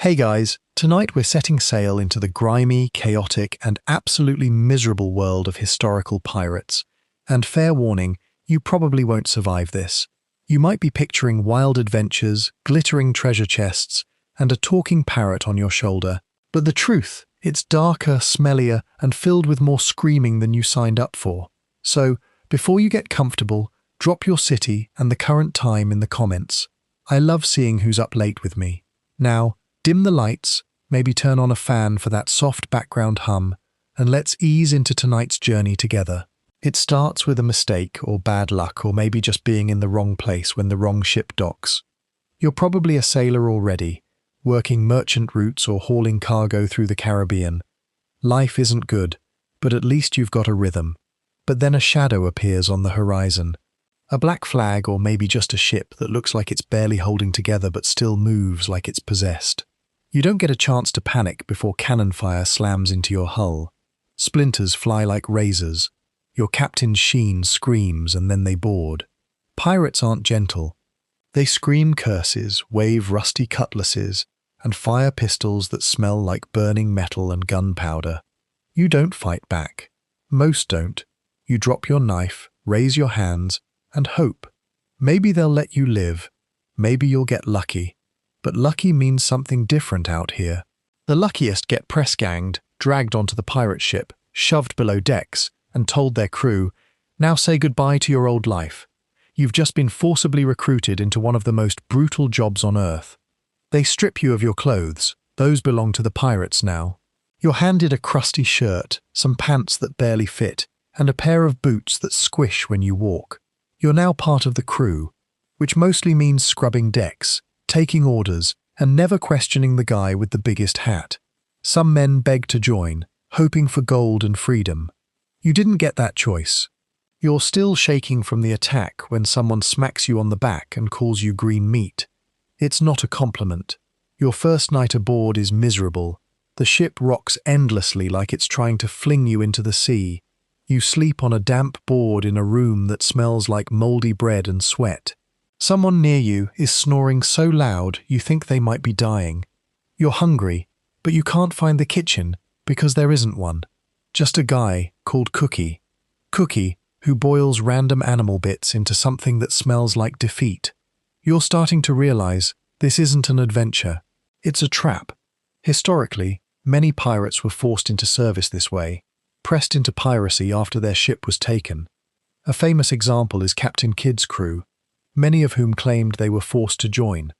Hey guys, tonight we're setting sail into the grimy, chaotic, and absolutely miserable world of historical pirates. And fair warning, you probably won't survive this. You might be picturing wild adventures, glittering treasure chests, and a talking parrot on your shoulder. But the truth, it's darker, smellier, and filled with more screaming than you signed up for. So, before you get comfortable, drop your city and the current time in the comments. I love seeing who's up late with me. Now, dim the lights, maybe turn on a fan for that soft background hum, and let's ease into tonight's journey together. It starts with a mistake or bad luck or maybe just being in the wrong place when the wrong ship docks. You're probably a sailor already, working merchant routes or hauling cargo through the Caribbean. Life isn't good, but at least you've got a rhythm. But then a shadow appears on the horizon. A black flag or maybe just a ship that looks like it's barely holding together but still moves like it's possessed. You don't get a chance to panic before cannon fire slams into your hull. Splinters fly like razors. Your captain's sheen screams and then they board. Pirates aren't gentle. They scream curses, wave rusty cutlasses, and fire pistols that smell like burning metal and gunpowder. You don't fight back. Most don't. You drop your knife, raise your hands, and hope. Maybe they'll let you live. Maybe you'll get lucky. But lucky means something different out here. The luckiest get press-ganged, dragged onto the pirate ship, shoved below decks, and told their crew, "Now say goodbye to your old life. You've just been forcibly recruited into one of the most brutal jobs on Earth." They strip you of your clothes. Those belong to the pirates now. You're handed a crusty shirt, some pants that barely fit, and a pair of boots that squish when you walk. You're now part of the crew, which mostly means scrubbing decks, taking orders, and never questioning the guy with the biggest hat. Some men beg to join, hoping for gold and freedom. You didn't get that choice. You're still shaking from the attack when someone smacks you on the back and calls you green meat. It's not a compliment. Your first night aboard is miserable. The ship rocks endlessly like it's trying to fling you into the sea. You sleep on a damp board in a room that smells like moldy bread and sweat. Someone near you is snoring so loud you think they might be dying. You're hungry, but you can't find the kitchen because there isn't one. Just a guy called Cookie. Cookie, who boils random animal bits into something that smells like defeat. You're starting to realize this isn't an adventure. It's a trap. Historically, many pirates were forced into service this way, pressed into piracy after their ship was taken. A famous example is Captain Kidd's crew, many of whom claimed they were forced to join.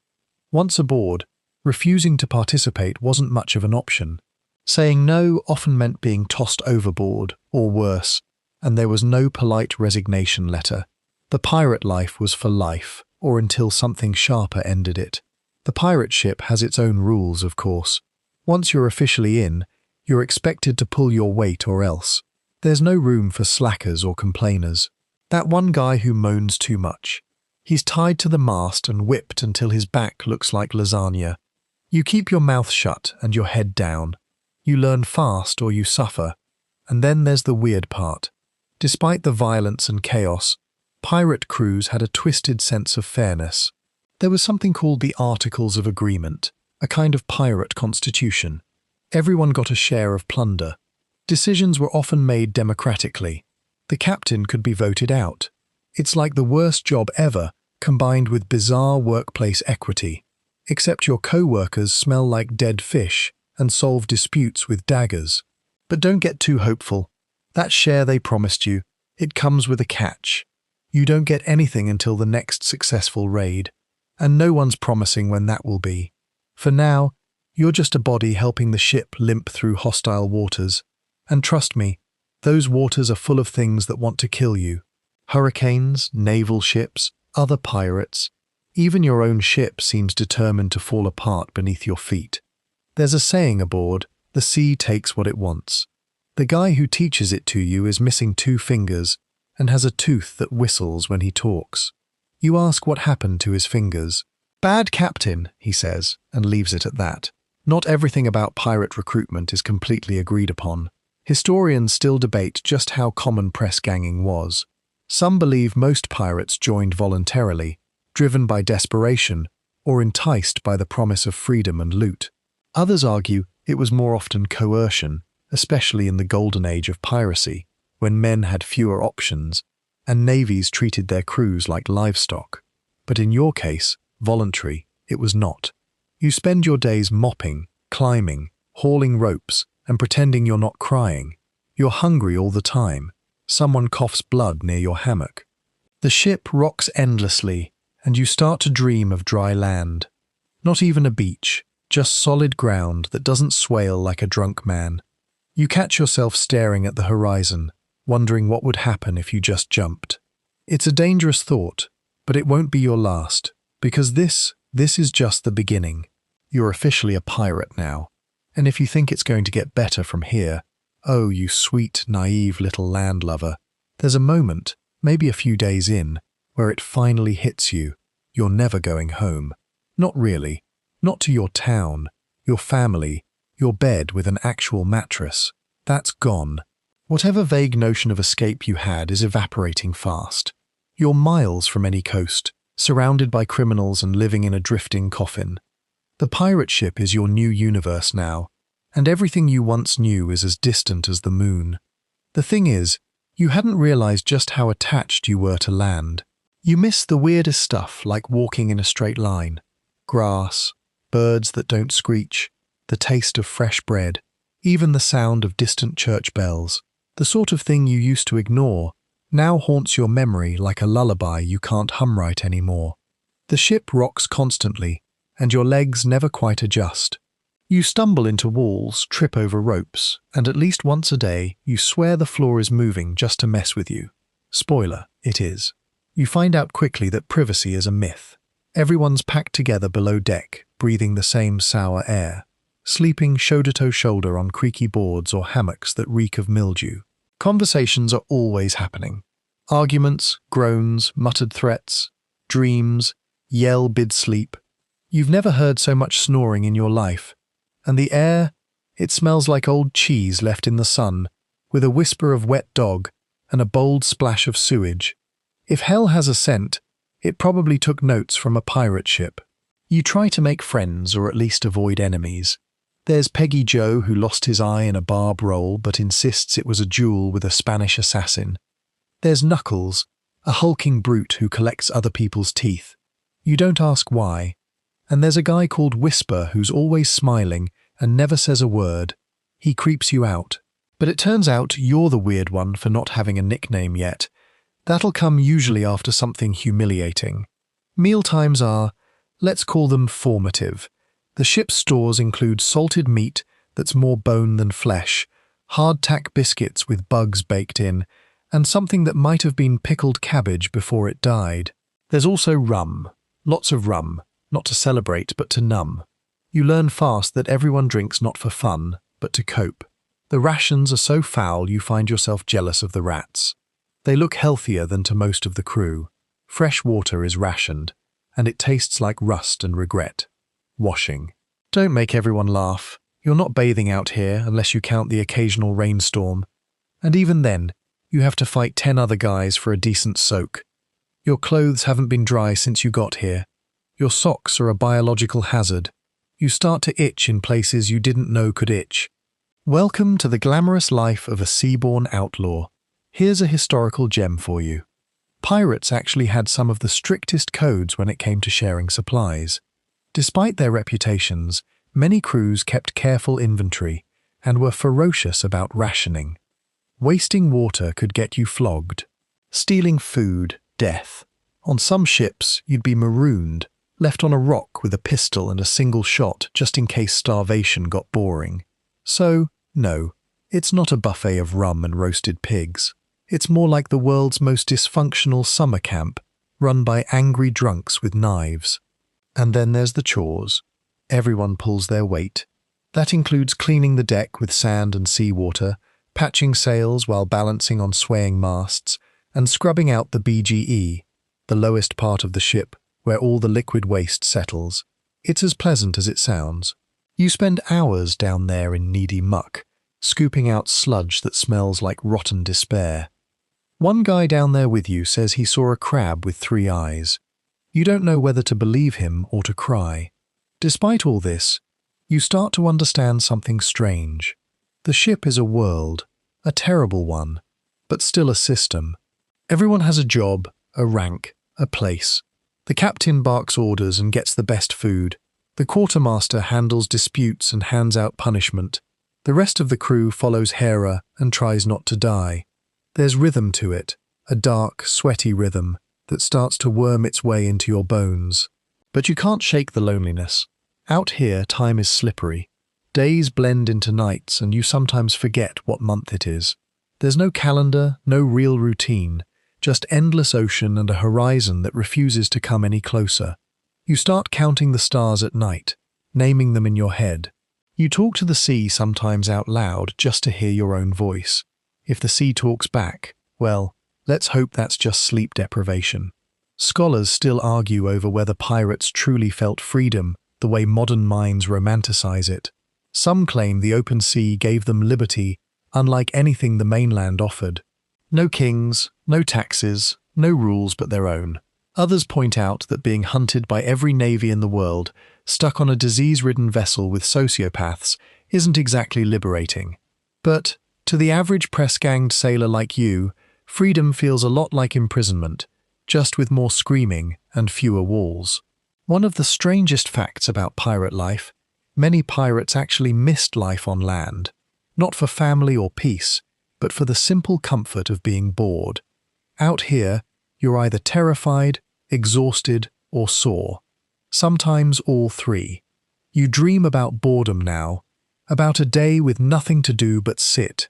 Once aboard, refusing to participate wasn't much of an option. Saying no often meant being tossed overboard, or worse, and there was no polite resignation letter. The pirate life was for life, or until something sharper ended it. The pirate ship has its own rules, of course. Once you're officially in, you're expected to pull your weight or else. There's no room for slackers or complainers. That one guy who moans too much. He's tied to the mast and whipped until his back looks like lasagna. You keep your mouth shut and your head down. You learn fast or you suffer. And then there's the weird part. Despite the violence and chaos, pirate crews had a twisted sense of fairness. There was something called the Articles of Agreement, a kind of pirate constitution. Everyone got a share of plunder. Decisions were often made democratically. The captain could be voted out. It's like the worst job ever, combined with bizarre workplace equity. Except your co-workers smell like dead fish and solve disputes with daggers. But don't get too hopeful. That share they promised you, it comes with a catch. You don't get anything until the next successful raid, and no one's promising when that will be. For now, you're just a body helping the ship limp through hostile waters. And trust me, those waters are full of things that want to kill you. Hurricanes, naval ships, other pirates. Even your own ship seems determined to fall apart beneath your feet. There's a saying aboard, the sea takes what it wants. The guy who teaches it to you is missing 2 fingers and has a tooth that whistles when he talks. You ask what happened to his fingers. "Bad captain," he says, and leaves it at that. Not everything about pirate recruitment is completely agreed upon. Historians still debate just how common press-ganging was. Some believe most pirates joined voluntarily, driven by desperation, or enticed by the promise of freedom and loot. Others argue it was more often coercion, especially in the Golden Age of Piracy, when men had fewer options and navies treated their crews like livestock. But in your case, voluntary, it was not. You spend your days mopping, climbing, hauling ropes, and pretending you're not crying. You're hungry all the time. Someone coughs blood near your hammock. The ship rocks endlessly, and you start to dream of dry land. Not even a beach, just solid ground that doesn't swale like a drunk man. You catch yourself staring at the horizon, wondering what would happen if you just jumped. It's a dangerous thought, but it won't be your last, because this is just the beginning. You're officially a pirate now, and if you think it's going to get better from here, oh, you sweet, naive little landlubber, there's a moment, maybe a few days in, where it finally hits you. You're never going home. Not really. Not to your town, your family, your bed with an actual mattress. That's gone. Whatever vague notion of escape you had is evaporating fast. You're miles from any coast, surrounded by criminals and living in a drifting coffin. The pirate ship is your new universe now, and everything you once knew is as distant as the moon. The thing is, you hadn't realized just how attached you were to land. You miss the weirdest stuff, like walking in a straight line. Grass, birds that don't screech, the taste of fresh bread, even the sound of distant church bells. The sort of thing you used to ignore now haunts your memory like a lullaby you can't hum right anymore. The ship rocks constantly, and your legs never quite adjust. You stumble into walls, trip over ropes, and at least once a day you swear the floor is moving just to mess with you. Spoiler, it is. You find out quickly that privacy is a myth. Everyone's packed together below deck, breathing the same sour air, sleeping shoulder to shoulder on creaky boards or hammocks that reek of mildew. Conversations are always happening. Arguments, groans, muttered threats, dreams, yell bid sleep. You've never heard so much snoring in your life. And the air, it smells like old cheese left in the sun, with a whisper of wet dog and a bold splash of sewage. If hell has a scent, it probably took notes from a pirate ship. You try to make friends or at least avoid enemies. There's Peggy Joe, who lost his eye in a barb roll but insists it was a duel with a Spanish assassin. There's Knuckles, a hulking brute who collects other people's teeth. You don't ask why. And there's a guy called Whisper who's always smiling and never says a word. He creeps you out. But it turns out you're the weird one for not having a nickname yet. That'll come usually after something humiliating. Mealtimes are, let's call them formative. The ship's stores include salted meat that's more bone than flesh, hardtack biscuits with bugs baked in, and something that might have been pickled cabbage before it died. There's also rum. Lots of rum. Not to celebrate, but to numb. You learn fast that everyone drinks not for fun, but to cope. The rations are so foul you find yourself jealous of the rats. They look healthier than to most of the crew. Fresh water is rationed, and it tastes like rust and regret. Washing. Don't make everyone laugh. You're not bathing out here unless you count the occasional rainstorm. And even then, you have to fight 10 other guys for a decent soak. Your clothes haven't been dry since you got here. Your socks are a biological hazard. You start to itch in places you didn't know could itch. Welcome to the glamorous life of a seaborne outlaw. Here's a historical gem for you. Pirates actually had some of the strictest codes when it came to sharing supplies. Despite their reputations, many crews kept careful inventory and were ferocious about rationing. Wasting water could get you flogged. Stealing food, death. On some ships, you'd be marooned, left on a rock with a pistol and a single shot just in case starvation got boring. So, no, it's not a buffet of rum and roasted pigs. It's more like the world's most dysfunctional summer camp, run by angry drunks with knives. And then there's the chores. Everyone pulls their weight. That includes cleaning the deck with sand and seawater, patching sails while balancing on swaying masts, and scrubbing out the BGE, the lowest part of the ship, where all the liquid waste settles. It's as pleasant as it sounds. You spend hours down there in needy muck, scooping out sludge that smells like rotten despair. One guy down there with you says he saw a crab with 3 eyes. You don't know whether to believe him or to cry. Despite all this, you start to understand something strange. The ship is a world, a terrible one, but still a system. Everyone has a job, a rank, a place. The captain barks orders and gets the best food. The quartermaster handles disputes and hands out punishment. The rest of the crew follows Hera and tries not to die. There's rhythm to it, a dark, sweaty rhythm that starts to worm its way into your bones. But you can't shake the loneliness. Out here, time is slippery. Days blend into nights and you sometimes forget what month it is. There's no calendar, no real routine, just endless ocean and a horizon that refuses to come any closer. You start counting the stars at night, naming them in your head. You talk to the sea sometimes out loud just to hear your own voice. If the sea talks back, well, let's hope that's just sleep deprivation. Scholars still argue over whether pirates truly felt freedom the way modern minds romanticize it. Some claim the open sea gave them liberty, unlike anything the mainland offered. No kings, no taxes, no rules but their own. Others point out that being hunted by every navy in the world, stuck on a disease-ridden vessel with sociopaths, isn't exactly liberating. But, to the average press-ganged sailor like you, freedom feels a lot like imprisonment, just with more screaming and fewer walls. One of the strangest facts about pirate life, many pirates actually missed life on land, not for family or peace, but for the simple comfort of being bored. Out here, you're either terrified, exhausted, or sore. Sometimes all three. You dream about boredom now, about a day with nothing to do but sit.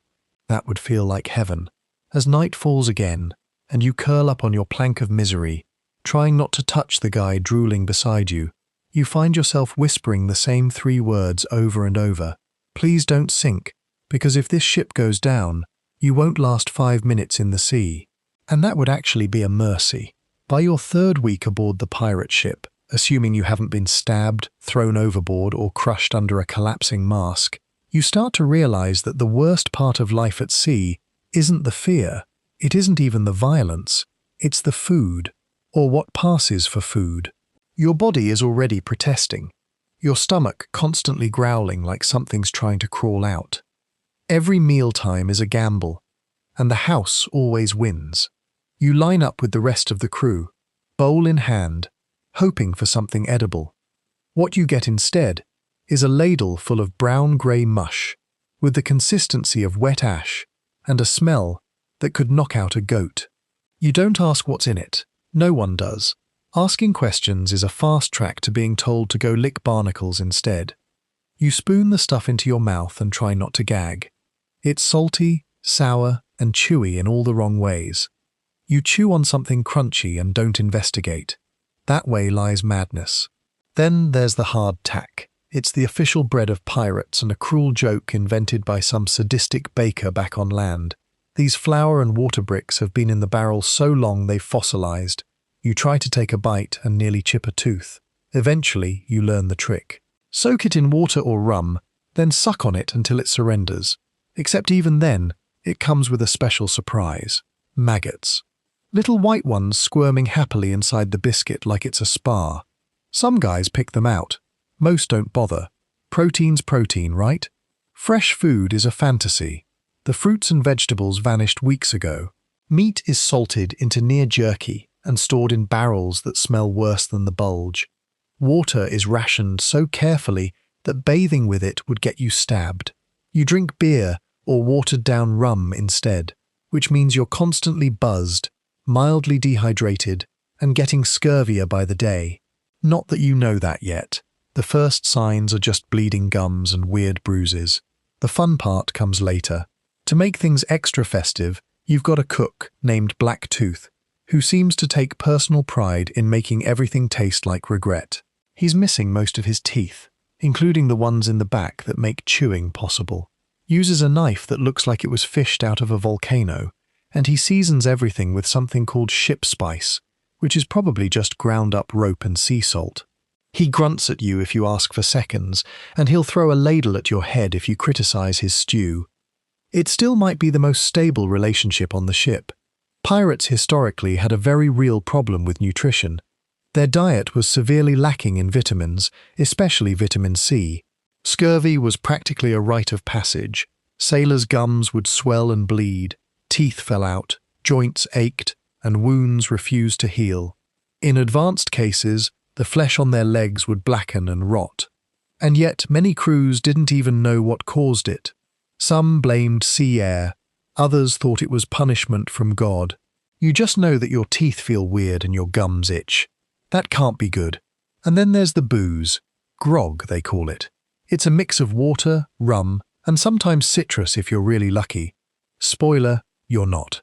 That would feel like heaven. As night falls again, and you curl up on your plank of misery, trying not to touch the guy drooling beside you, you find yourself whispering the same 3 words over and over. Please don't sink, because if this ship goes down, you won't last 5 minutes in the sea. And that would actually be a mercy. By your 3rd week aboard the pirate ship, assuming you haven't been stabbed, thrown overboard, or crushed under a collapsing mast, you start to realize that the worst part of life at sea isn't the fear, it isn't even the violence, it's the food, or what passes for food. Your body is already protesting, your stomach constantly growling like something's trying to crawl out. Every mealtime is a gamble, and the house always wins. You line up with the rest of the crew, bowl in hand, hoping for something edible. What you get instead is a ladle full of brown-grey mush, with the consistency of wet ash and a smell that could knock out a goat. You don't ask what's in it. No one does. Asking questions is a fast track to being told to go lick barnacles instead. You spoon the stuff into your mouth and try not to gag. It's salty, sour, and chewy in all the wrong ways. You chew on something crunchy and don't investigate. That way lies madness. Then there's the hard tack. It's the official bread of pirates and a cruel joke invented by some sadistic baker back on land. These flour and water bricks have been in the barrel so long they've fossilized. You try to take a bite and nearly chip a tooth. Eventually, you learn the trick. Soak it in water or rum, then suck on it until it surrenders. Except even then, it comes with a special surprise. Maggots. Little white ones squirming happily inside the biscuit like it's a spa. Some guys pick them out. Most don't bother. Protein's protein, right? Fresh food is a fantasy. The fruits and vegetables vanished weeks ago. Meat is salted into near jerky and stored in barrels that smell worse than the bulge. Water is rationed so carefully that bathing with it would get you stabbed. You drink beer or watered-down rum instead, which means you're constantly buzzed, mildly dehydrated, and getting scurvier by the day. Not that you know that yet. The first signs are just bleeding gums and weird bruises. The fun part comes later. To make things extra festive, you've got a cook named Blacktooth, who seems to take personal pride in making everything taste like regret. He's missing most of his teeth, including the ones in the back that make chewing possible. Uses a knife that looks like it was fished out of a volcano, and he seasons everything with something called ship spice, which is probably just ground up rope and sea salt. He grunts at you if you ask for seconds, and he'll throw a ladle at your head if you criticize his stew. It still might be the most stable relationship on the ship. Pirates historically had a very real problem with nutrition. Their diet was severely lacking in vitamins, especially vitamin C. Scurvy was practically a rite of passage. Sailors' gums would swell and bleed, teeth fell out, joints ached, and wounds refused to heal. In advanced cases, the flesh on their legs would blacken and rot. And yet many crews didn't even know what caused it. Some blamed sea air, others thought it was punishment from God. You just know that your teeth feel weird and your gums itch. That can't be good. And then there's the booze. Grog, they call it. It's a mix of water, rum, and sometimes citrus if you're really lucky. Spoiler, you're not.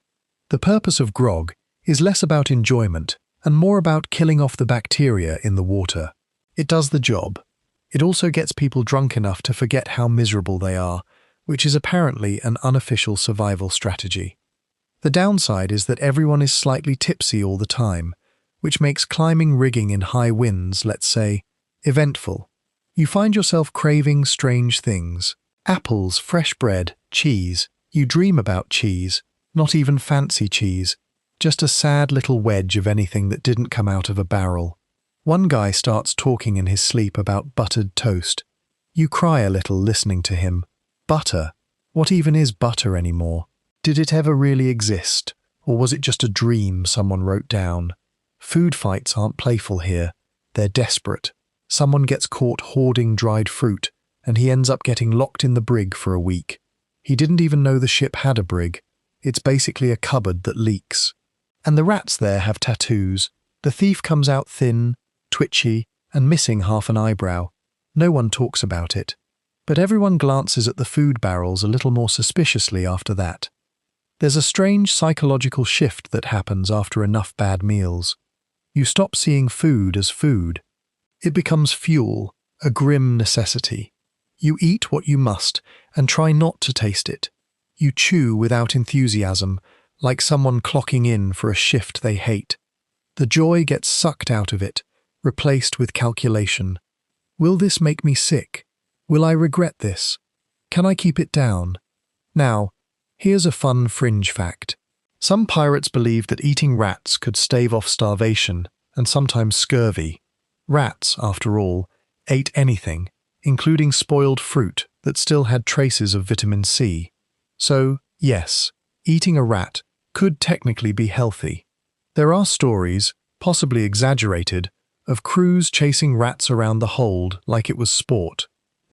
The purpose of grog is less about enjoyment and more about killing off the bacteria in the water. It does the job. It also gets people drunk enough to forget how miserable they are, which is apparently an unofficial survival strategy. The downside is that everyone is slightly tipsy all the time, which makes climbing rigging in high winds, let's say, eventful. You find yourself craving strange things. Apples, fresh bread, cheese. You dream about cheese, not even fancy cheese, just a sad little wedge of anything that didn't come out of a barrel. One guy starts talking in his sleep about buttered toast. You cry a little listening to him. Butter? What even is butter anymore? Did it ever really exist? Or was it just a dream someone wrote down? Food fights aren't playful here. They're desperate. Someone gets caught hoarding dried fruit, and he ends up getting locked in the brig for a week. He didn't even know the ship had a brig. It's basically a cupboard that leaks. And the rats there have tattoos. The thief comes out thin, twitchy, and missing half an eyebrow. No one talks about it. But everyone glances at the food barrels a little more suspiciously after that. There's a strange psychological shift that happens after enough bad meals. You stop seeing food as food. It becomes fuel, a grim necessity. You eat what you must and try not to taste it. You chew without enthusiasm, like someone clocking in for a shift they hate. The joy gets sucked out of it, replaced with calculation. Will this make me sick? Will I regret this? Can I keep it down? Now, here's a fun fringe fact. Some pirates believed that eating rats could stave off starvation and sometimes scurvy. Rats, after all, ate anything, including spoiled fruit that still had traces of vitamin C. So, yes, eating a rat could technically be healthy. There are stories, possibly exaggerated, of crews chasing rats around the hold like it was sport.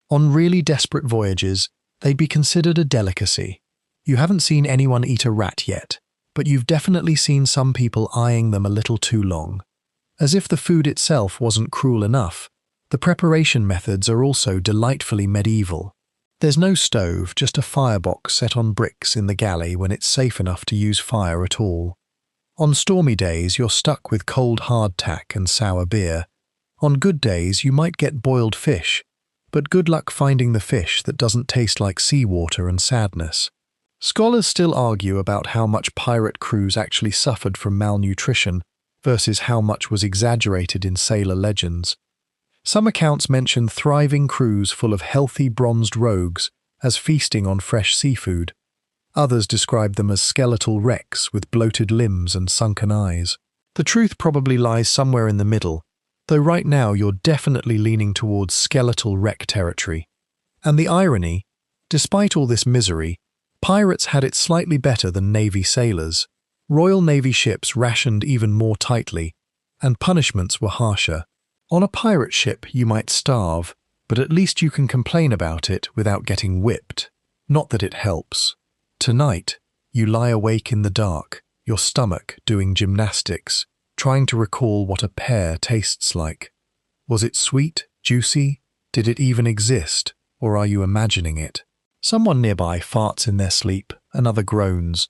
On really desperate voyages, they'd be considered a delicacy. You haven't seen anyone eat a rat yet, but you've definitely seen some people eyeing them a little too long. As if the food itself wasn't cruel enough, the preparation methods are also delightfully medieval. There's no stove, just a firebox set on bricks in the galley when it's safe enough to use fire at all. On stormy days, you're stuck with cold hardtack and sour beer. On good days, you might get boiled fish, but good luck finding the fish that doesn't taste like seawater and sadness. Scholars still argue about how much pirate crews actually suffered from malnutrition versus how much was exaggerated in sailor legends. Some accounts mention thriving crews full of healthy bronzed rogues as feasting on fresh seafood. Others describe them as skeletal wrecks with bloated limbs and sunken eyes. The truth probably lies somewhere in the middle, though right now you're definitely leaning towards skeletal wreck territory. And the irony, despite all this misery, pirates had it slightly better than Navy sailors. Royal Navy ships rationed even more tightly, and punishments were harsher. On a pirate ship you might starve, but at least you can complain about it without getting whipped. Not that it helps. Tonight, you lie awake in the dark, your stomach doing gymnastics, trying to recall what a pear tastes like. Was it sweet, juicy? Did it even exist, or are you imagining it? Someone nearby farts in their sleep, another groans.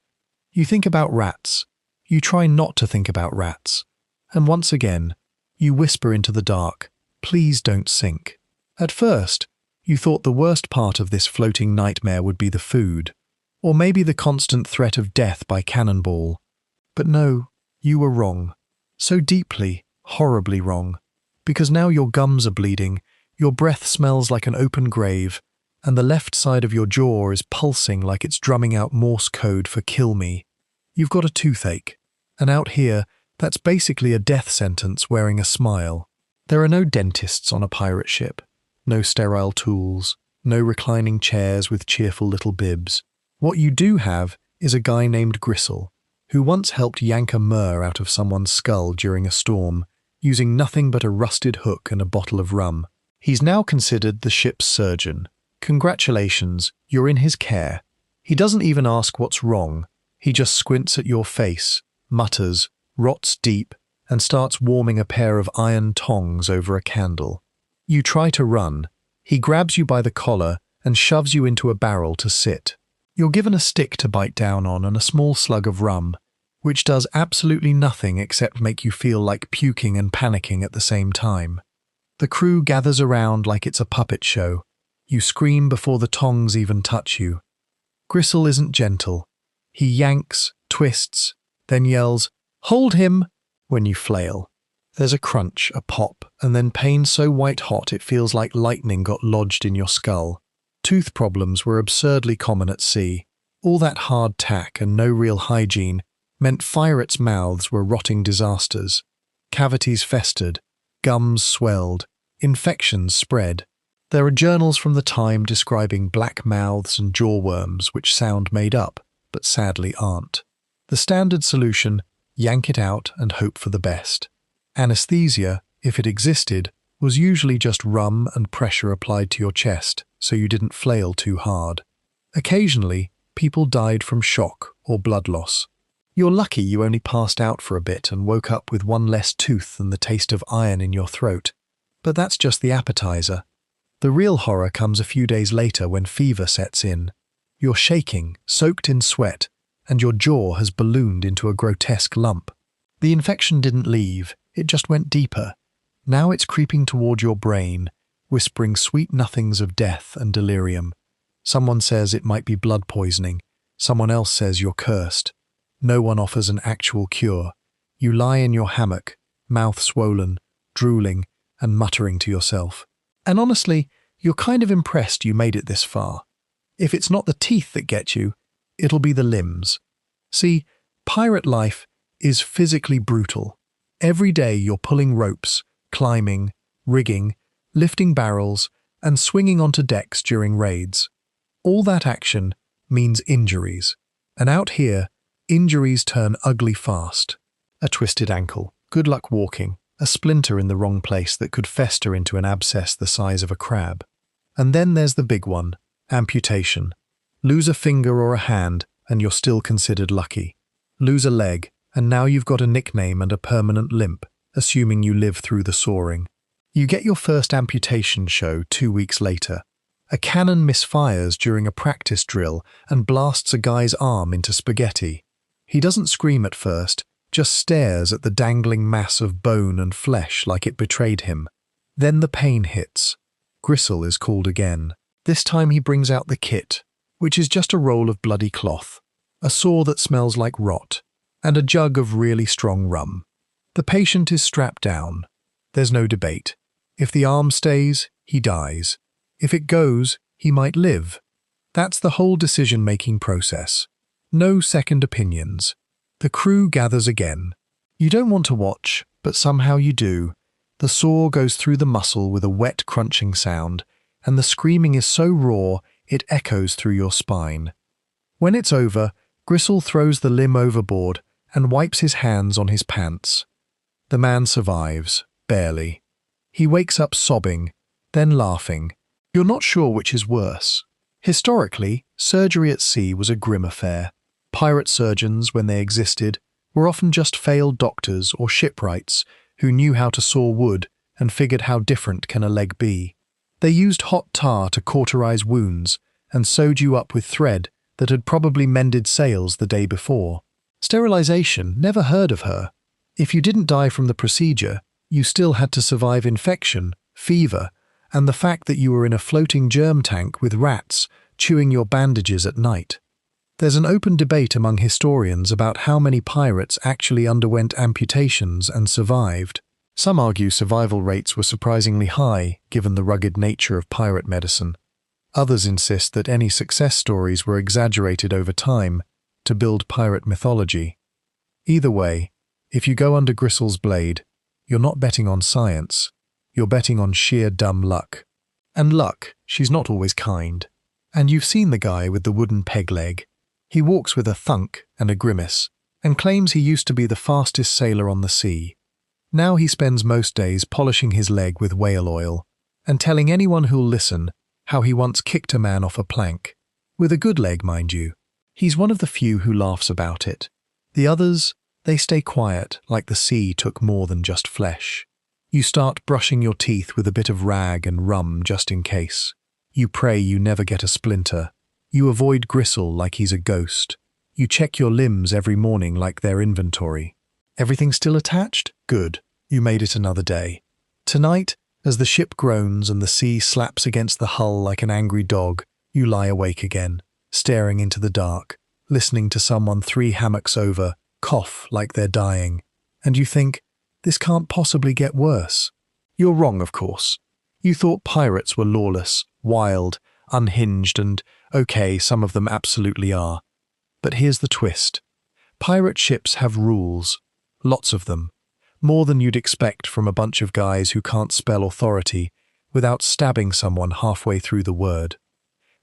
You think about rats. You try not to think about rats. And once again, you whisper into the dark, please don't sink. At first, you thought the worst part of this floating nightmare would be the food, or maybe the constant threat of death by cannonball. But no, you were wrong. So deeply, horribly wrong. Because now your gums are bleeding, your breath smells like an open grave, and the left side of your jaw is pulsing like it's drumming out Morse code for kill me. You've got a toothache, and out here, that's basically a death sentence wearing a smile. There are no dentists on a pirate ship. no sterile tools, no reclining chairs with cheerful little bibs. What you do have is a guy named Gristle, who once helped yank a myrrh out of someone's skull during a storm, using nothing but a rusted hook and a bottle of rum. He's now considered the ship's surgeon. Congratulations, you're in his care. He doesn't even ask what's wrong. He just squints at your face, mutters, rots deep, and starts warming a pair of iron tongs over a candle. You try to run. He grabs you by the collar and shoves you into a barrel to sit. You're given a stick to bite down on and a small slug of rum, which does absolutely nothing except make you feel like puking and panicking at the same time. The crew gathers around like it's a puppet show. You scream before the tongs even touch you. Gristle isn't gentle. He yanks, twists, then yells, "Hold him!" when you flail. There's a crunch, a pop, and then pain so white-hot it feels like lightning got lodged in your skull. Tooth problems were absurdly common at sea. All that hard tack and no real hygiene meant pirates' mouths were rotting disasters. Cavities festered, gums swelled, infections spread. There are journals from the time describing black mouths and jawworms which sound made up, but sadly aren't. The standard solution: yank it out and hope for the best. Anesthesia, if it existed, was usually just rum and pressure applied to your chest so you didn't flail too hard. Occasionally, people died from shock or blood loss. You're lucky you only passed out for a bit and woke up with one less tooth and the taste of iron in your throat. But that's just the appetizer. The real horror comes a few days later when fever sets in. You're shaking, soaked in sweat, and your jaw has ballooned into a grotesque lump. The infection didn't leave, it just went deeper. Now it's creeping toward your brain, whispering sweet nothings of death and delirium. Someone says it might be blood poisoning. Someone else says you're cursed. No one offers an actual cure. You lie in your hammock, mouth swollen, drooling, and muttering to yourself. And honestly, you're kind of impressed you made it this far. If it's not the teeth that get you, it'll be the limbs. See, pirate life is physically brutal. Every day you're pulling ropes, climbing, rigging, lifting barrels, and swinging onto decks during raids. All that action means injuries. And out here, injuries turn ugly fast. A twisted ankle, good luck walking, a splinter in the wrong place that could fester into an abscess the size of a crab. And then there's the big one, amputation. Lose a finger or a hand, and you're still considered lucky. Lose a leg, and now you've got a nickname and a permanent limp, assuming you live through the soaring. You get your first amputation show 2 weeks later. A cannon misfires during a practice drill and blasts a guy's arm into spaghetti. He doesn't scream at first, just stares at the dangling mass of bone and flesh like it betrayed him. Then the pain hits. Gristle is called again. This time he brings out the kit, which is just a roll of bloody cloth, a saw that smells like rot, and a jug of really strong rum. The patient is strapped down. There's no debate. If the arm stays, he dies. If it goes, he might live. That's the whole decision-making process. No second opinions. The crew gathers again. You don't want to watch, but somehow you do. The saw goes through the muscle with a wet crunching sound, and the screaming is so raw it echoes through your spine. When it's over, Gristle throws the limb overboard and wipes his hands on his pants. The man survives, barely. He wakes up sobbing, then laughing. You're not sure which is worse. Historically, surgery at sea was a grim affair. Pirate surgeons, when they existed, were often just failed doctors or shipwrights who knew how to saw wood and figured how different can a leg be. They used hot tar to cauterize wounds and sewed you up with thread that had probably mended sails the day before. Sterilization, never heard of her. If you didn't die from the procedure, you still had to survive infection, fever, and the fact that you were in a floating germ tank with rats chewing your bandages at night. There's an open debate among historians about how many pirates actually underwent amputations and survived. Some argue survival rates were surprisingly high, given the rugged nature of pirate medicine. Others insist that any success stories were exaggerated over time to build pirate mythology. Either way, if you go under Gristle's blade, you're not betting on science, you're betting on sheer dumb luck. And luck, she's not always kind. And you've seen the guy with the wooden peg leg. He walks with a thunk and a grimace, and claims he used to be the fastest sailor on the sea. Now he spends most days polishing his leg with whale oil, and telling anyone who'll listen how he once kicked a man off a plank. With a good leg, mind you. He's one of the few who laughs about it. The others, they stay quiet, like the sea took more than just flesh. You start brushing your teeth with a bit of rag and rum just in case. You pray you never get a splinter. You avoid Gristle like he's a ghost. You check your limbs every morning like their inventory. Everything still attached? Good. You made it another day. Tonight, as the ship groans and the sea slaps against the hull like an angry dog, you lie awake again, staring into the dark, listening to someone 3 hammocks over cough like they're dying. And you think, this can't possibly get worse. You're wrong, of course. You thought pirates were lawless, wild, unhinged, and, okay, some of them absolutely are. But here's the twist. Pirate ships have rules. Lots of them. More than you'd expect from a bunch of guys who can't spell authority without stabbing someone halfway through the word.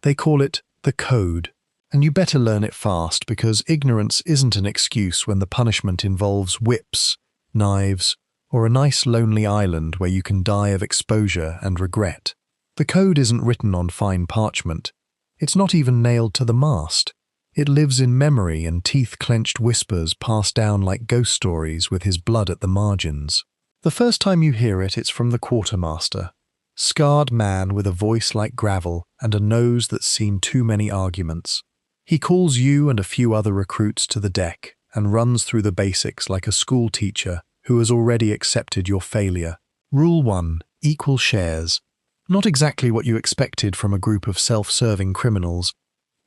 They call it the code. And you better learn it fast because ignorance isn't an excuse when the punishment involves whips, knives, or a nice lonely island where you can die of exposure and regret. The code isn't written on fine parchment. It's not even nailed to the mast. It lives in memory and teeth-clenched whispers passed down like ghost stories with his blood at the margins. The first time you hear it, it's from the quartermaster. Scarred man with a voice like gravel and a nose that's seen too many arguments. He calls you and a few other recruits to the deck and runs through the basics like a school teacher who has already accepted your failure. Rule 1. Equal shares. Not exactly what you expected from a group of self-serving criminals,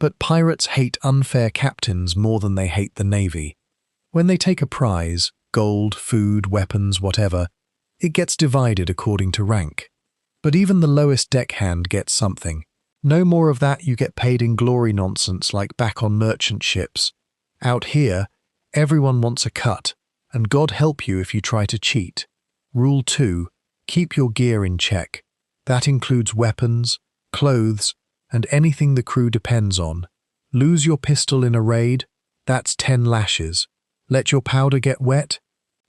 but pirates hate unfair captains more than they hate the Navy. When they take a prize, gold, food, weapons, whatever, it gets divided according to rank. But even the lowest deckhand gets something. No more of that you get paid in glory nonsense like back on merchant ships. Out here, everyone wants a cut, and God help you if you try to cheat. Rule 2. Keep your gear in check. That includes weapons, clothes, and anything the crew depends on. Lose your pistol in a raid? That's 10 lashes. Let your powder get wet?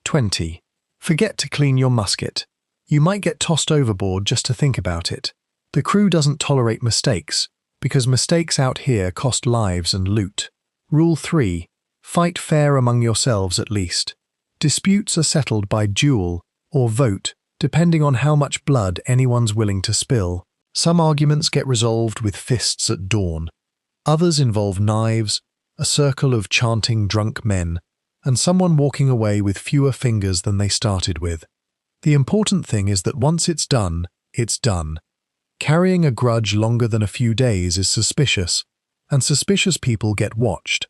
20. Forget to clean your musket. You might get tossed overboard just to think about it. The crew doesn't tolerate mistakes, because mistakes out here cost lives and loot. Rule 3. Fight fair among yourselves at least. Disputes are settled by duel or vote, depending on how much blood anyone's willing to spill. Some arguments get resolved with fists at dawn. Others involve knives, a circle of chanting drunk men, and someone walking away with fewer fingers than they started with. The important thing is that once it's done, it's done. Carrying a grudge longer than a few days is suspicious, and suspicious people get watched.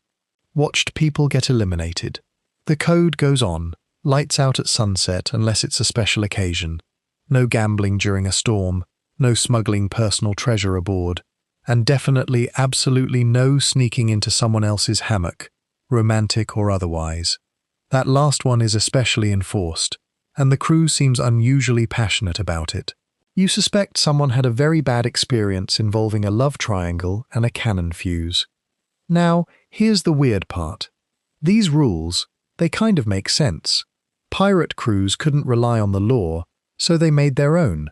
Watched people get eliminated. The code goes on. Lights out at sunset unless it's a special occasion. No gambling during a storm. No smuggling personal treasure aboard. And definitely, absolutely no sneaking into someone else's hammock, romantic or otherwise. That last one is especially enforced, and the crew seems unusually passionate about it. You suspect someone had a very bad experience involving a love triangle and a cannon fuse. Now, here's the weird part. These rules, they kind of make sense. Pirate crews couldn't rely on the law, so they made their own.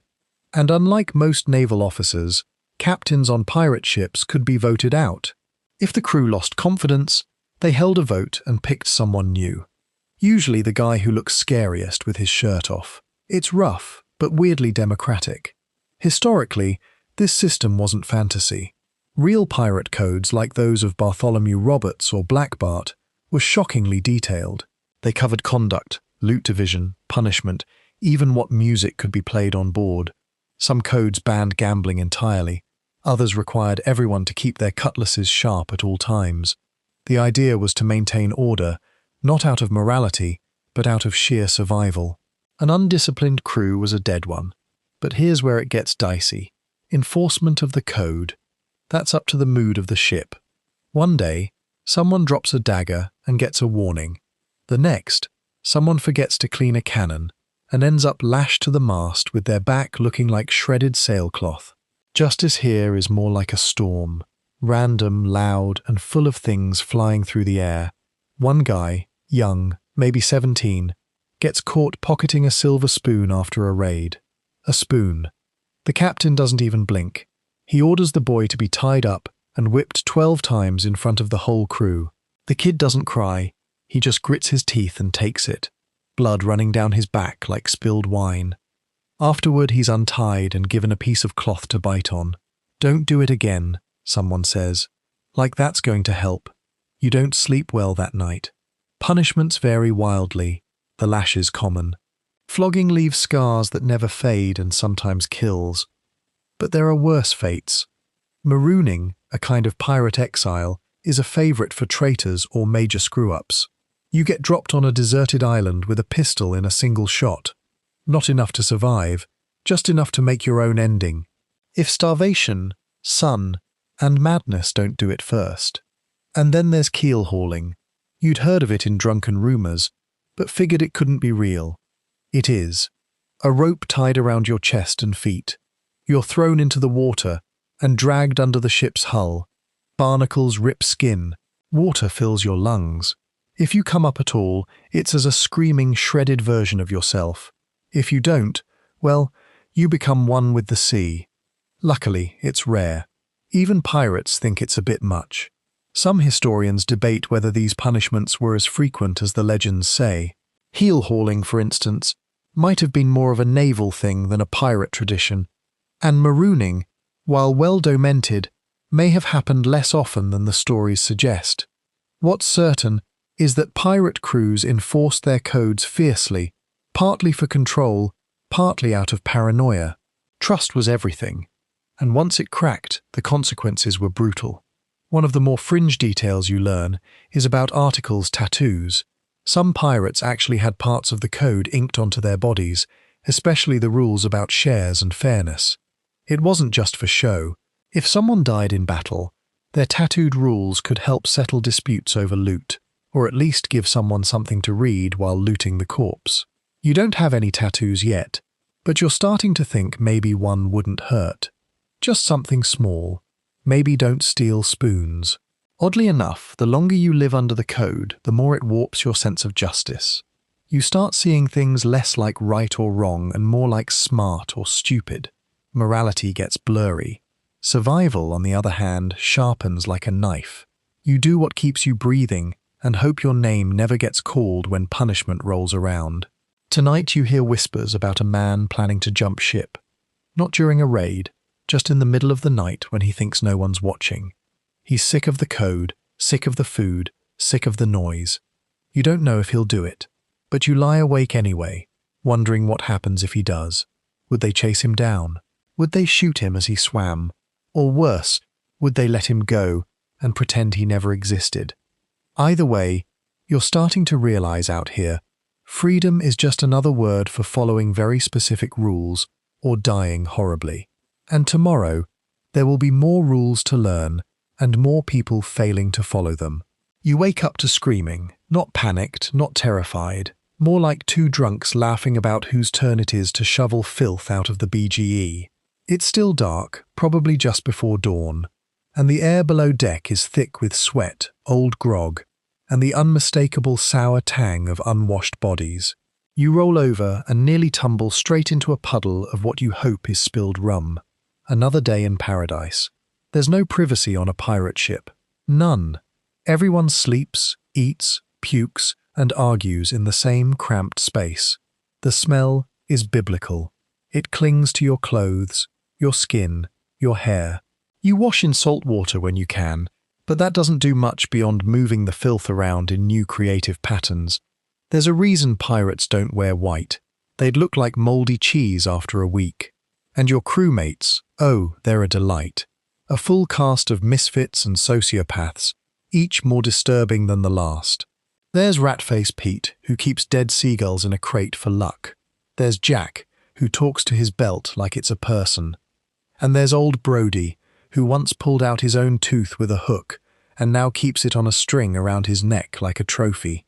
And unlike most naval officers, captains on pirate ships could be voted out. If the crew lost confidence, they held a vote and picked someone new. Usually the guy who looks scariest with his shirt off. It's rough, but weirdly democratic. Historically, this system wasn't fantasy. Real pirate codes like those of Bartholomew Roberts or Black Bart were shockingly detailed. They covered conduct, loot division, punishment, even what music could be played on board. Some codes banned gambling entirely. Others required everyone to keep their cutlasses sharp at all times. The idea was to maintain order, not out of morality, but out of sheer survival. An undisciplined crew was a dead one. But here's where it gets dicey. Enforcement of the code. That's up to the mood of the ship. One day, someone drops a dagger and gets a warning. The next, someone forgets to clean a cannon and ends up lashed to the mast with their back looking like shredded sailcloth. Justice here is more like a storm, random, loud, and full of things flying through the air. One guy, young, maybe 17, gets caught pocketing a silver spoon after a raid. A spoon. The captain doesn't even blink. He orders the boy to be tied up and whipped 12 times in front of the whole crew. The kid doesn't cry. He just grits his teeth and takes it, blood running down his back like spilled wine. Afterward, he's untied and given a piece of cloth to bite on. "Don't do it again," someone says. Like that's going to help. You don't sleep well that night. Punishments vary wildly. The lash is common. Flogging leaves scars that never fade and sometimes kills. But there are worse fates. Marooning, a kind of pirate exile, is a favourite for traitors or major screw-ups. You get dropped on a deserted island with a pistol in a single shot. Not enough to survive, just enough to make your own ending. If starvation, sun, and madness don't do it first. And then there's keel hauling. You'd heard of it in drunken rumours, but figured it couldn't be real. It is. A rope tied around your chest and feet. You're thrown into the water and dragged under the ship's hull. Barnacles rip skin. Water fills your lungs. If you come up at all, it's as a screaming, shredded version of yourself. If you don't, well, you become one with the sea. Luckily, it's rare. Even pirates think it's a bit much. Some historians debate whether these punishments were as frequent as the legends say. Heel hauling, for instance, might have been more of a naval thing than a pirate tradition, and marooning, while well documented, may have happened less often than the stories suggest. What's certain is that pirate crews enforced their codes fiercely, partly for control, partly out of paranoia. Trust was everything, and once it cracked, the consequences were brutal. One of the more fringe details you learn is about articles' tattoos. Some pirates actually had parts of the code inked onto their bodies, especially the rules about shares and fairness. It wasn't just for show. If someone died in battle, their tattooed rules could help settle disputes over loot, or at least give someone something to read while looting the corpse. You don't have any tattoos yet, but you're starting to think maybe one wouldn't hurt. Just something small. Maybe don't steal spoons. Oddly enough, the longer you live under the code, the more it warps your sense of justice. You start seeing things less like right or wrong and more like smart or stupid. Morality gets blurry. Survival, on the other hand, sharpens like a knife. You do what keeps you breathing and hope your name never gets called when punishment rolls around. Tonight you hear whispers about a man planning to jump ship. Not during a raid, just in the middle of the night when he thinks no one's watching. He's sick of the code, sick of the food, sick of the noise. You don't know if he'll do it, but you lie awake anyway, wondering what happens if he does. Would they chase him down? Would they shoot him as he swam? Or worse, would they let him go and pretend he never existed? Either way, you're starting to realize out here, freedom is just another word for following very specific rules or dying horribly. And tomorrow, there will be more rules to learn and more people failing to follow them. You wake up to screaming, not panicked, not terrified, more like two drunks laughing about whose turn it is to shovel filth out of the BGE. It's still dark, probably just before dawn, and the air below deck is thick with sweat, old grog, and the unmistakable sour tang of unwashed bodies. You roll over and nearly tumble straight into a puddle of what you hope is spilled rum. Another day in paradise. There's no privacy on a pirate ship. None. Everyone sleeps, eats, pukes, and argues in the same cramped space. The smell is biblical. It clings to your clothes, your skin, your hair. You wash in salt water when you can, but that doesn't do much beyond moving the filth around in new creative patterns. There's a reason pirates don't wear white. They'd look like mouldy cheese after a week. And your crewmates, oh, they're a delight. A full cast of misfits and sociopaths, each more disturbing than the last. There's Ratface Pete, who keeps dead seagulls in a crate for luck. There's Jack, who talks to his belt like it's a person. And there's old Brody, who once pulled out his own tooth with a hook and now keeps it on a string around his neck like a trophy.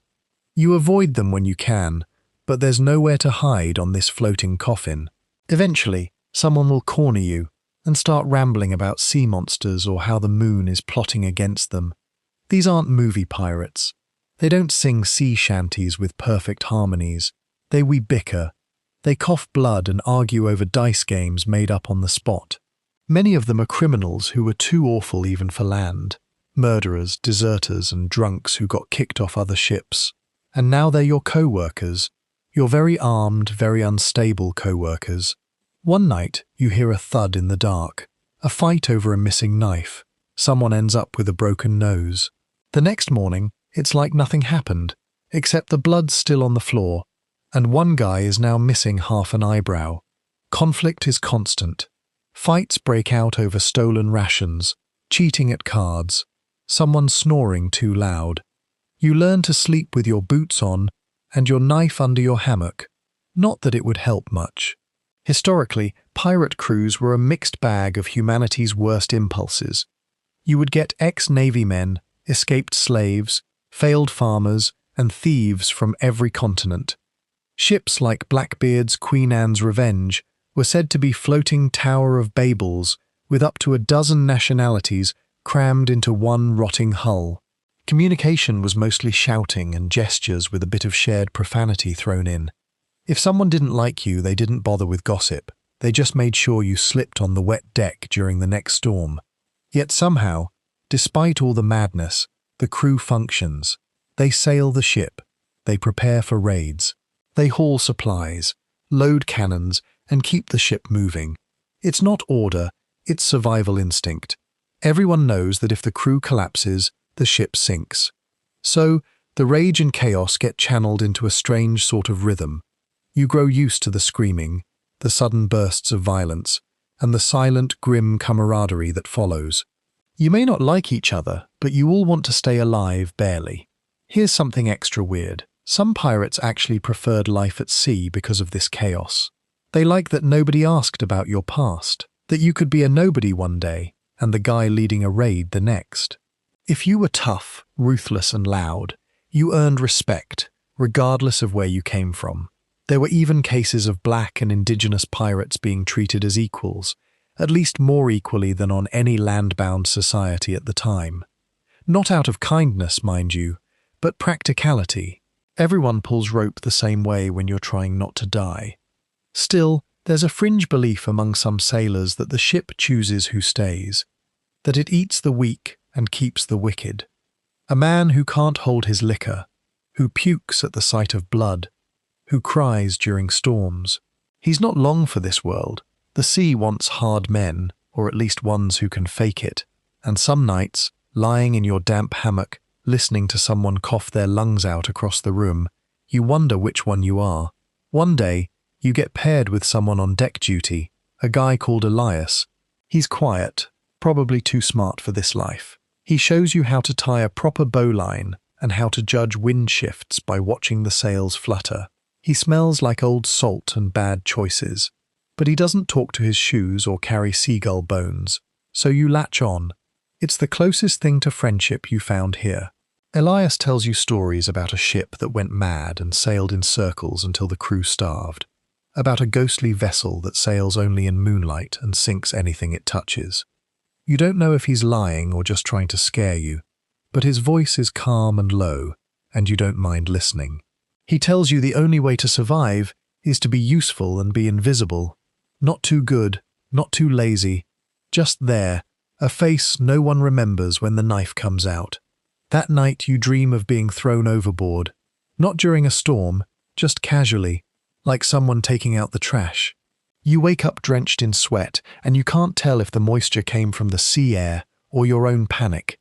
You avoid them when you can, but there's nowhere to hide on this floating coffin. Eventually, someone will corner you, and start rambling about sea monsters or how the moon is plotting against them. These aren't movie pirates. They don't sing sea shanties with perfect harmonies. They bicker. They cough blood and argue over dice games made up on the spot. Many of them are criminals who were too awful even for land. Murderers, deserters, and drunks who got kicked off other ships. And now they're your co-workers. Your very armed, very unstable co-workers. One night, you hear a thud in the dark. A fight over a missing knife. Someone ends up with a broken nose. The next morning, it's like nothing happened, except the blood's still on the floor, and one guy is now missing half an eyebrow. Conflict is constant. Fights break out over stolen rations, cheating at cards, someone snoring too loud. You learn to sleep with your boots on and your knife under your hammock. Not that it would help much. Historically, pirate crews were a mixed bag of humanity's worst impulses. You would get ex-Navy men, escaped slaves, failed farmers, and thieves from every continent. Ships like Blackbeard's Queen Anne's Revenge were said to be floating Tower of Babels with up to a dozen nationalities crammed into one rotting hull. Communication was mostly shouting and gestures with a bit of shared profanity thrown in. If someone didn't like you, they didn't bother with gossip. They just made sure you slipped on the wet deck during the next storm. Yet somehow, despite all the madness, the crew functions. They sail the ship. They prepare for raids. They haul supplies, load cannons, and keep the ship moving. It's not order, it's survival instinct. Everyone knows that if the crew collapses, the ship sinks. So, the rage and chaos get channeled into a strange sort of rhythm. You grow used to the screaming, the sudden bursts of violence, and the silent, grim camaraderie that follows. You may not like each other, but you all want to stay alive barely. Here's something extra weird. Some pirates actually preferred life at sea because of this chaos. They like that nobody asked about your past, that you could be a nobody one day and the guy leading a raid the next. If you were tough, ruthless, and loud, you earned respect, regardless of where you came from. There were even cases of black and indigenous pirates being treated as equals, at least more equally than on any land-bound society at the time. Not out of kindness, mind you, but practicality. Everyone pulls rope the same way when you're trying not to die. Still, there's a fringe belief among some sailors that the ship chooses who stays, that it eats the weak and keeps the wicked. A man who can't hold his liquor, who pukes at the sight of blood, who cries during storms. He's not long for this world. The sea wants hard men, or at least ones who can fake it, and some nights, lying in your damp hammock, listening to someone cough their lungs out across the room, you wonder which one you are. One day, you get paired with someone on deck duty, a guy called Elias. He's quiet, probably too smart for this life. He shows you how to tie a proper bowline and how to judge wind shifts by watching the sails flutter. He smells like old salt and bad choices, but he doesn't talk to his shoes or carry seagull bones, so you latch on. It's the closest thing to friendship you found here. Elias tells you stories about a ship that went mad and sailed in circles until the crew starved, about a ghostly vessel that sails only in moonlight and sinks anything it touches. You don't know if he's lying or just trying to scare you, but his voice is calm and low, and you don't mind listening. He tells you the only way to survive is to be useful and be invisible. Not too good, not too lazy, just there, a face no one remembers when the knife comes out. That night you dream of being thrown overboard, not during a storm, just casually, like someone taking out the trash. You wake up drenched in sweat, and you can't tell if the moisture came from the sea air or your own panic.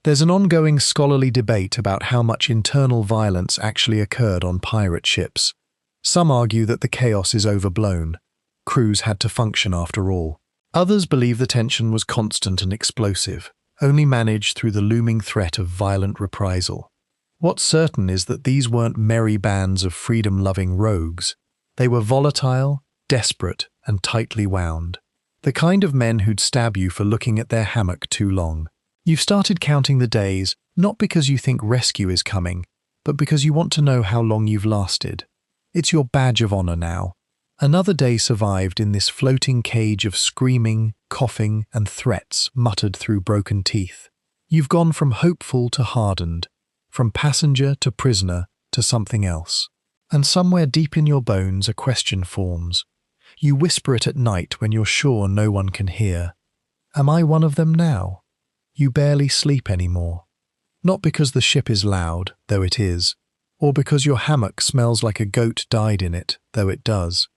There's an ongoing scholarly debate about how much internal violence actually occurred on pirate ships. Some argue that the chaos is overblown. Crews had to function after all. Others believe the tension was constant and explosive, only managed through the looming threat of violent reprisal. What's certain is that these weren't merry bands of freedom-loving rogues. They were volatile, desperate, and tightly wound. The kind of men who'd stab you for looking at their hammock too long. You've started counting the days, not because you think rescue is coming, but because you want to know how long you've lasted. It's your badge of honor now. Another day survived in this floating cage of screaming, coughing, and threats muttered through broken teeth. You've gone from hopeful to hardened, from passenger to prisoner to something else. And somewhere deep in your bones a question forms. You whisper it at night when you're sure no one can hear. Am I one of them now? You barely sleep anymore. Not because the ship is loud, though it is, or because your hammock smells like a goat died in it, though it does.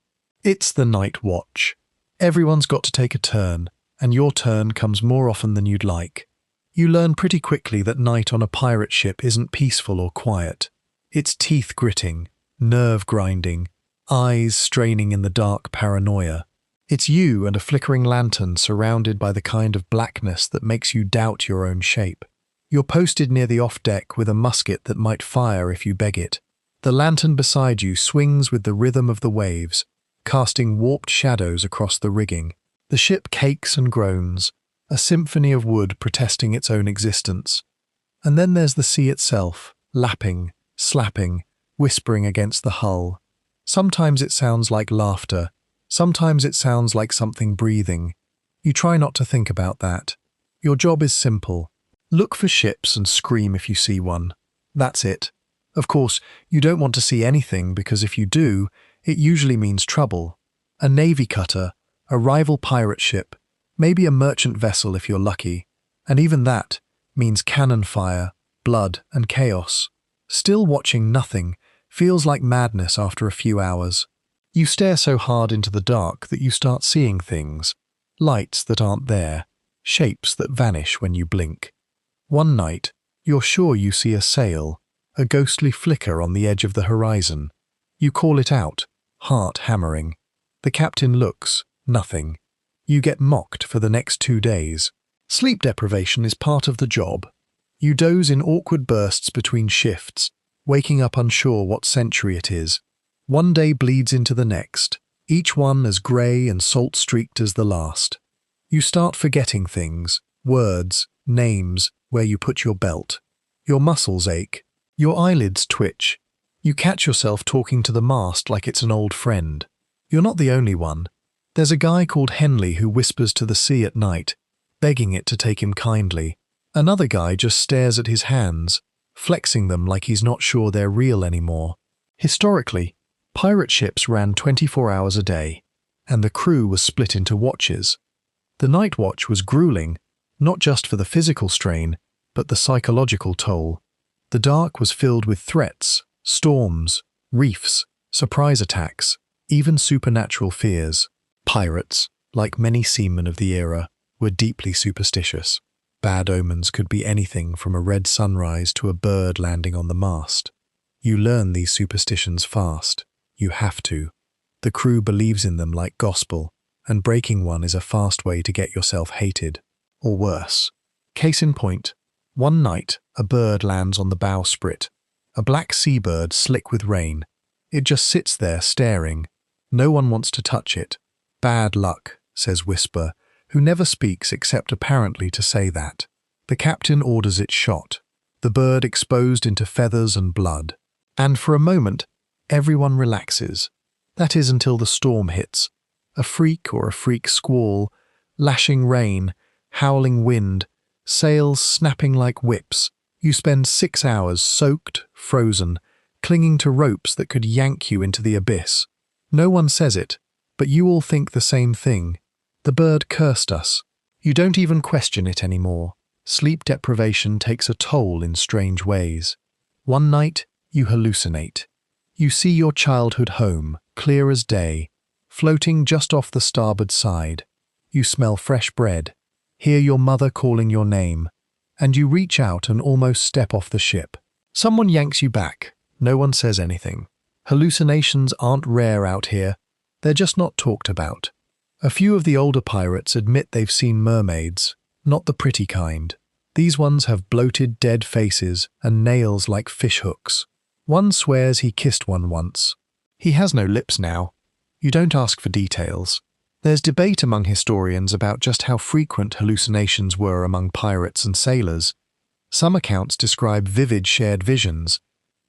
It's the night watch. Everyone's got to take a turn, and your turn comes more often than you'd like. You learn pretty quickly that night on a pirate ship isn't peaceful or quiet. It's teeth-gritting, nerve-grinding, eyes straining in the dark paranoia. It's you and a flickering lantern surrounded by the kind of blackness that makes you doubt your own shape. You're posted near the off-deck with a musket that might fire if you beg it. The lantern beside you swings with the rhythm of the waves, casting warped shadows across the rigging. The ship cakes and groans, a symphony of wood protesting its own existence. And then there's the sea itself, lapping, slapping, whispering against the hull. Sometimes it sounds like laughter, sometimes it sounds like something breathing. You try not to think about that. Your job is simple. Look for ships and scream if you see one. That's it. Of course, you don't want to see anything because if you do, it usually means trouble. A navy cutter, a rival pirate ship, maybe a merchant vessel if you're lucky, and even that means cannon fire, blood, and chaos. Still watching nothing feels like madness after a few hours. You stare so hard into the dark that you start seeing things, lights that aren't there, shapes that vanish when you blink. One night, you're sure you see a sail, a ghostly flicker on the edge of the horizon. You call it out, heart hammering. The captain looks, nothing. You get mocked for the next 2 days. Sleep deprivation is part of the job. You doze in awkward bursts between shifts, waking up unsure what century it is. One day bleeds into the next, each one as grey and salt-streaked as the last. You start forgetting things, words, names, where you put your belt. Your muscles ache. Your eyelids twitch. You catch yourself talking to the mast like it's an old friend. You're not the only one. There's a guy called Henley who whispers to the sea at night, begging it to take him kindly. Another guy just stares at his hands, flexing them like he's not sure they're real anymore. Historically, pirate ships ran 24 hours a day, and the crew was split into watches. The night watch was grueling, not just for the physical strain, but the psychological toll. The dark was filled with threats, storms, reefs, surprise attacks, even supernatural fears. Pirates, like many seamen of the era, were deeply superstitious. Bad omens could be anything from a red sunrise to a bird landing on the mast. You learn these superstitions fast. You have to. The crew believes in them like gospel, and breaking one is a fast way to get yourself hated. Or worse. Case in point, one night a bird lands on the bowsprit. A black seabird slick with rain. It just sits there staring. No one wants to touch it. Bad luck, says Whisper, who never speaks except apparently to say that. The captain orders it shot, the bird exposed into feathers and blood. And for a moment, everyone relaxes. That is until the storm hits. A freak or a freak squall, lashing rain, howling wind, sails snapping like whips. You spend 6 hours soaked, frozen, clinging to ropes that could yank you into the abyss. No one says it, but you all think the same thing. The bird cursed us. You don't even question it anymore. Sleep deprivation takes a toll in strange ways. One night, you hallucinate. You see your childhood home, clear as day, floating just off the starboard side. You smell fresh bread, hear your mother calling your name, and you reach out and almost step off the ship. Someone yanks you back. No one says anything. Hallucinations aren't rare out here. They're just not talked about. A few of the older pirates admit they've seen mermaids, not the pretty kind. These ones have bloated, dead faces and nails like fish hooks. One swears he kissed one once. He has no lips now. You don't ask for details. There's debate among historians about just how frequent hallucinations were among pirates and sailors. Some accounts describe vivid shared visions.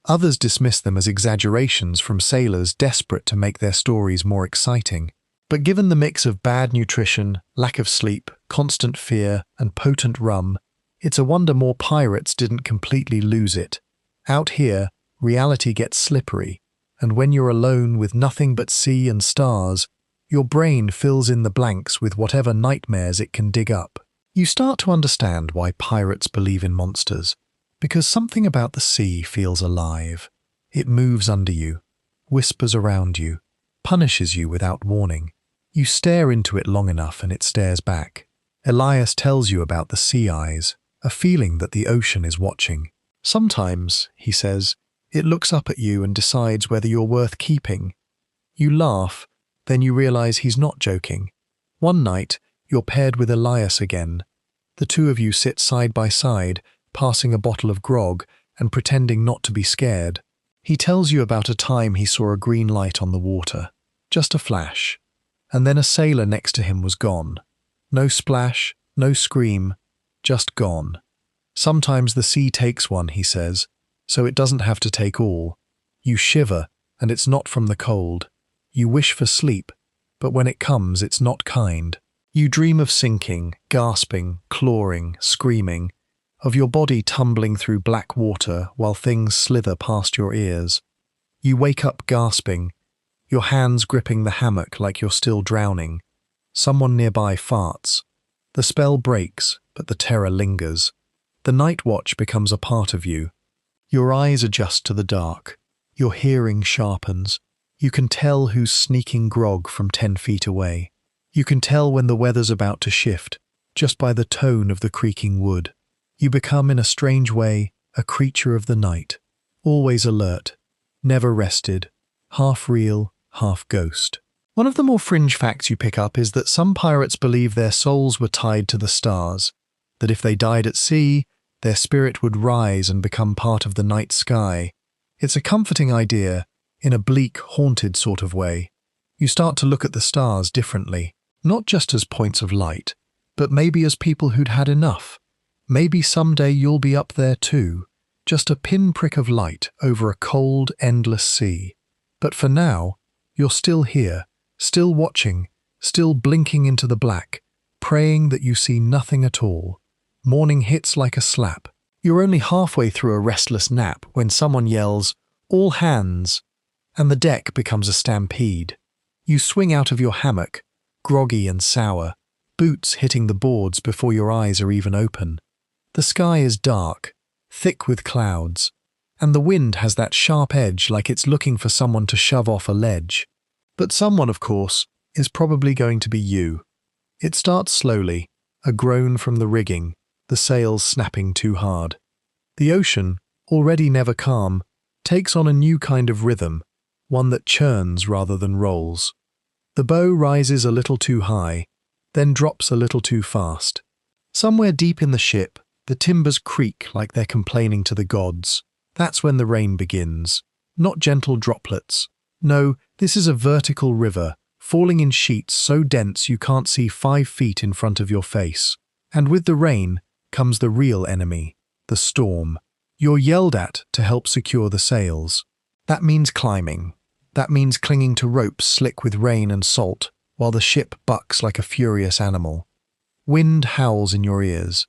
Others dismiss them as exaggerations from sailors desperate to make their stories more exciting. But given the mix of bad nutrition, lack of sleep, constant fear, and potent rum, it's a wonder more pirates didn't completely lose it. Out here, reality gets slippery, and when you're alone with nothing but sea and stars, your brain fills in the blanks with whatever nightmares it can dig up. You start to understand why pirates believe in monsters, because something about the sea feels alive. It moves under you, whispers around you, punishes you without warning. You stare into it long enough and it stares back. Elias tells you about the sea eyes, a feeling that the ocean is watching. Sometimes, he says, it looks up at you and decides whether you're worth keeping. You laugh, then you realize he's not joking. One night, you're paired with Elias again. The two of you sit side by side, passing a bottle of grog and pretending not to be scared. He tells you about a time he saw a green light on the water. Just a flash. And then a sailor next to him was gone. No splash, no scream, just gone. Sometimes the sea takes one, he says, so it doesn't have to take all. You shiver, and it's not from the cold. You wish for sleep, but when it comes, it's not kind. You dream of sinking, gasping, clawing, screaming, of your body tumbling through black water while things slither past your ears. You wake up gasping, your hands gripping the hammock like you're still drowning. Someone nearby farts. The spell breaks, but the terror lingers. The night watch becomes a part of you. Your eyes adjust to the dark. Your hearing sharpens. You can tell who's sneaking grog from 10 feet away. You can tell when the weather's about to shift, just by the tone of the creaking wood. You become, in a strange way, a creature of the night, always alert, never rested, half real, half ghost. One of the more fringe facts you pick up is that some pirates believe their souls were tied to the stars, that if they died at sea, their spirit would rise and become part of the night sky. It's a comforting idea, in a bleak, haunted sort of way. You start to look at the stars differently, not just as points of light, but maybe as people who'd had enough. Maybe someday you'll be up there too, just a pinprick of light over a cold, endless sea. But for now, you're still here, still watching, still blinking into the black, praying that you see nothing at all. Morning hits like a slap. You're only halfway through a restless nap when someone yells, "All hands!" and the deck becomes a stampede. You swing out of your hammock, groggy and sour, boots hitting the boards before your eyes are even open. The sky is dark, thick with clouds, and the wind has that sharp edge like it's looking for someone to shove off a ledge. But someone, of course, is probably going to be you. It starts slowly, a groan from the rigging, the sails snapping too hard. The ocean, already never calm, takes on a new kind of rhythm, one that churns rather than rolls. The bow rises a little too high, then drops a little too fast. Somewhere deep in the ship, the timbers creak like they're complaining to the gods. That's when the rain begins. Not gentle droplets. No, this is a vertical river, falling in sheets so dense you can't see 5 feet in front of your face. And with the rain comes the real enemy, the storm. You're yelled at to help secure the sails. That means climbing. That means clinging to ropes slick with rain and salt, while the ship bucks like a furious animal. Wind howls in your ears.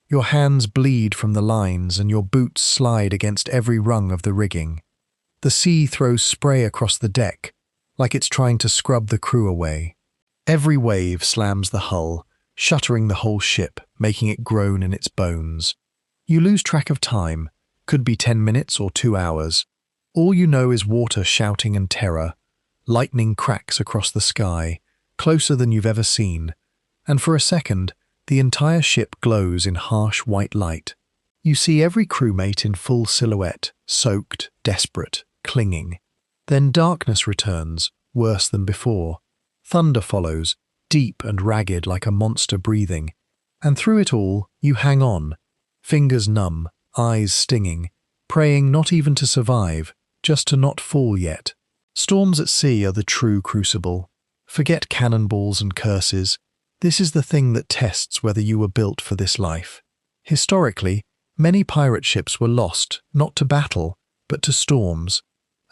Your hands bleed from the lines and your boots slide against every rung of the rigging. The sea throws spray across the deck, like it's trying to scrub the crew away. Every wave slams the hull, shuttering the whole ship, making it groan in its bones. You lose track of time, could be 10 minutes or 2 hours. All you know is water shouting and terror. Lightning cracks across the sky, closer than you've ever seen, and for a second, the entire ship glows in harsh white light. You see every crewmate in full silhouette, soaked, desperate, clinging. Then darkness returns, worse than before. Thunder follows, deep and ragged like a monster breathing. And through it all, you hang on, fingers numb, eyes stinging, praying not even to survive, just to not fall yet. Storms at sea are the true crucible. Forget cannonballs and curses. This is the thing that tests whether you were built for this life. Historically, many pirate ships were lost, not to battle, but to storms.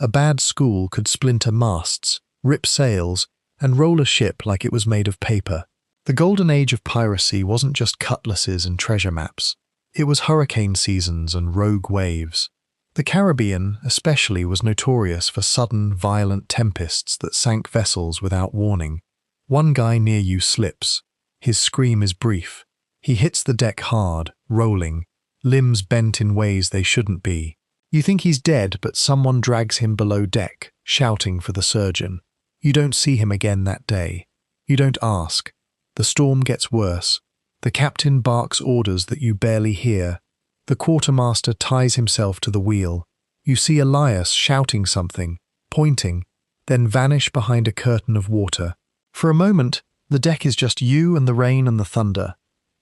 A bad school could splinter masts, rip sails, and roll a ship like it was made of paper. The Golden Age of Piracy wasn't just cutlasses and treasure maps. It was hurricane seasons and rogue waves. The Caribbean, especially, was notorious for sudden, violent tempests that sank vessels without warning. One guy near you slips. His scream is brief. He hits the deck hard, rolling, limbs bent in ways they shouldn't be. You think he's dead, but someone drags him below deck, shouting for the surgeon. You don't see him again that day. You don't ask. The storm gets worse. The captain barks orders that you barely hear. The quartermaster ties himself to the wheel. You see Elias shouting something, pointing, then vanish behind a curtain of water. For a moment, the deck is just you and the rain and the thunder.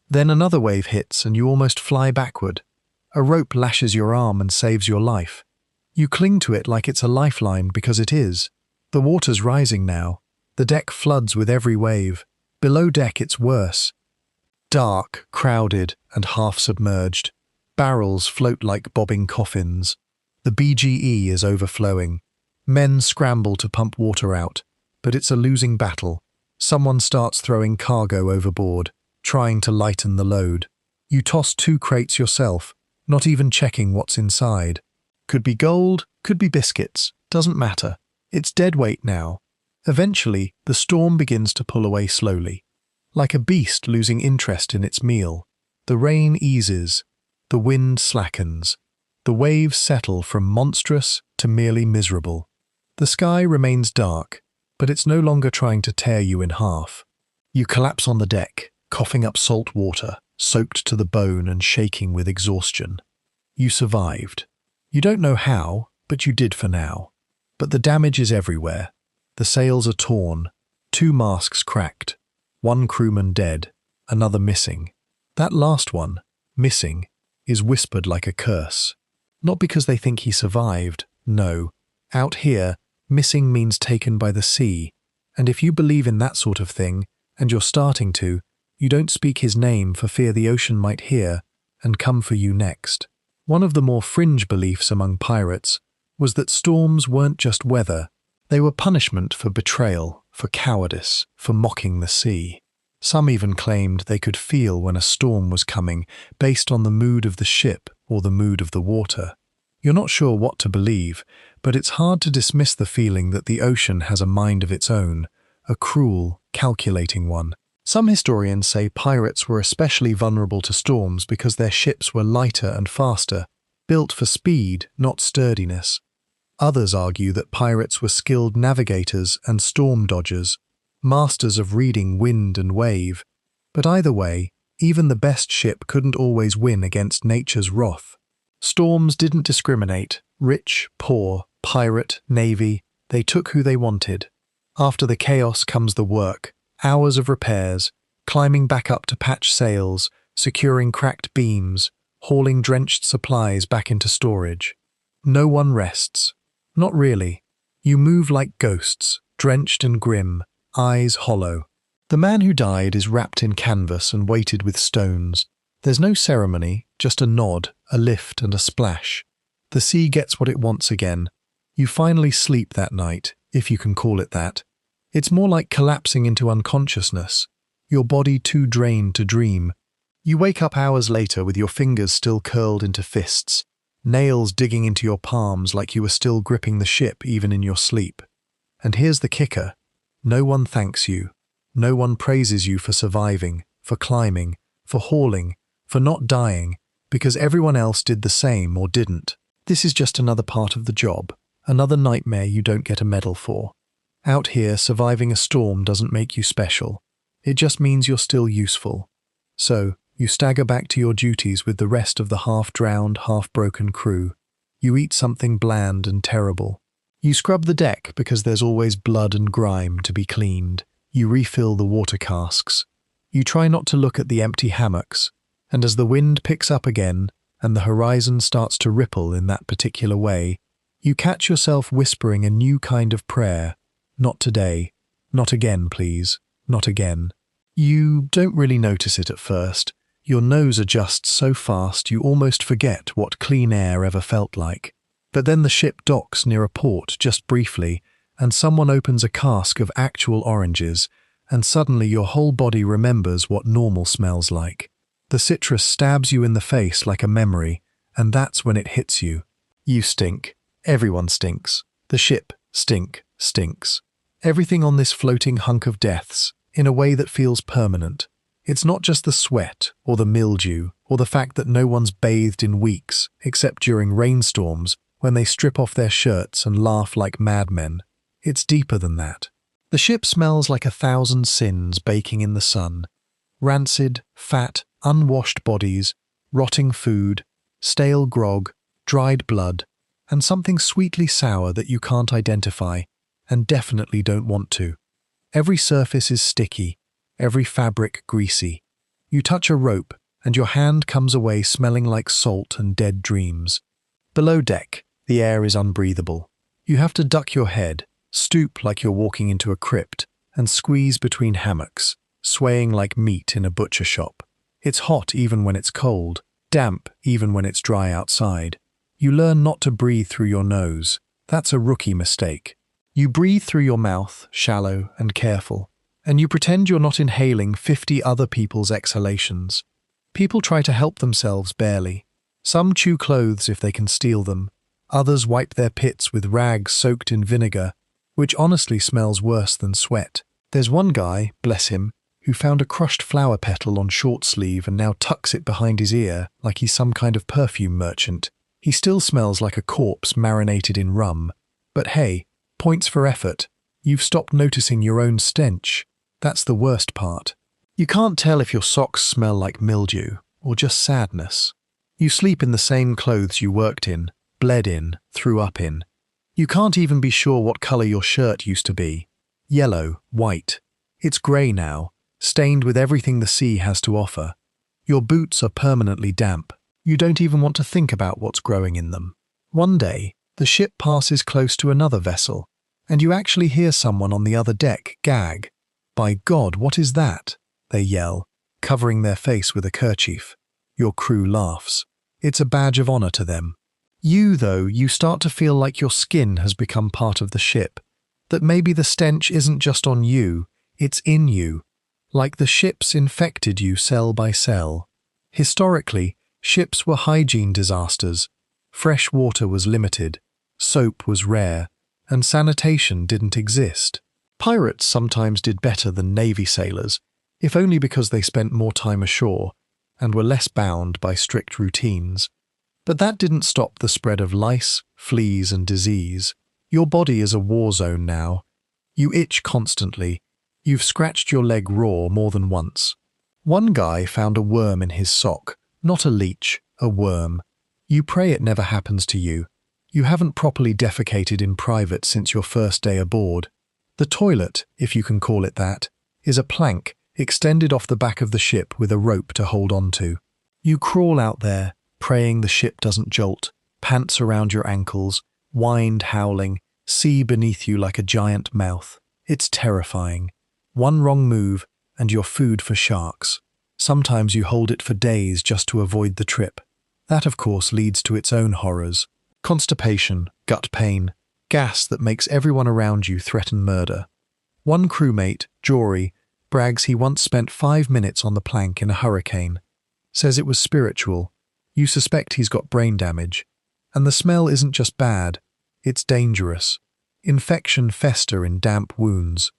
Then another wave hits and you almost fly backward. A rope lashes your arm and saves your life. You cling to it like it's a lifeline because it is. The water's rising now. The deck floods with every wave. Below deck it's worse. Dark, crowded, and half submerged. Barrels float like bobbing coffins. The BGE is overflowing. Men scramble to pump water out, but it's a losing battle. Someone starts throwing cargo overboard, trying to lighten the load. You toss 2 crates yourself, not even checking what's inside. Could be gold, could be biscuits, doesn't matter. It's dead weight now. Eventually, the storm begins to pull away slowly. Like a beast losing interest in its meal. The rain eases. The wind slackens. The waves settle from monstrous to merely miserable. The sky remains dark, but it's no longer trying to tear you in half. You collapse on the deck, coughing up salt water, soaked to the bone and shaking with exhaustion. You survived. You don't know how, but you did for now. But the damage is everywhere. The sails are torn, 2 masks cracked, 1 crewman dead, another missing. That last one, missing, is whispered like a curse. Not because they think he survived, no. Out here, missing means taken by the sea, and if you believe in that sort of thing, and you're starting to, you don't speak his name for fear the ocean might hear and come for you next. One of the more fringe beliefs among pirates was that storms weren't just weather, they were punishment for betrayal, for cowardice, for mocking the sea. Some even claimed they could feel when a storm was coming based on the mood of the ship or the mood of the water. You're not sure what to believe, but it's hard to dismiss the feeling that the ocean has a mind of its own, a cruel, calculating one. Some historians say pirates were especially vulnerable to storms because their ships were lighter and faster, built for speed, not sturdiness. Others argue that pirates were skilled navigators and storm dodgers, masters of reading wind and wave. But either way, even the best ship couldn't always win against nature's wrath. Storms didn't discriminate. Rich, poor, pirate, navy, they took who they wanted. After the chaos comes the work, hours of repairs, climbing back up to patch sails, securing cracked beams, hauling drenched supplies back into storage. No one rests. Not really. You move like ghosts, drenched and grim, eyes hollow. The man who died is wrapped in canvas and weighted with stones. There's no ceremony, just a nod, a lift and a splash. The sea gets what it wants again. You finally sleep that night, if you can call it that. It's more like collapsing into unconsciousness, your body too drained to dream. You wake up hours later with your fingers still curled into fists, nails digging into your palms like you were still gripping the ship even in your sleep. And here's the kicker. No one thanks you. No one praises you for surviving, for climbing, for hauling, for not dying, because everyone else did the same or didn't. This is just another part of the job, another nightmare you don't get a medal for. Out here, surviving a storm doesn't make you special. It just means you're still useful. So, you stagger back to your duties with the rest of the half-drowned, half-broken crew. You eat something bland and terrible. You scrub the deck because there's always blood and grime to be cleaned. You refill the water casks. You try not to look at the empty hammocks. And as the wind picks up again, and the horizon starts to ripple in that particular way, you catch yourself whispering a new kind of prayer. Not today. Not again, please. Not again. You don't really notice it at first. Your nose adjusts so fast you almost forget what clean air ever felt like. But then the ship docks near a port just briefly, and someone opens a cask of actual oranges, and suddenly your whole body remembers what normal smells like. The citrus stabs you in the face like a memory, and that's when it hits you. You stink. Everyone stinks. The ship stinks. Everything on this floating hunk of deaths, in a way that feels permanent. It's not just the sweat, or the mildew, or the fact that no one's bathed in weeks, except during rainstorms, when they strip off their shirts and laugh like madmen. It's deeper than that. The ship smells like 1,000 sins baking in the sun. Rancid, fat, unwashed bodies, rotting food, stale grog, dried blood, and something sweetly sour that you can't identify, and definitely don't want to. Every surface is sticky, every fabric greasy. You touch a rope, and your hand comes away smelling like salt and dead dreams. Below deck, the air is unbreathable. You have to duck your head, stoop like you're walking into a crypt, and squeeze between hammocks, swaying like meat in a butcher shop. It's hot even when it's cold, damp even when it's dry outside. You learn not to breathe through your nose. That's a rookie mistake. You breathe through your mouth, shallow and careful, and you pretend you're not inhaling 50 other people's exhalations. People try to help themselves barely. Some chew clothes if they can steal them. Others wipe their pits with rags soaked in vinegar, which honestly smells worse than sweat. There's one guy, bless him, who found a crushed flower petal on short sleeve and now tucks it behind his ear like he's some kind of perfume merchant. He still smells like a corpse marinated in rum. But hey, points for effort. You've stopped noticing your own stench. That's the worst part. You can't tell if your socks smell like mildew or just sadness. You sleep in the same clothes you worked in, bled in, threw up in. You can't even be sure what color your shirt used to be. Yellow, white. It's grey now, stained with everything the sea has to offer. Your boots are permanently damp. You don't even want to think about what's growing in them. One day, the ship passes close to another vessel, and you actually hear someone on the other deck gag. "By God, what is that?" they yell, covering their face with a kerchief. Your crew laughs. It's a badge of honor to them. You start to feel like your skin has become part of the ship, that maybe the stench isn't just on you, it's in you, like the ship's infected you cell by cell. Historically, ships were hygiene disasters. Fresh water was limited, soap was rare, and sanitation didn't exist. Pirates sometimes did better than Navy sailors, if only because they spent more time ashore and were less bound by strict routines. But that didn't stop the spread of lice, fleas, and disease. Your body is a war zone now. You itch constantly. You've scratched your leg raw more than once. One guy found a worm in his sock, not a leech, a worm. You pray it never happens to you. You haven't properly defecated in private since your first day aboard. The toilet, if you can call it that, is a plank extended off the back of the ship with a rope to hold on to. You crawl out there, praying the ship doesn't jolt, pants around your ankles, wind howling, sea beneath you like a giant mouth. It's terrifying. One wrong move, and you're food for sharks. Sometimes you hold it for days just to avoid the trip. That, of course, leads to its own horrors. Constipation, gut pain, gas that makes everyone around you threaten murder. One crewmate, Jory, brags he once spent 5 minutes on the plank in a hurricane. Says it was spiritual. You suspect he's got brain damage. And the smell isn't just bad, it's dangerous. Infection fester in damp wounds.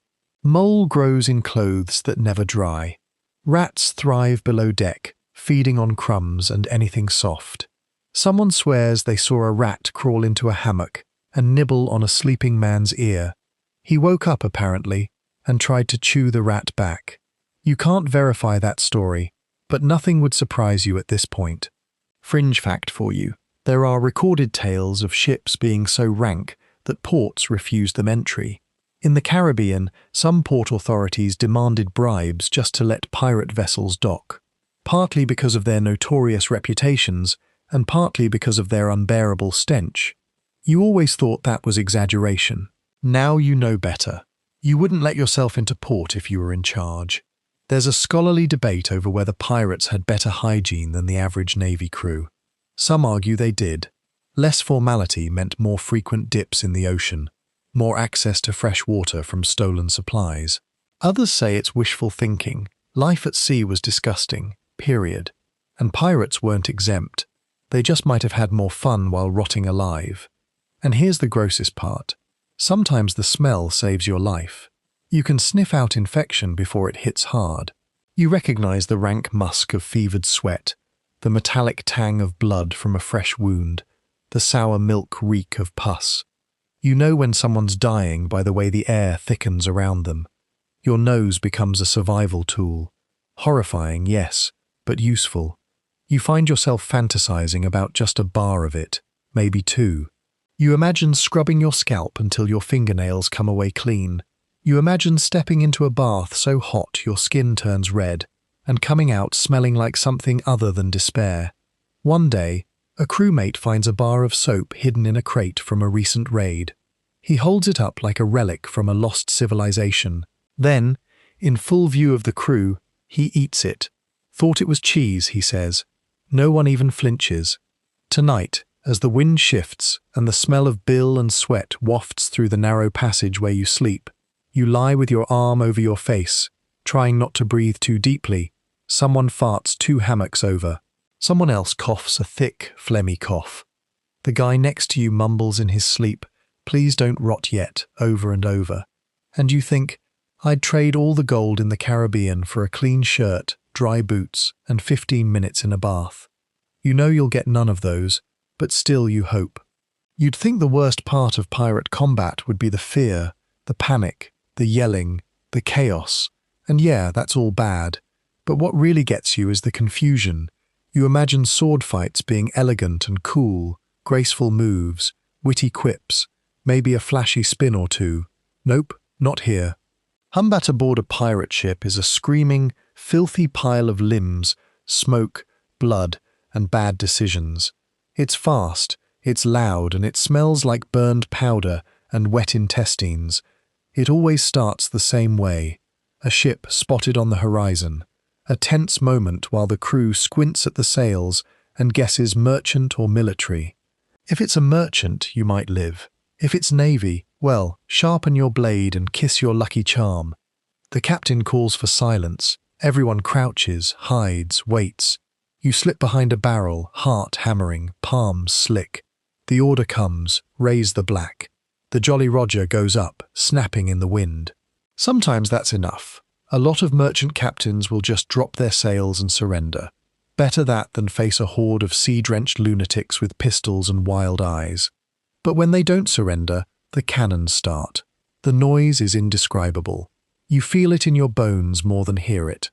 Mold grows in clothes that never dry. Rats thrive below deck, feeding on crumbs and anything soft. Someone swears they saw a rat crawl into a hammock and nibble on a sleeping man's ear. He woke up, apparently, and tried to chew the rat back. You can't verify that story, but nothing would surprise you at this point. Fringe fact for you. There are recorded tales of ships being so rank that ports refused them entry. In the Caribbean, some port authorities demanded bribes just to let pirate vessels dock, partly because of their notorious reputations and partly because of their unbearable stench. You always thought that was exaggeration. Now you know better. You wouldn't let yourself into port if you were in charge. There's a scholarly debate over whether pirates had better hygiene than the average Navy crew. Some argue they did. Less formality meant more frequent dips in the ocean, more access to fresh water from stolen supplies. Others say it's wishful thinking. Life at sea was disgusting, period. And pirates weren't exempt. They just might have had more fun while rotting alive. And here's the grossest part. Sometimes the smell saves your life. You can sniff out infection before it hits hard. You recognize the rank musk of fevered sweat, the metallic tang of blood from a fresh wound, the sour milk reek of pus. You know when someone's dying by the way the air thickens around them. Your nose becomes a survival tool. Horrifying, yes, but useful. You find yourself fantasizing about just a bar of it, maybe two. You imagine scrubbing your scalp until your fingernails come away clean. You imagine stepping into a bath so hot your skin turns red, and coming out smelling like something other than despair. One day, a crewmate finds a bar of soap hidden in a crate from a recent raid. He holds it up like a relic from a lost civilization. Then, in full view of the crew, he eats it. Thought it was cheese, he says. No one even flinches. Tonight, as the wind shifts and the smell of bill and sweat wafts through the narrow passage where you sleep, you lie with your arm over your face, trying not to breathe too deeply. Someone farts 2 hammocks over. Someone else coughs a thick, phlegmy cough. The guy next to you mumbles in his sleep, "Please don't rot yet," over and over. And you think, I'd trade all the gold in the Caribbean for a clean shirt, dry boots, and 15 minutes in a bath. You know you'll get none of those, but still you hope. You'd think the worst part of pirate combat would be the fear, the panic, the yelling, the chaos. And yeah, that's all bad. But what really gets you is the confusion. You imagine sword fights being elegant and cool, graceful moves, witty quips, maybe a flashy spin or two. Nope, not here. Combat aboard a pirate ship is a screaming, filthy pile of limbs, smoke, blood, and bad decisions. It's fast, it's loud, and it smells like burned powder and wet intestines. It always starts the same way. A ship spotted on the horizon. A tense moment while the crew squints at the sails and guesses merchant or military. If it's a merchant, you might live. If it's navy, well, sharpen your blade and kiss your lucky charm. The captain calls for silence. Everyone crouches, hides, waits. You slip behind a barrel, heart hammering, palms slick. The order comes, raise the black. The Jolly Roger goes up, snapping in the wind. Sometimes that's enough. A lot of merchant captains will just drop their sails and surrender. Better that than face a horde of sea-drenched lunatics with pistols and wild eyes. But when they don't surrender, the cannons start. The noise is indescribable. You feel it in your bones more than hear it.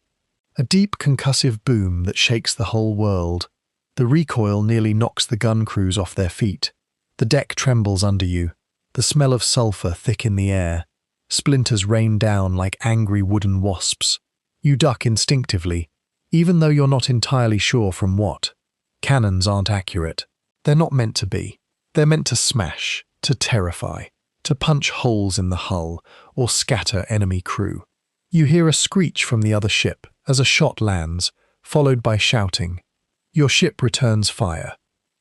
A deep concussive boom that shakes the whole world. The recoil nearly knocks the gun crews off their feet. The deck trembles under you. The smell of sulphur thick in the air. Splinters rain down like angry wooden wasps. You duck instinctively, even though you're not entirely sure from what. Cannons aren't accurate. They're not meant to be. They're meant to smash, to terrify, to punch holes in the hull or scatter enemy crew. You hear a screech from the other ship as a shot lands, followed by shouting. Your ship returns fire.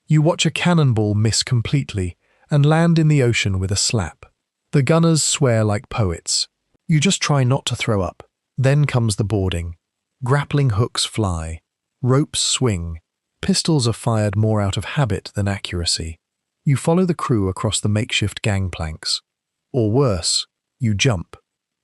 You watch a cannonball miss completely and land in the ocean with a slap. The gunners swear like poets. You just try not to throw up. Then comes the boarding. Grappling hooks fly. Ropes swing. Pistols are fired more out of habit than accuracy. You follow the crew across the makeshift gangplanks. Or worse, you jump.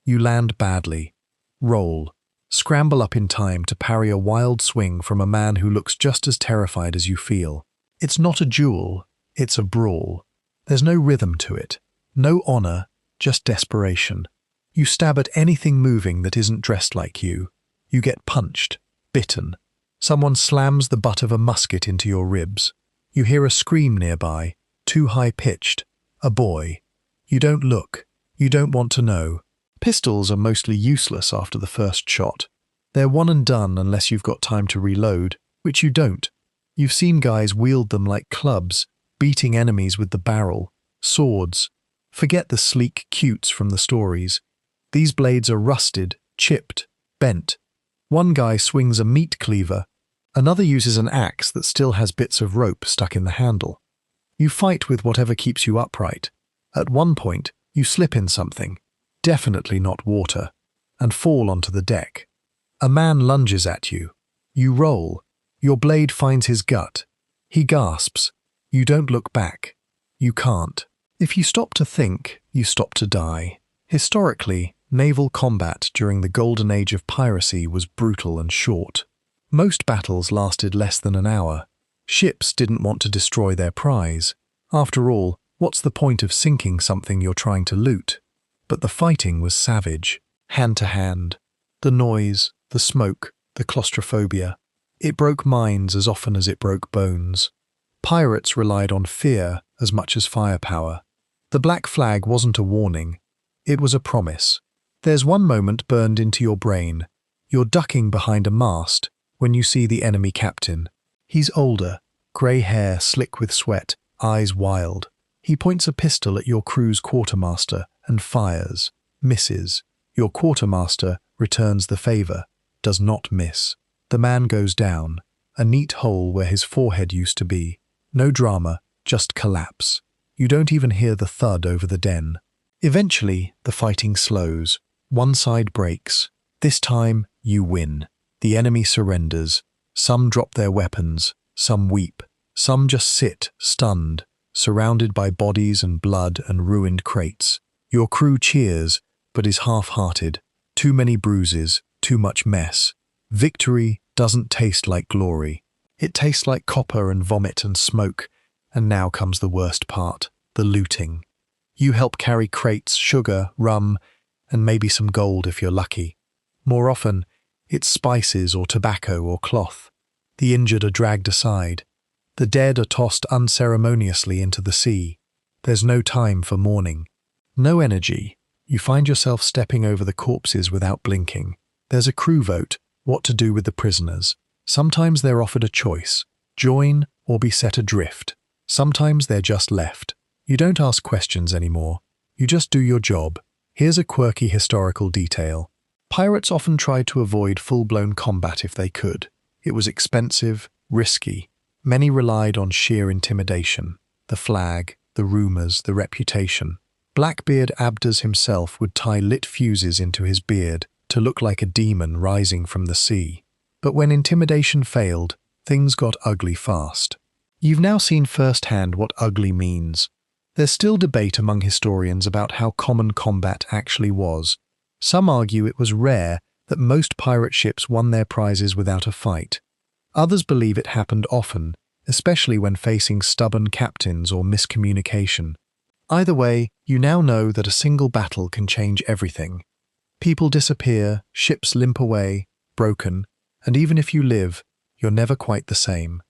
You land badly. Roll. Scramble up in time to parry a wild swing from a man who looks just as terrified as you feel. It's not a duel, it's a brawl. There's no rhythm to it. No honor, just desperation. You stab at anything moving that isn't dressed like you. You get punched, bitten. Someone slams the butt of a musket into your ribs. You hear a scream nearby, too high-pitched. A boy. You don't look. You don't want to know. Pistols are mostly useless after the first shot. They're one and done unless you've got time to reload, which you don't. You've seen guys wield them like clubs, beating enemies with the barrel, swords. Forget the sleek cutes from the stories. These blades are rusted, chipped, bent. One guy swings a meat cleaver. Another uses an axe that still has bits of rope stuck in the handle. You fight with whatever keeps you upright. At one point, you slip in something, definitely not water, and fall onto the deck. A man lunges at you. You roll. Your blade finds his gut. He gasps. You don't look back. You can't. If you stop to think, you stop to die. Historically, naval combat during the Golden Age of Piracy was brutal and short. Most battles lasted less than an hour. Ships didn't want to destroy their prize. After all, what's the point of sinking something you're trying to loot? But the fighting was savage, hand to hand. The noise, the smoke, the claustrophobia. It broke minds as often as it broke bones. Pirates relied on fear as much as firepower. The black flag wasn't a warning. It was a promise. There's one moment burned into your brain. You're ducking behind a mast when you see the enemy captain. He's older, grey hair slick with sweat, eyes wild. He points a pistol at your crew's quartermaster and fires, misses. Your quartermaster returns the favour, does not miss. The man goes down, a neat hole where his forehead used to be. No drama, just collapse. You don't even hear the thud over the den. Eventually, the fighting slows. One side breaks. This time, you win. The enemy surrenders. Some drop their weapons. Some weep. Some just sit, stunned, surrounded by bodies and blood and ruined crates. Your crew cheers, but is half-hearted. Too many bruises, too much mess. Victory doesn't taste like glory. It tastes like copper and vomit and smoke. And now comes the worst part, the looting. You help carry crates, sugar, rum, and maybe some gold if you're lucky. More often, it's spices or tobacco or cloth. The injured are dragged aside. The dead are tossed unceremoniously into the sea. There's no time for mourning. No energy. You find yourself stepping over the corpses without blinking. There's a crew vote, what to do with the prisoners. Sometimes they're offered a choice, join or be set adrift. Sometimes they're just left. You don't ask questions anymore. You just do your job. Here's a quirky historical detail. Pirates often tried to avoid full-blown combat if they could. It was expensive, risky. Many relied on sheer intimidation. The flag, the rumours, the reputation. Blackbeard Abdas himself would tie lit fuses into his beard to look like a demon rising from the sea. But when intimidation failed, things got ugly fast. You've now seen firsthand what ugly means. There's still debate among historians about how common combat actually was. Some argue it was rare that most pirate ships won their prizes without a fight. Others believe it happened often, especially when facing stubborn captains or miscommunication. Either way, you now know that a single battle can change everything. People disappear, ships limp away, broken, and even if you live, you're never quite the same.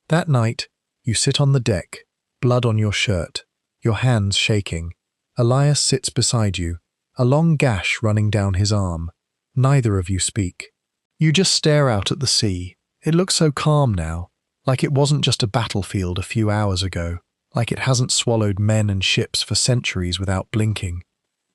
That night, you sit on the deck, blood on your shirt, your hands shaking. Elias sits beside you, a long gash running down his arm. Neither of you speak. You just stare out at the sea. It looks so calm now, like it wasn't just a battlefield a few hours ago, like it hasn't swallowed men and ships for centuries without blinking.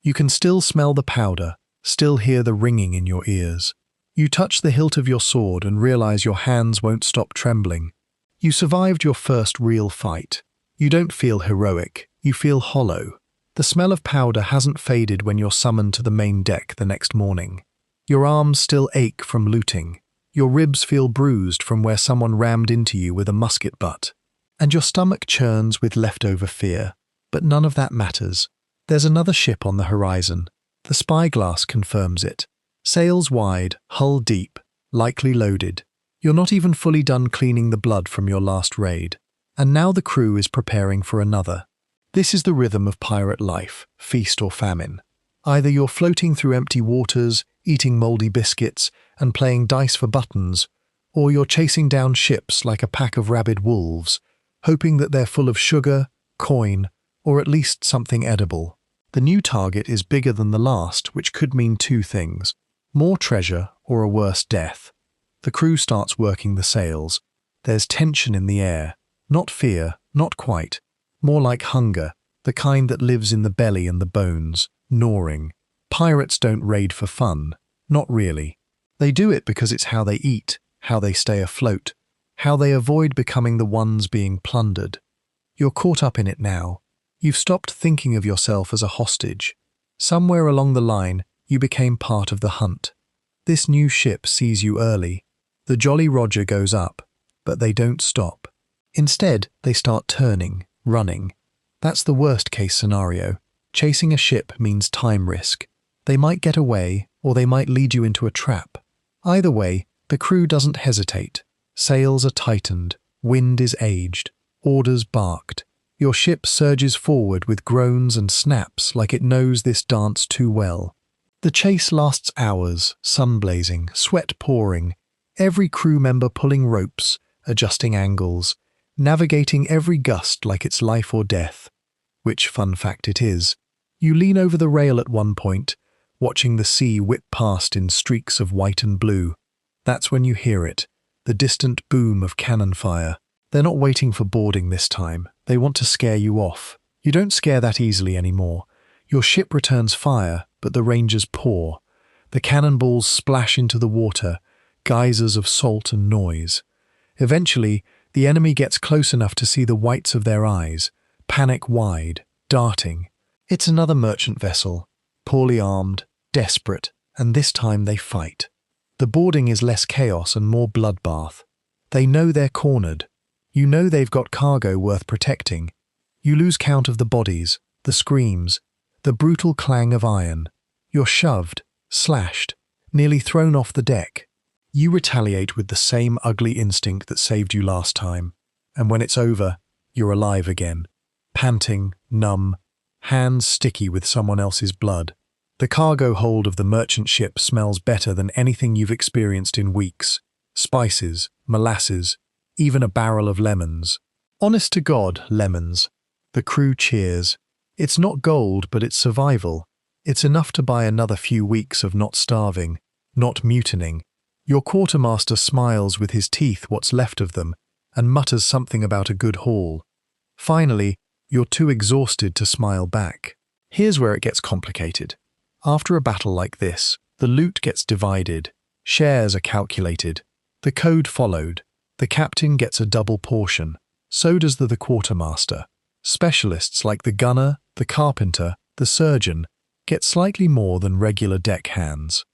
You can still smell the powder, still hear the ringing in your ears. You touch the hilt of your sword and realize your hands won't stop trembling. You survived your first real fight. You don't feel heroic, you feel hollow. The smell of powder hasn't faded when you're summoned to the main deck the next morning. Your arms still ache from looting. Your ribs feel bruised from where someone rammed into you with a musket butt. And your stomach churns with leftover fear. But none of that matters. There's another ship on the horizon. The spyglass confirms it. Sails wide, hull deep, likely loaded. You're not even fully done cleaning the blood from your last raid. And now the crew is preparing for another. This is the rhythm of pirate life, feast or famine. Either you're floating through empty waters, eating mouldy biscuits, and playing dice for buttons, or you're chasing down ships like a pack of rabid wolves, hoping that they're full of sugar, coin, or at least something edible. The new target is bigger than the last, which could mean two things: more treasure or a worse death. The crew starts working the sails. There's tension in the air. Not fear, not quite. More like hunger, the kind that lives in the belly and the bones, gnawing. Pirates don't raid for fun. Not really. They do it because it's how they eat, how they stay afloat, how they avoid becoming the ones being plundered. You're caught up in it now. You've stopped thinking of yourself as a hostage. Somewhere along the line, you became part of the hunt. This new ship sees you early. The Jolly Roger goes up, but they don't stop. Instead, they start turning, running. That's the worst-case scenario. Chasing a ship means time risk. They might get away, or they might lead you into a trap. Either way, the crew doesn't hesitate. Sails are tightened, wind is aged, orders barked. Your ship surges forward with groans and snaps like it knows this dance too well. The chase lasts hours, sun blazing, sweat pouring, every crew member pulling ropes, adjusting angles, navigating every gust like it's life or death. Which, fun fact it is. You lean over the rail at one point, watching the sea whip past in streaks of white and blue. That's when you hear it, the distant boom of cannon fire. They're not waiting for boarding this time. They want to scare you off. You don't scare that easily anymore. Your ship returns fire, but the Rangers pour. The cannonballs splash into the water, geysers of salt and noise. Eventually, the enemy gets close enough to see the whites of their eyes, panic wide, darting. It's another merchant vessel, poorly armed, desperate, and this time they fight. The boarding is less chaos and more bloodbath. They know they're cornered. You know they've got cargo worth protecting. You lose count of the bodies, the screams, the brutal clang of iron. You're shoved, slashed, nearly thrown off the deck. You retaliate with the same ugly instinct that saved you last time, and when it's over, you're alive again, panting, numb, hands sticky with someone else's blood. The cargo hold of the merchant ship smells better than anything you've experienced in weeks. Spices, molasses, even a barrel of lemons. Honest to God, lemons. The crew cheers. It's not gold, but it's survival. It's enough to buy another few weeks of not starving, not mutinying. Your quartermaster smiles with his teeth what's left of them and mutters something about a good haul. Finally, you're too exhausted to smile back. Here's where it gets complicated. After a battle like this, the loot gets divided. Shares are calculated. The code followed. The captain gets a double portion. So does the quartermaster. Specialists like the gunner, the carpenter, the surgeon get slightly more than regular deck hands.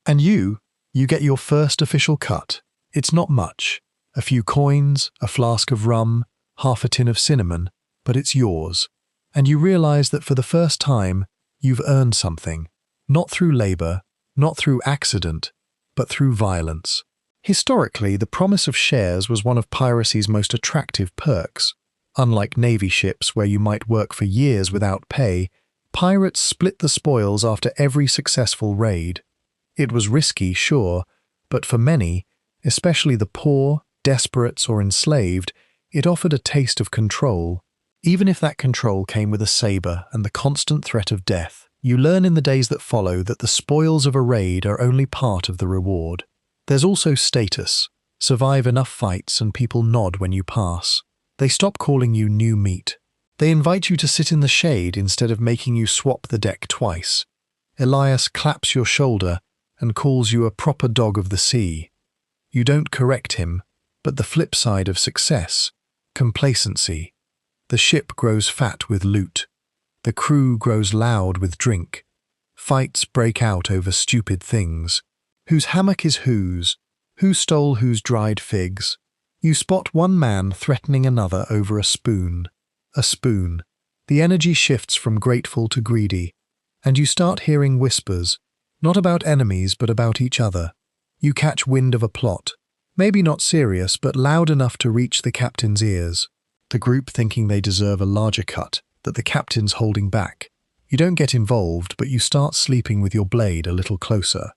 And you get your first official cut. It's not much. A few coins, a flask of rum, half a tin of cinnamon, but it's yours. And you realize that for the first time, you've earned something. Not through labor, not through accident, but through violence. Historically, the promise of shares was one of piracy's most attractive perks. Unlike Navy ships where you might work for years without pay, pirates split the spoils after every successful raid. It was risky, sure, but for many, especially the poor, desperates, or enslaved, it offered a taste of control. Even if that control came with a saber and the constant threat of death, you learn in the days that follow that the spoils of a raid are only part of the reward. There's also status. Survive enough fights and people nod when you pass. They stop calling you new meat. They invite you to sit in the shade instead of making you swap the deck twice. Elias claps your shoulder and calls you a proper dog of the sea. You don't correct him, but the flip side of success, complacency. The ship grows fat with loot. The crew grows loud with drink. Fights break out over stupid things. Whose hammock is whose? Who stole whose dried figs? You spot one man threatening another over a spoon. A spoon. The energy shifts from grateful to greedy. And you start hearing whispers, not about enemies but about each other. You catch wind of a plot. Maybe not serious, but loud enough to reach the captain's ears. The group thinking they deserve a larger cut, that the captain's holding back. You don't get involved, but you start sleeping with your blade a little closer.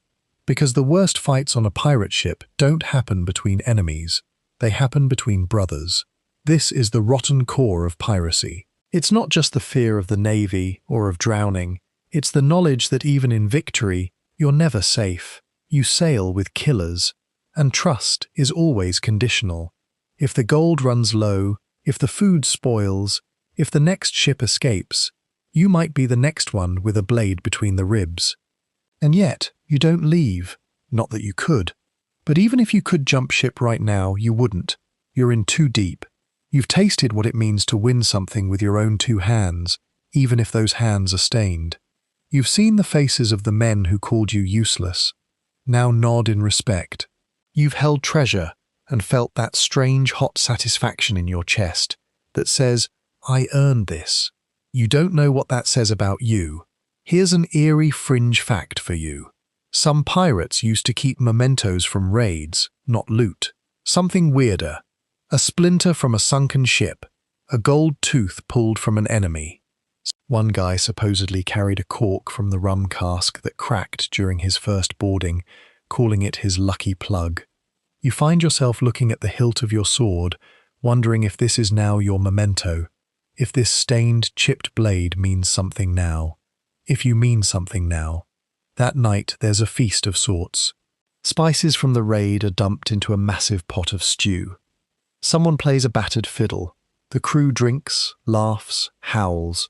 Because the worst fights on a pirate ship don't happen between enemies. They happen between brothers. This is the rotten core of piracy. It's not just the fear of the navy or of drowning. It's the knowledge that even in victory, you're never safe. You sail with killers. And trust is always conditional. If the gold runs low, if the food spoils, if the next ship escapes, you might be the next one with a blade between the ribs. And yet, you don't leave. Not that you could. But even if you could jump ship right now, you wouldn't. You're in too deep. You've tasted what it means to win something with your own two hands, even if those hands are stained. You've seen the faces of the men who called you useless. Now nod in respect. You've held treasure and felt that strange hot satisfaction in your chest that says, "I earned this." You don't know what that says about you. Here's an eerie fringe fact for you. Some pirates used to keep mementos from raids, not loot. Something weirder. A splinter from a sunken ship. A gold tooth pulled from an enemy. One guy supposedly carried a cork from the rum cask that cracked during his first boarding, calling it his lucky plug. You find yourself looking at the hilt of your sword, wondering if this is now your memento, if this stained, chipped blade means something now. If you mean something now. That night there's a feast of sorts. Spices from the raid are dumped into a massive pot of stew. Someone plays a battered fiddle. The crew drinks, laughs, howls.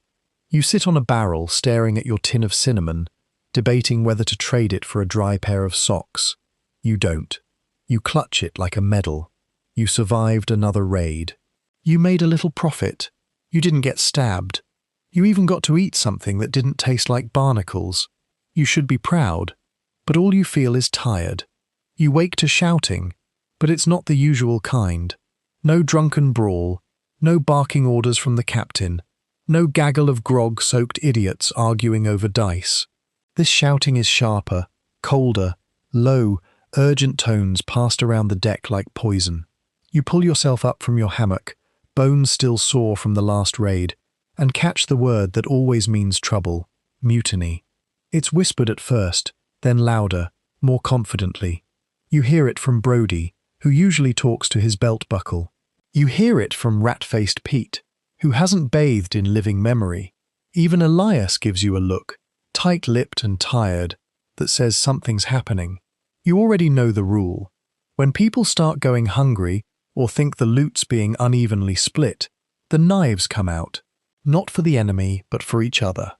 You sit on a barrel staring at your tin of cinnamon, debating whether to trade it for a dry pair of socks. You don't. You clutch it like a medal. You survived another raid. You made a little profit. You didn't get stabbed. You even got to eat something that didn't taste like barnacles. You should be proud, but all you feel is tired. You wake to shouting, but it's not the usual kind. No drunken brawl, no barking orders from the captain, no gaggle of grog-soaked idiots arguing over dice. This shouting is sharper, colder, low, urgent tones passed around the deck like poison. You pull yourself up from your hammock, bones still sore from the last raid, and catch the word that always means trouble, mutiny. It's whispered at first, then louder, more confidently. You hear it from Brody, who usually talks to his belt buckle. You hear it from rat-faced Pete, who hasn't bathed in living memory. Even Elias gives you a look, tight-lipped and tired, that says something's happening. You already know the rule. When people start going hungry or think the loot's being unevenly split, the knives come out, not for the enemy but for each other.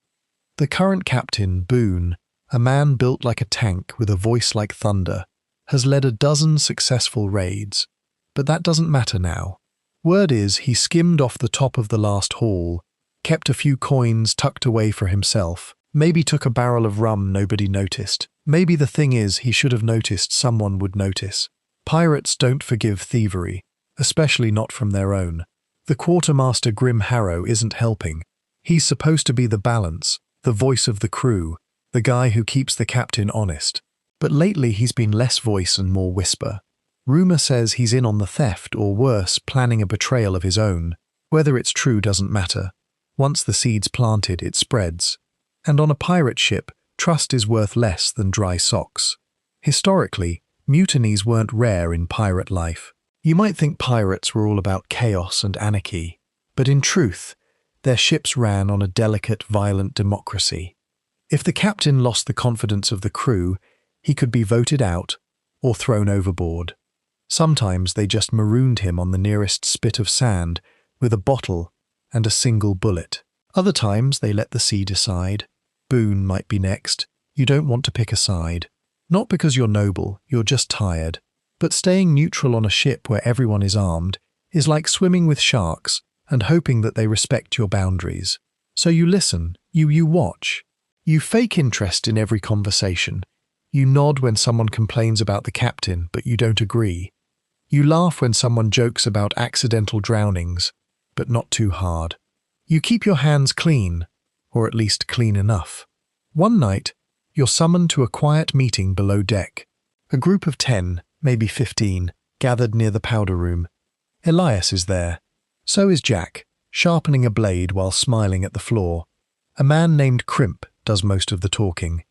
The current captain, Boone, a man built like a tank with a voice like thunder, has led a dozen successful raids. But that doesn't matter now. Word is he skimmed off the top of the last haul, kept a few coins tucked away for himself, maybe took a barrel of rum nobody noticed. Maybe the thing is he should have noticed someone would notice. Pirates don't forgive thievery, especially not from their own. The quartermaster Grim Harrow isn't helping. He's supposed to be the balance, the voice of the crew, the guy who keeps the captain honest. But lately he's been less voice and more whisper. Rumor says he's in on the theft or worse, planning a betrayal of his own. Whether it's true doesn't matter. Once the seed's planted, it spreads. And on a pirate ship, trust is worth less than dry socks. Historically, mutinies weren't rare in pirate life. You might think pirates were all about chaos and anarchy, but in truth, their ships ran on a delicate, violent democracy. If the captain lost the confidence of the crew, he could be voted out or thrown overboard. Sometimes they just marooned him on the nearest spit of sand with a bottle and a single bullet. Other times they let the sea decide. Boone might be next. You don't want to pick a side. Not because you're noble, you're just tired. But staying neutral on a ship where everyone is armed is like swimming with sharks and hoping that they respect your boundaries. So you listen, you watch. You fake interest in every conversation. You nod when someone complains about the captain, but you don't agree. You laugh when someone jokes about accidental drownings, but not too hard. You keep your hands clean, or at least clean enough. One night, you're summoned to a quiet meeting below deck. A group of 10, maybe 15, gathered near the powder room. Elias is there. So is Jack, sharpening a blade while smiling at the floor. A man named Crimp does most of the talking.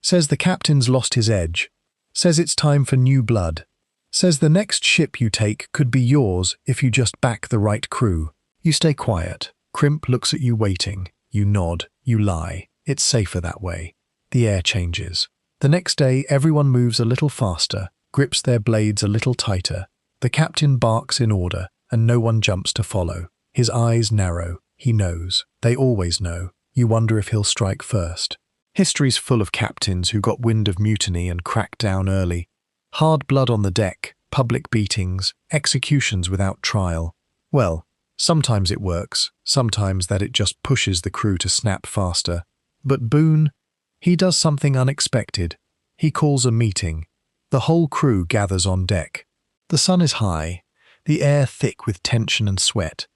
Says the captain's lost his edge. Says it's time for new blood. Says the next ship you take could be yours if you just back the right crew. You stay quiet. Crimp looks at you waiting. You nod. You lie. It's safer that way. The air changes. The next day, everyone moves a little faster, grips their blades a little tighter. The captain barks in order, and no one jumps to follow. His eyes narrow. He knows. They always know. You wonder if he'll strike first. History's full of captains who got wind of mutiny and cracked down early. Hard blood on the deck, public beatings, executions without trial. Well, Sometimes it works, sometimes that it just pushes the crew to snap faster. But Boone, he does something unexpected. He calls a meeting. The whole crew gathers on deck. The sun is high, the air thick with tension and sweat.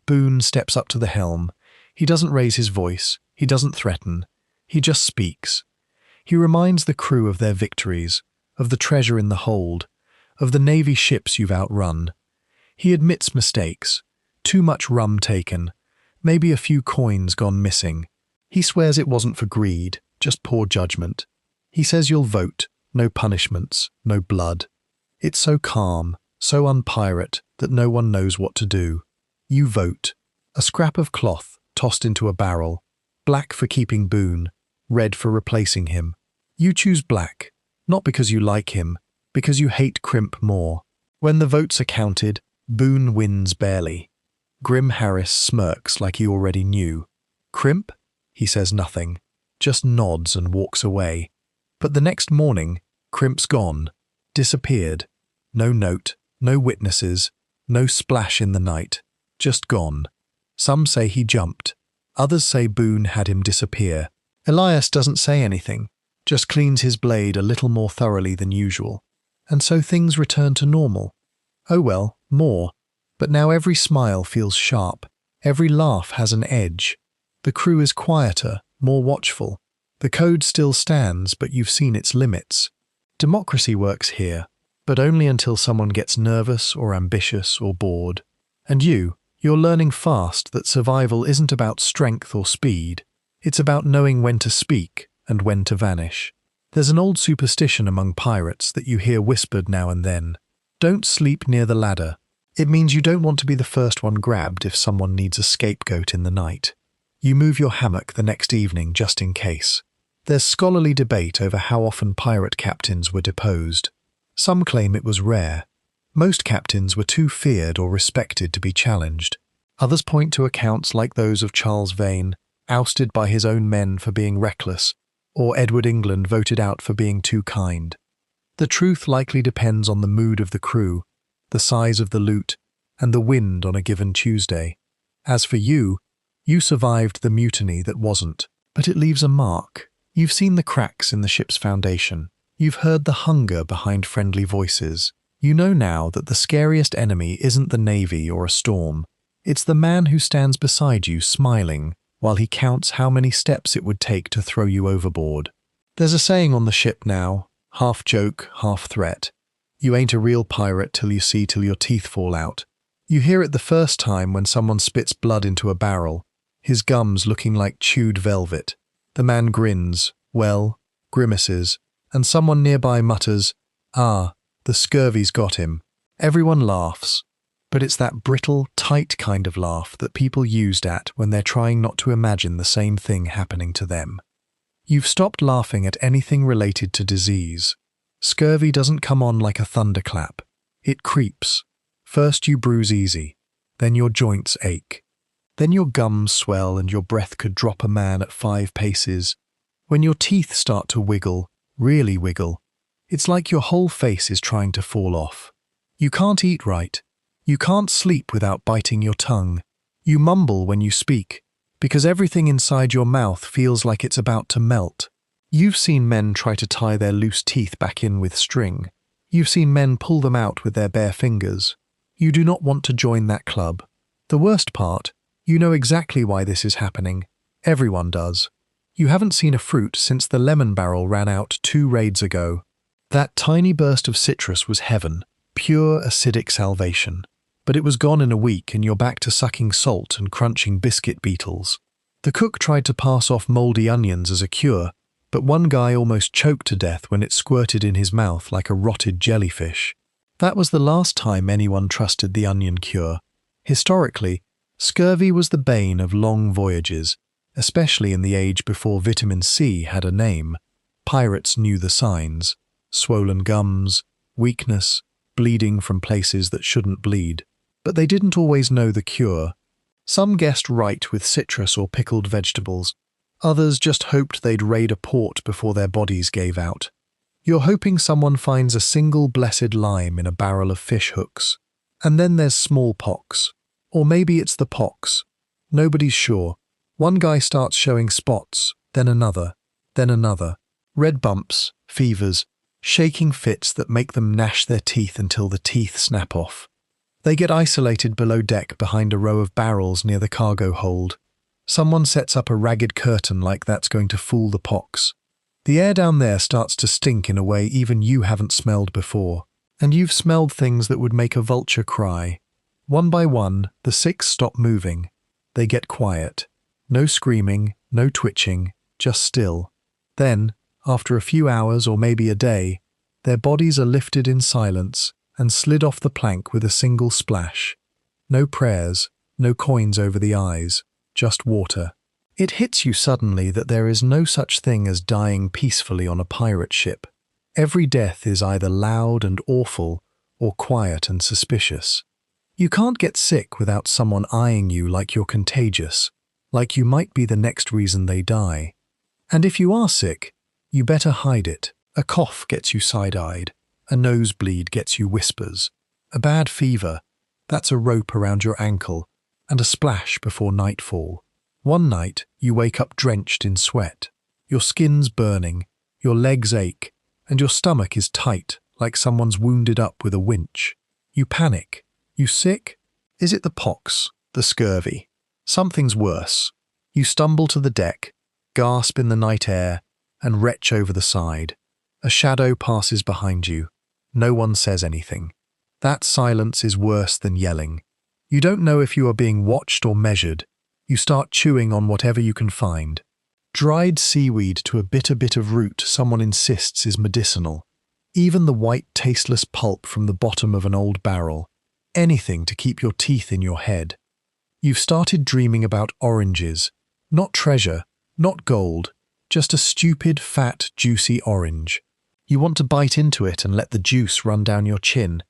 Boone steps up to the helm. He doesn't raise his voice, he doesn't threaten, he just speaks. He reminds the crew of their victories, of the treasure in the hold, of the Navy ships you've outrun. He admits mistakes, too much rum taken, maybe a few coins gone missing. He swears it wasn't for greed, just poor judgment. He says you'll vote, no punishments, no blood. It's so calm, so unpirate that no one knows what to do. You vote. A scrap of cloth tossed into a barrel, black for keeping Boone, red for replacing him. You choose black, not because you like him, because you hate Crimp more. When the votes are counted, Boone wins barely. Grim Harris smirks like he already knew. Crimp? He says nothing, just nods and walks away. But the next morning, Crimp's gone, disappeared. No note, no witnesses, no splash in the night, just gone. Some say he jumped. Others say Boone had him disappear. Elias doesn't say anything, just cleans his blade a little more thoroughly than usual. And so things return to normal. Oh well, more. But now every smile feels sharp. Every laugh has an edge. The crew is quieter, more watchful. The code still stands, but you've seen its limits. Democracy works here, but only until someone gets nervous or ambitious or bored. And you're learning fast that survival isn't about strength or speed. It's about knowing when to speak and when to vanish. There's an old superstition among pirates that you hear whispered now and then. Don't sleep near the ladder. It means you don't want to be the first one grabbed if someone needs a scapegoat in the night. You move your hammock the next evening just in case. There's scholarly debate over how often pirate captains were deposed. Some claim it was rare. Most captains were too feared or respected to be challenged. Others point to accounts like those of Charles Vane, ousted by his own men for being reckless, or Edward England voted out for being too kind. The truth likely depends on the mood of the crew, the size of the loot, and the wind on a given Tuesday. As for you survived the mutiny that wasn't, but it leaves a mark. You've seen the cracks in the ship's foundation. You've heard the hunger behind friendly voices. You know now that the scariest enemy isn't the Navy or a storm. It's the man who stands beside you smiling while he counts how many steps it would take to throw you overboard. There's a saying on the ship now, half joke, half threat. You ain't a real pirate till you see till your teeth fall out. You hear it the first time when someone spits blood into a barrel, his gums looking like chewed velvet. The man grins, grimaces, and someone nearby mutters, "Ah, the scurvy's got him." Everyone laughs, but it's that brittle, tight kind of laugh that people used at when they're trying not to imagine the same thing happening to them. You've stopped laughing at anything related to disease. Scurvy doesn't come on like a thunderclap. It creeps. First you bruise easy, then your joints ache. Then your gums swell and your breath could drop a man at 5 paces. When your teeth start to wiggle, really wiggle, it's like your whole face is trying to fall off. You can't eat right. You can't sleep without biting your tongue. You mumble when you speak, because everything inside your mouth feels like it's about to melt. You've seen men try to tie their loose teeth back in with string. You've seen men pull them out with their bare fingers. You do not want to join that club. The worst part, you know exactly why this is happening. Everyone does. You haven't seen a fruit since the lemon barrel ran out 2 raids ago. That tiny burst of citrus was heaven, pure acidic salvation. But it was gone in a week and you're back to sucking salt and crunching biscuit beetles. The cook tried to pass off mouldy onions as a cure, but one guy almost choked to death when it squirted in his mouth like a rotted jellyfish. That was the last time anyone trusted the onion cure. Historically, scurvy was the bane of long voyages, especially in the age before vitamin C had a name. Pirates knew the signs: swollen gums, weakness, bleeding from places that shouldn't bleed. But they didn't always know the cure. Some guessed right with citrus or pickled vegetables. Others just hoped they'd raid a port before their bodies gave out. You're hoping someone finds a single blessed lime in a barrel of fish hooks. And then there's smallpox, Or maybe it's the pox. Nobody's sure. One guy starts showing spots, then another, then another. Red bumps, fevers, shaking fits that make them gnash their teeth until the teeth snap off. They get isolated below deck behind a row of barrels near the cargo hold. Someone sets up a ragged curtain like that's going to fool the pox. The air down there starts to stink in a way even you haven't smelled before. And you've smelled things that would make a vulture cry. One by one, the six stop moving. They get quiet. No screaming, no twitching, just still. Then, after a few hours or maybe a day, their bodies are lifted in silence and slid off the plank with a single splash. No prayers, no coins over the eyes, just water. It hits you suddenly that there is no such thing as dying peacefully on a pirate ship. Every death is either loud and awful or quiet and suspicious. You can't get sick without someone eyeing you like you're contagious, like you might be the next reason they die. And if you are sick, you better hide it. A cough gets you side-eyed, a nosebleed gets you whispers, a bad fever, that's a rope around your ankle, and a splash before nightfall. One night, you wake up drenched in sweat. Your skin's burning, your legs ache, and your stomach is tight, like someone's wounded up with a winch. You panic. You sick? Is it the pox? The scurvy? Something's worse. You stumble to the deck, gasp in the night air, and retch over the side. A shadow passes behind you. No one says anything. That silence is worse than yelling. You don't know if you are being watched or measured. You start chewing on whatever you can find. Dried seaweed to a bitter bit of root someone insists is medicinal. Even the white, tasteless pulp from the bottom of an old barrel. Anything to keep your teeth in your head. You've started dreaming about oranges. Not treasure, not gold, just a stupid, fat, juicy orange. You want to bite into it and let the juice run down your chin.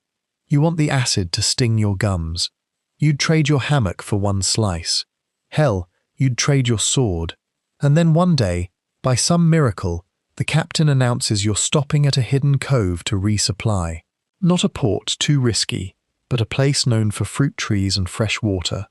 You want the acid to sting your gums. You'd trade your hammock for one slice. Hell, you'd trade your sword. And then one day, by some miracle, the captain announces you're stopping at a hidden cove to resupply. Not a port too risky, but a place known for fruit trees and fresh water.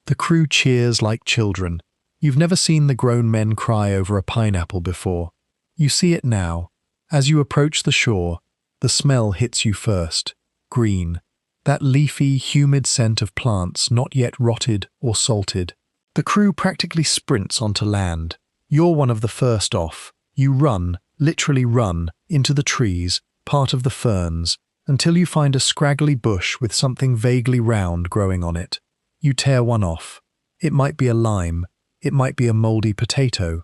The crew cheers like children. You've never seen the grown men cry over a pineapple before. You see it now. As you approach the shore, the smell hits you first. Green. That leafy, humid scent of plants not yet rotted or salted. The crew practically sprints onto land. You're one of the first off. You run, literally run, into the trees, part of the ferns, until you find a scraggly bush with something vaguely round growing on it. You tear one off. It might be a lime. It might be a mouldy potato.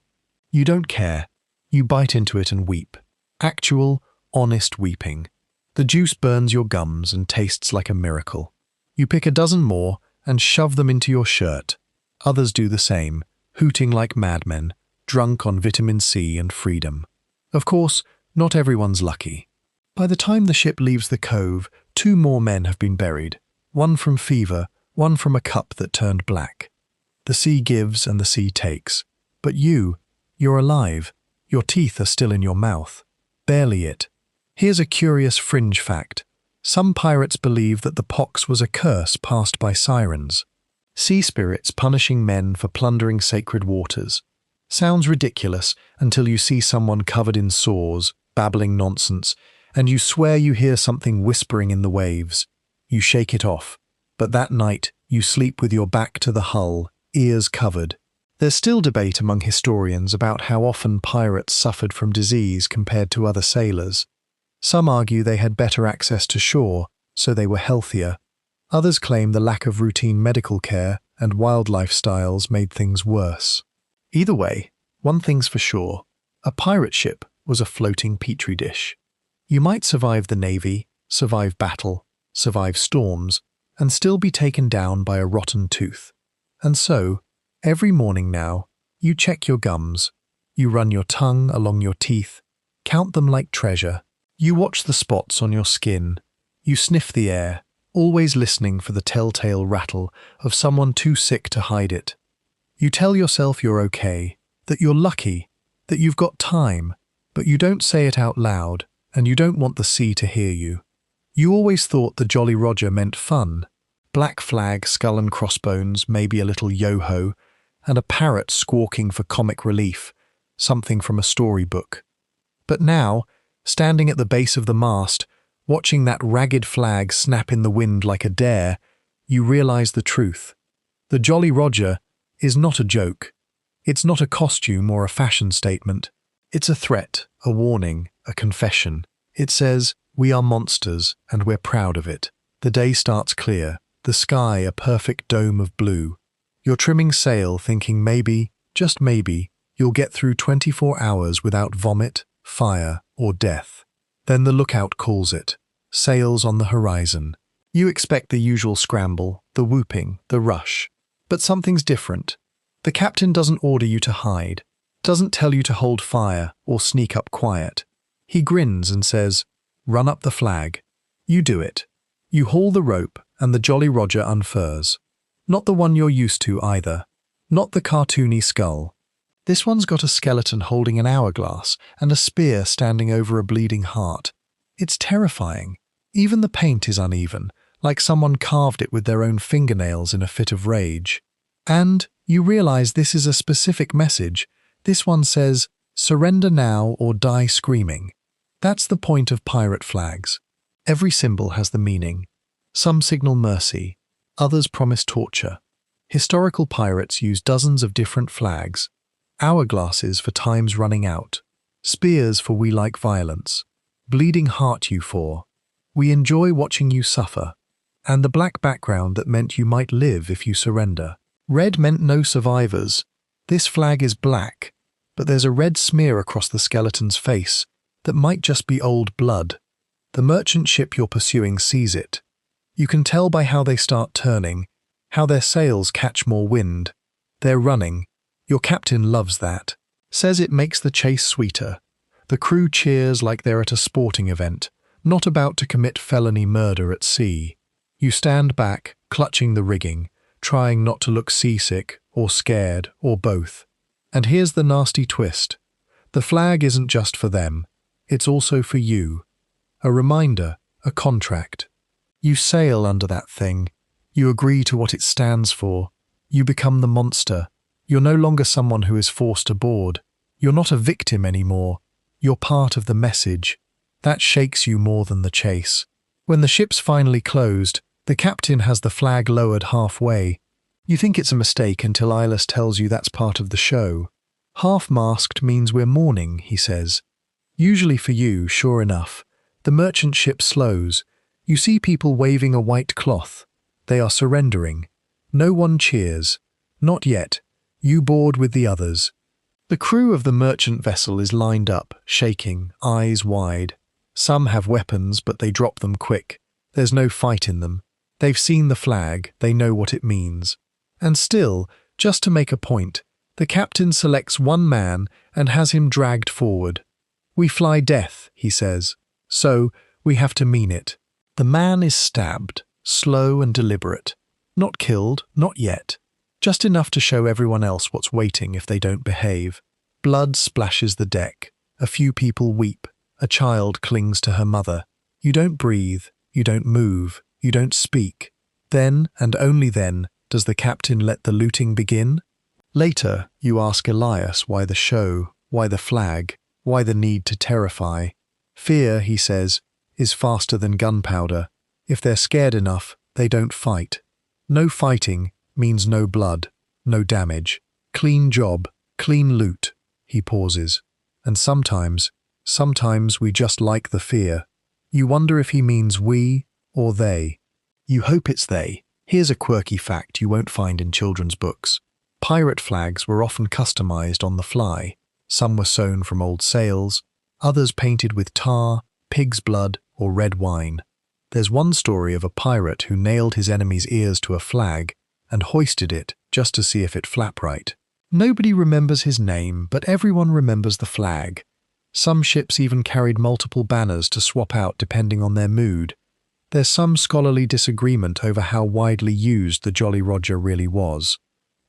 You don't care. You bite into it and weep. Actual, honest weeping. The juice burns your gums and tastes like a miracle. You pick a dozen more and shove them into your shirt. Others do the same, hooting like madmen, drunk on vitamin C and freedom. Of course, not everyone's lucky. By the time the ship leaves the cove, 2 more men have been buried. One from fever, one from a cup that turned black. The sea gives and the sea takes. But you're alive. Your teeth are still in your mouth. Barely it. Here's a curious fringe fact. Some pirates believe that the pox was a curse passed by sirens. Sea spirits punishing men for plundering sacred waters. Sounds ridiculous until you see someone covered in sores, babbling nonsense, and you swear you hear something whispering in the waves. You shake it off. But that night, you sleep with your back to the hull, ears covered. There's still debate among historians about how often pirates suffered from disease compared to other sailors. Some argue they had better access to shore, so they were healthier. Others claim the lack of routine medical care and wildlife styles made things worse. Either way, one thing's for sure. A pirate ship was a floating petri dish. You might survive the navy, survive battle, survive storms, and still be taken down by a rotten tooth. And so, every morning now, you check your gums. You run your tongue along your teeth, count them like treasure. You watch the spots on your skin. You sniff the air, always listening for the telltale rattle of someone too sick to hide it. You tell yourself you're okay, that you're lucky, that you've got time, but you don't say it out loud, and you don't want the sea to hear you. You always thought the Jolly Roger meant fun, Black flag, skull and crossbones, maybe a little yo-ho, and a parrot squawking for comic relief, something from a storybook. But now, standing at the base of the mast, watching that ragged flag snap in the wind like a dare, you realize the truth. The Jolly Roger is not a joke. It's not a costume or a fashion statement. It's a threat, a warning, a confession. It says, we are monsters, and we're proud of it. The day starts clear, the sky a perfect dome of blue. You're trimming sail thinking maybe, just maybe, you'll get through 24 hours without vomit, fire, or death. Then the lookout calls it. Sails on the horizon. You expect the usual scramble, the whooping, the rush. But something's different. The captain doesn't order you to hide, doesn't tell you to hold fire or sneak up quiet. He grins and says, run up the flag. You do it. You haul the rope and the Jolly Roger unfurls. Not the one you're used to either. Not the cartoony skull. This one's got a skeleton holding an hourglass and a spear standing over a bleeding heart. It's terrifying. Even the paint is uneven, like someone carved it with their own fingernails in a fit of rage. And you realize this is a specific message. This one says, surrender now or die screaming. That's the point of pirate flags. Every symbol has the meaning. Some signal mercy, others promise torture. Historical pirates use dozens of different flags. Hourglasses for time's running out. Spears for we like violence. Bleeding heart you for. We enjoy watching you suffer. And the black background that meant you might live if you surrender. Red meant no survivors. This flag is black, but there's a red smear across the skeleton's face that might just be old blood. The merchant ship you're pursuing sees it. You can tell by how they start turning, how their sails catch more wind. They're running. Your captain loves that. Says it makes the chase sweeter. The crew cheers like they're at a sporting event, not about to commit felony murder at sea. You stand back, clutching the rigging, trying not to look seasick or scared or both. And here's the nasty twist. The flag isn't just for them. It's also for you. A reminder, a contract. You sail under that thing. You agree to what it stands for. You become the monster. You're no longer someone who is forced aboard. You're not a victim anymore. You're part of the message. That shakes you more than the chase. When the ship's finally closed, the captain has the flag lowered halfway. You think it's a mistake until Eyeless tells you that's part of the show. Half-masked means we're mourning, he says. Usually for you, sure enough, the merchant ship slows. You see people waving a white cloth. They are surrendering. No one cheers. Not yet. You board with the others. The crew of the merchant vessel is lined up, shaking, eyes wide. Some have weapons, but they drop them quick. There's no fight in them. They've seen the flag, they know what it means. And still, just to make a point, the captain selects one man and has him dragged forward. We fly death, he says. So, we have to mean it. The man is stabbed, slow and deliberate. Not killed, not yet. Just enough to show everyone else what's waiting if they don't behave. Blood splashes the deck. A few people weep. A child clings to her mother. You don't breathe. You don't move. You don't speak. Then, and only then, does the captain let the looting begin? Later, you ask Elias why the show, why the flag, why the need to terrify. Fear, he says, is faster than gunpowder. If they're scared enough, they don't fight. No fighting means no blood, no damage. Clean job, clean loot. He pauses. And sometimes we just like the fear. You wonder if he means we or they. You hope it's they. Here's a quirky fact you won't find in children's books. Pirate flags were often customized on the fly. Some were sewn from old sails, others painted with tar, pig's blood, or red wine. There's one story of a pirate who nailed his enemy's ears to a flag and hoisted it just to see if it flapped right. Nobody remembers his name, but everyone remembers the flag. Some ships even carried multiple banners to swap out depending on their mood. There's some scholarly disagreement over how widely used the Jolly Roger really was.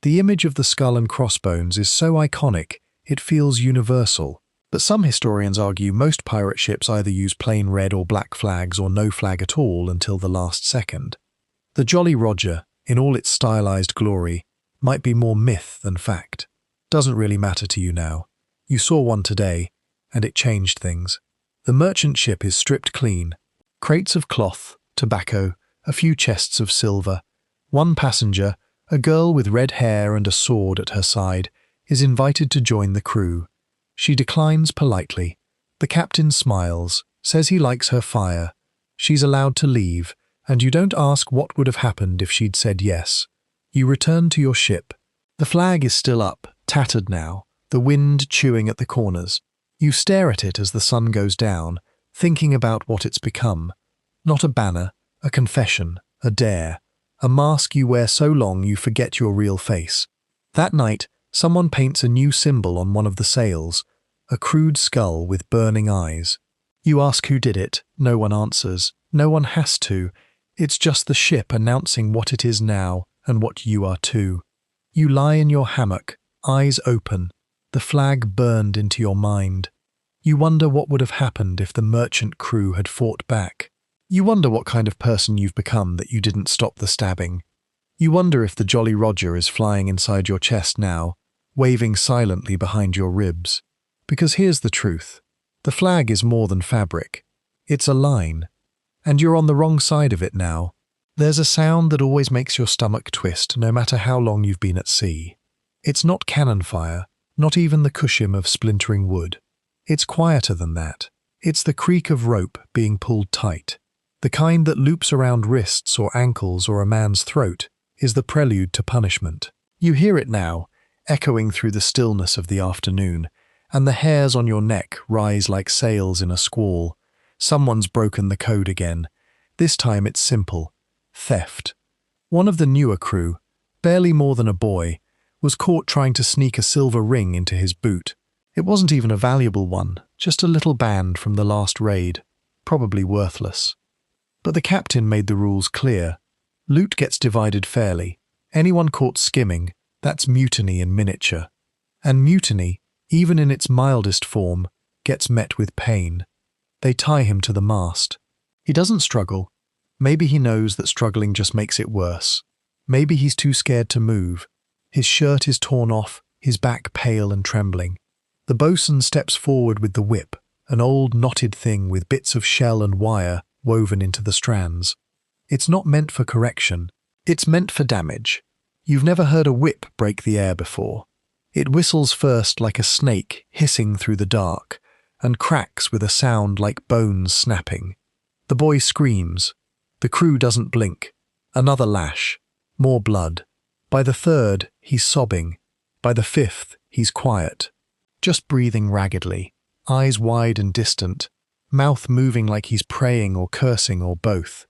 The image of the skull and crossbones is so iconic, it feels universal. But some historians argue most pirate ships either use plain red or black flags or no flag at all until the last second. The Jolly Roger, in all its stylized glory, might be more myth than fact. Doesn't really matter to you now. You saw one today, and it changed things. The merchant ship is stripped clean. Crates of cloth, tobacco, a few chests of silver. One passenger, a girl with red hair and a sword at her side, is invited to join the crew. She declines politely. The captain smiles, says he likes her fire. She's allowed to leave, and you don't ask what would have happened if she'd said yes. You return to your ship. The flag is still up, tattered now, the wind chewing at the corners. You stare at it as the sun goes down, thinking about what it's become. Not a banner, a confession, a dare, a mask you wear so long you forget your real face. That night, someone paints a new symbol on one of the sails, a crude skull with burning eyes. You ask who did it, no one answers, no one has to. It's just the ship announcing what it is now and what you are too. You lie in your hammock, eyes open, the flag burned into your mind. You wonder what would have happened if the merchant crew had fought back. You wonder what kind of person you've become that you didn't stop the stabbing. You wonder if the Jolly Roger is flying inside your chest now, waving silently behind your ribs. Because here's the truth. The flag is more than fabric. It's a line. And you're on the wrong side of it now. There's a sound that always makes your stomach twist, no matter how long you've been at sea. It's not cannon fire, not even the cushing of splintering wood. It's quieter than that. It's the creak of rope being pulled tight. The kind that loops around wrists or ankles or a man's throat is the prelude to punishment. You hear it now, echoing through the stillness of the afternoon, and the hairs on your neck rise like sails in a squall. Someone's broken the code again. This time it's simple. Theft. One of the newer crew, barely more than a boy, was caught trying to sneak a silver ring into his boot. It wasn't even a valuable one, just a little band from the last raid, probably worthless. But the captain made the rules clear. Loot gets divided fairly. Anyone caught skimming, that's mutiny in miniature. And mutiny, even in its mildest form, gets met with pain. They tie him to the mast. He doesn't struggle. Maybe he knows that struggling just makes it worse. Maybe he's too scared to move. His shirt is torn off, his back pale and trembling. The boatswain steps forward with the whip, an old knotted thing with bits of shell and wire woven into the strands. It's not meant for correction. It's meant for damage. You've never heard a whip break the air before. It whistles first like a snake hissing through the dark, and cracks with a sound like bones snapping. The boy screams. The crew doesn't blink. Another lash. More blood. By the third, he's sobbing. By the fifth, he's quiet. Just breathing raggedly. Eyes wide and distant. Mouth moving like he's praying or cursing or both.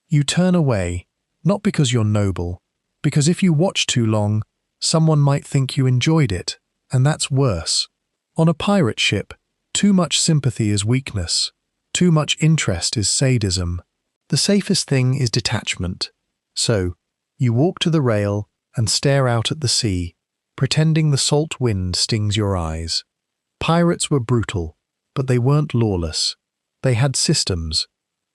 You turn away, not because you're noble, because if you watch too long, someone might think you enjoyed it, and that's worse. On a pirate ship, too much sympathy is weakness. Too much interest is sadism. The safest thing is detachment. So, you walk to the rail and stare out at the sea, pretending the salt wind stings your eyes. Pirates were brutal, but they weren't lawless. They had systems.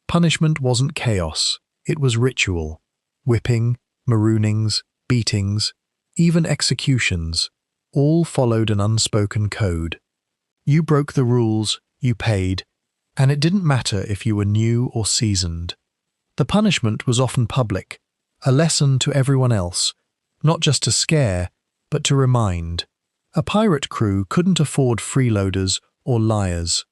Punishment wasn't chaos, it was ritual. Whipping, maroonings, beatings, even executions, all followed an unspoken code. You broke the rules, you paid, and it didn't matter if you were new or seasoned. The punishment was often public, a lesson to everyone else, not just to scare, but to remind. A pirate crew couldn't afford freeloaders or liars.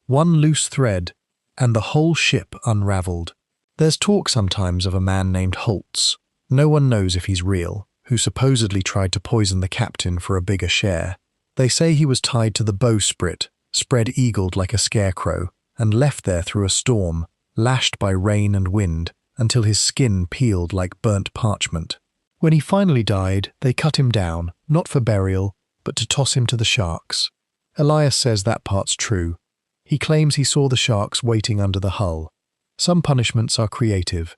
One loose thread, and the whole ship unravelled. There's talk sometimes of a man named Holtz. No one knows if he's real, who supposedly tried to poison the captain for a bigger share. They say he was tied to the bowsprit, spread-eagled like a scarecrow, and left there through a storm, lashed by rain and wind, until his skin peeled like burnt parchment. When he finally died, they cut him down, not for burial, but to toss him to the sharks. Elias says that part's true. He claims he saw the sharks waiting under the hull. Some punishments are creative.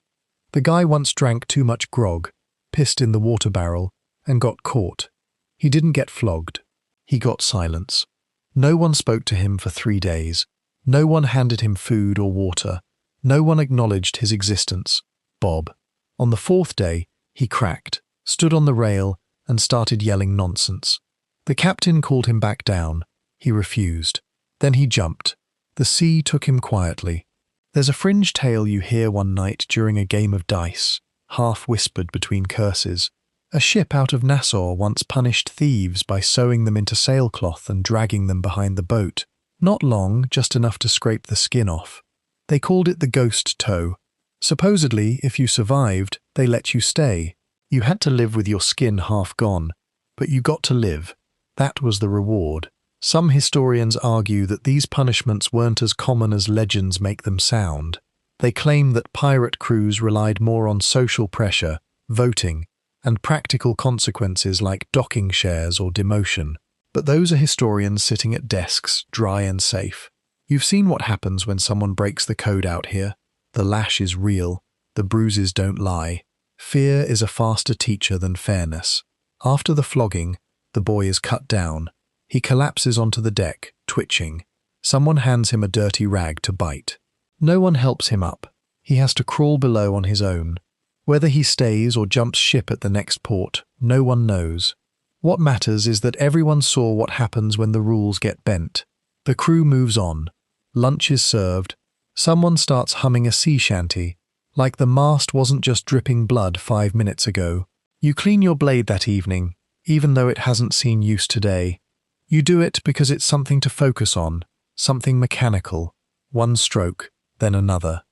The guy once drank too much grog, pissed in the water barrel, and got caught. He didn't get flogged. He got silence. No one spoke to him for 3 days. No one handed him food or water. No one acknowledged his existence. Bob. On the fourth day, he cracked, stood on the rail, and started yelling nonsense. The captain called him back down. He refused. Then he jumped. The sea took him quietly. There's a fringe tale you hear one night during a game of dice, half whispered between curses. A ship out of Nassau once punished thieves by sewing them into sailcloth and dragging them behind the boat. Not long, just enough to scrape the skin off. They called it the ghost tow. Supposedly, if you survived, they let you stay. You had to live with your skin half gone, but you got to live. That was the reward. Some historians argue that these punishments weren't as common as legends make them sound. They claim that pirate crews relied more on social pressure, voting, and practical consequences like docking shares or demotion. But those are historians sitting at desks, dry and safe. You've seen what happens when someone breaks the code out here. The lash is real, the bruises don't lie. Fear is a faster teacher than fairness. After the flogging, the boy is cut down. He collapses onto the deck, twitching. Someone hands him a dirty rag to bite. No one helps him up. He has to crawl below on his own. Whether he stays or jumps ship at the next port, no one knows. What matters is that everyone saw what happens when the rules get bent. The crew moves on. Lunch is served. Someone starts humming a sea shanty, like the mast wasn't just dripping blood 5 minutes ago. You clean your blade that evening, even though it hasn't seen use today. You do it because it's something to focus on, something mechanical. One stroke, then another.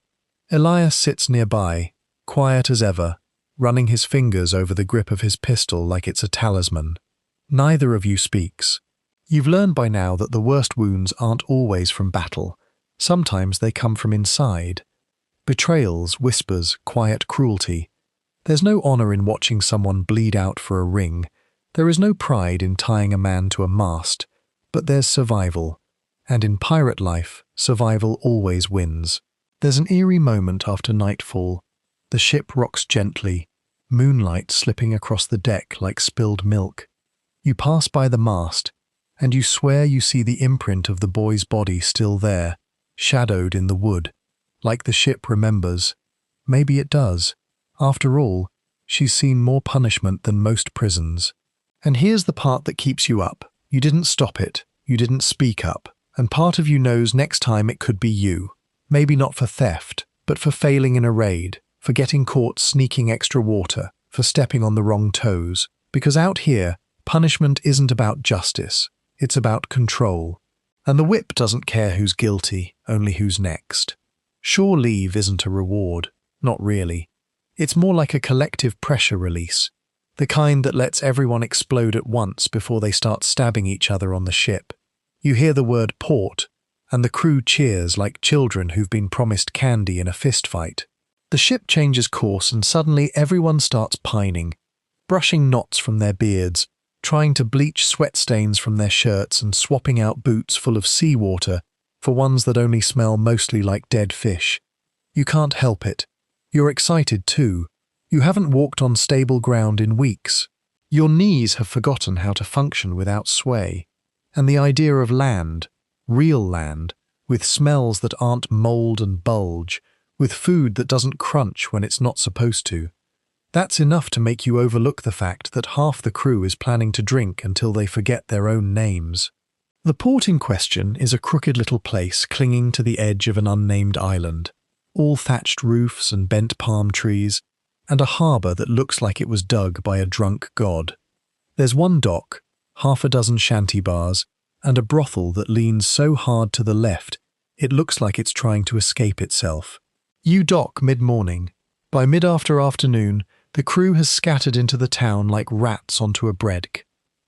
Elias sits nearby, quiet as ever, running his fingers over the grip of his pistol like it's a talisman. Neither of you speaks. You've learned by now that the worst wounds aren't always from battle. Sometimes they come from inside. Betrayals, whispers, quiet cruelty. There's no honor in watching someone bleed out for a ring. There is no pride in tying a man to a mast. But there's survival. And in pirate life, survival always wins. There's an eerie moment after nightfall. The ship rocks gently, moonlight slipping across the deck like spilled milk. You pass by the mast, and you swear you see the imprint of the boy's body still there, shadowed in the wood, like the ship remembers. Maybe it does. After all, she's seen more punishment than most prisons. And here's the part that keeps you up. You didn't stop it, you didn't speak up, and part of you knows next time it could be you. Maybe not for theft, but for failing in a raid, for getting caught sneaking extra water, for stepping on the wrong toes. Because out here, punishment isn't about justice, it's about control. And the whip doesn't care who's guilty, only who's next. Shore leave isn't a reward, not really. It's more like a collective pressure release, the kind that lets everyone explode at once before they start stabbing each other on the ship. You hear the word port, and the crew cheers like children who've been promised candy in a fistfight. The ship changes course and suddenly everyone starts pining, brushing knots from their beards, trying to bleach sweat stains from their shirts and swapping out boots full of seawater for ones that only smell mostly like dead fish. You can't help it. You're excited too. You haven't walked on stable ground in weeks. Your knees have forgotten how to function without sway. And the idea of land, real land, with smells that aren't mold and bulge, with food that doesn't crunch when it's not supposed to. That's enough to make you overlook the fact that half the crew is planning to drink until they forget their own names. The port in question is a crooked little place clinging to the edge of an unnamed island, all thatched roofs and bent palm trees, and a harbour that looks like it was dug by a drunk god. There's one dock, half a dozen shanty bars, and a brothel that leans so hard to the left it looks like it's trying to escape itself. You dock mid-morning. By mid-afternoon, the crew has scattered into the town like rats onto a breadk.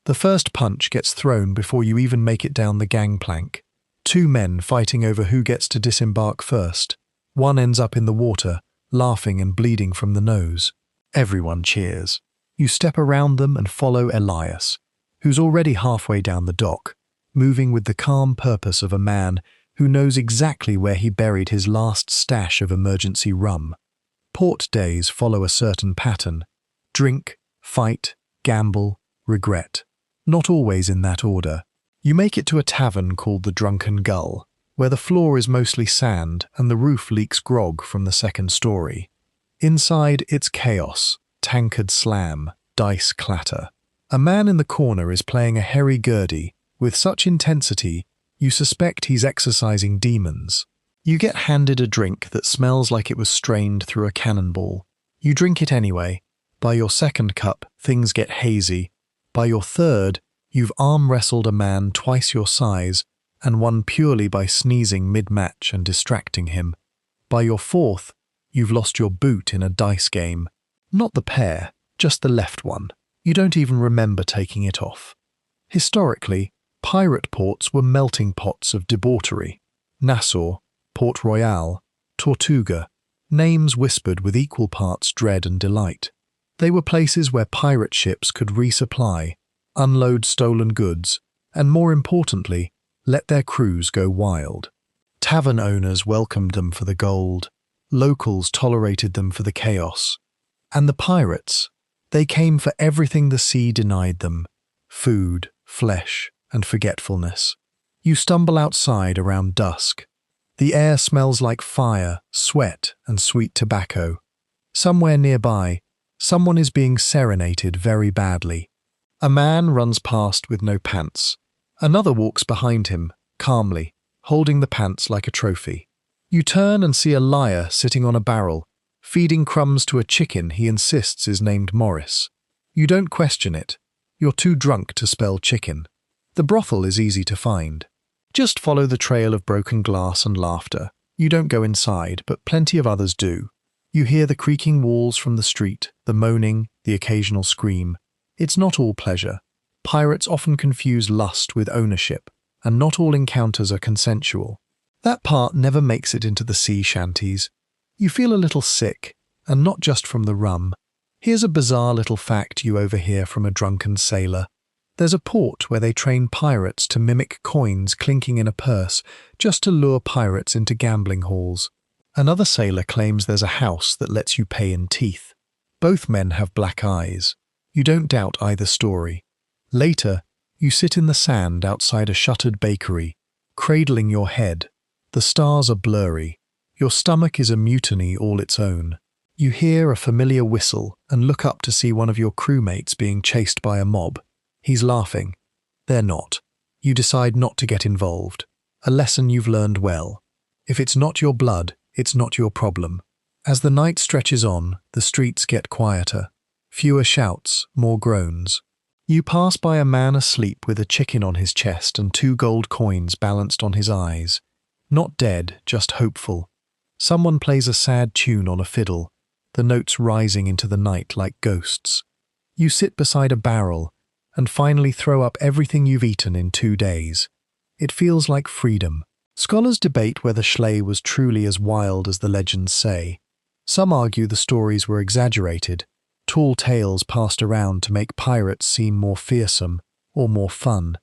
The first punch gets thrown before you even make it down the gangplank. 2 men fighting over who gets to disembark first. One ends up in the water, laughing and bleeding from the nose. Everyone cheers. You step around them and follow Elias, who's already halfway down the dock, moving with the calm purpose of a man who knows exactly where he buried his last stash of emergency rum. Port days follow a certain pattern. Drink, fight, gamble, regret. Not always in that order. You make it to a tavern called the Drunken Gull, where the floor is mostly sand and the roof leaks grog from the second story. Inside, it's chaos, tankard slam, dice clatter. A man in the corner is playing a hurry-gurdy with such intensity you suspect he's exorcising demons. You get handed a drink that smells like it was strained through a cannonball. You drink it anyway. By your second cup, things get hazy. By your third, you've arm-wrestled a man twice your size and won purely by sneezing mid-match and distracting him. By your fourth, you've lost your boot in a dice game. Not the pair, just the left one. You don't even remember taking it off. Historically, pirate ports were melting pots of debauchery. Nassau, Port Royal, Tortuga, names whispered with equal parts dread and delight. They were places where pirate ships could resupply, unload stolen goods, and more importantly, let their crews go wild. Tavern owners welcomed them for the gold, locals tolerated them for the chaos. And the pirates, they came for everything the sea denied them: food, flesh, and forgetfulness. You stumble outside around dusk. The air smells like fire, sweat, and sweet tobacco. Somewhere nearby, someone is being serenaded very badly. A man runs past with no pants. Another walks behind him, calmly, holding the pants like a trophy. You turn and see a liar sitting on a barrel, feeding crumbs to a chicken he insists is named Morris. You don't question it. You're too drunk to spell chicken. The brothel is easy to find. Just follow the trail of broken glass and laughter. You don't go inside, but plenty of others do. You hear the creaking walls from the street, the moaning, the occasional scream. It's not all pleasure. Pirates often confuse lust with ownership, and not all encounters are consensual. That part never makes it into the sea shanties. You feel a little sick, and not just from the rum. Here's a bizarre little fact you overhear from a drunken sailor. There's a port where they train pirates to mimic coins clinking in a purse just to lure pirates into gambling halls. Another sailor claims there's a house that lets you pay in teeth. Both men have black eyes. You don't doubt either story. Later, you sit in the sand outside a shuttered bakery, cradling your head. The stars are blurry. Your stomach is a mutiny all its own. You hear a familiar whistle and look up to see one of your crewmates being chased by a mob. He's laughing. They're not. You decide not to get involved. A lesson you've learned well. If it's not your blood, it's not your problem. As the night stretches on, the streets get quieter. Fewer shouts, more groans. You pass by a man asleep with a chicken on his chest and 2 gold coins balanced on his eyes. Not dead, just hopeful. Someone plays a sad tune on a fiddle, the notes rising into the night like ghosts. You sit beside a barrel and finally throw up everything you've eaten in 2 days. It feels like freedom. Scholars debate whether Schley was truly as wild as the legends say. Some argue the stories were exaggerated, tall tales passed around to make pirates seem more fearsome or more fun.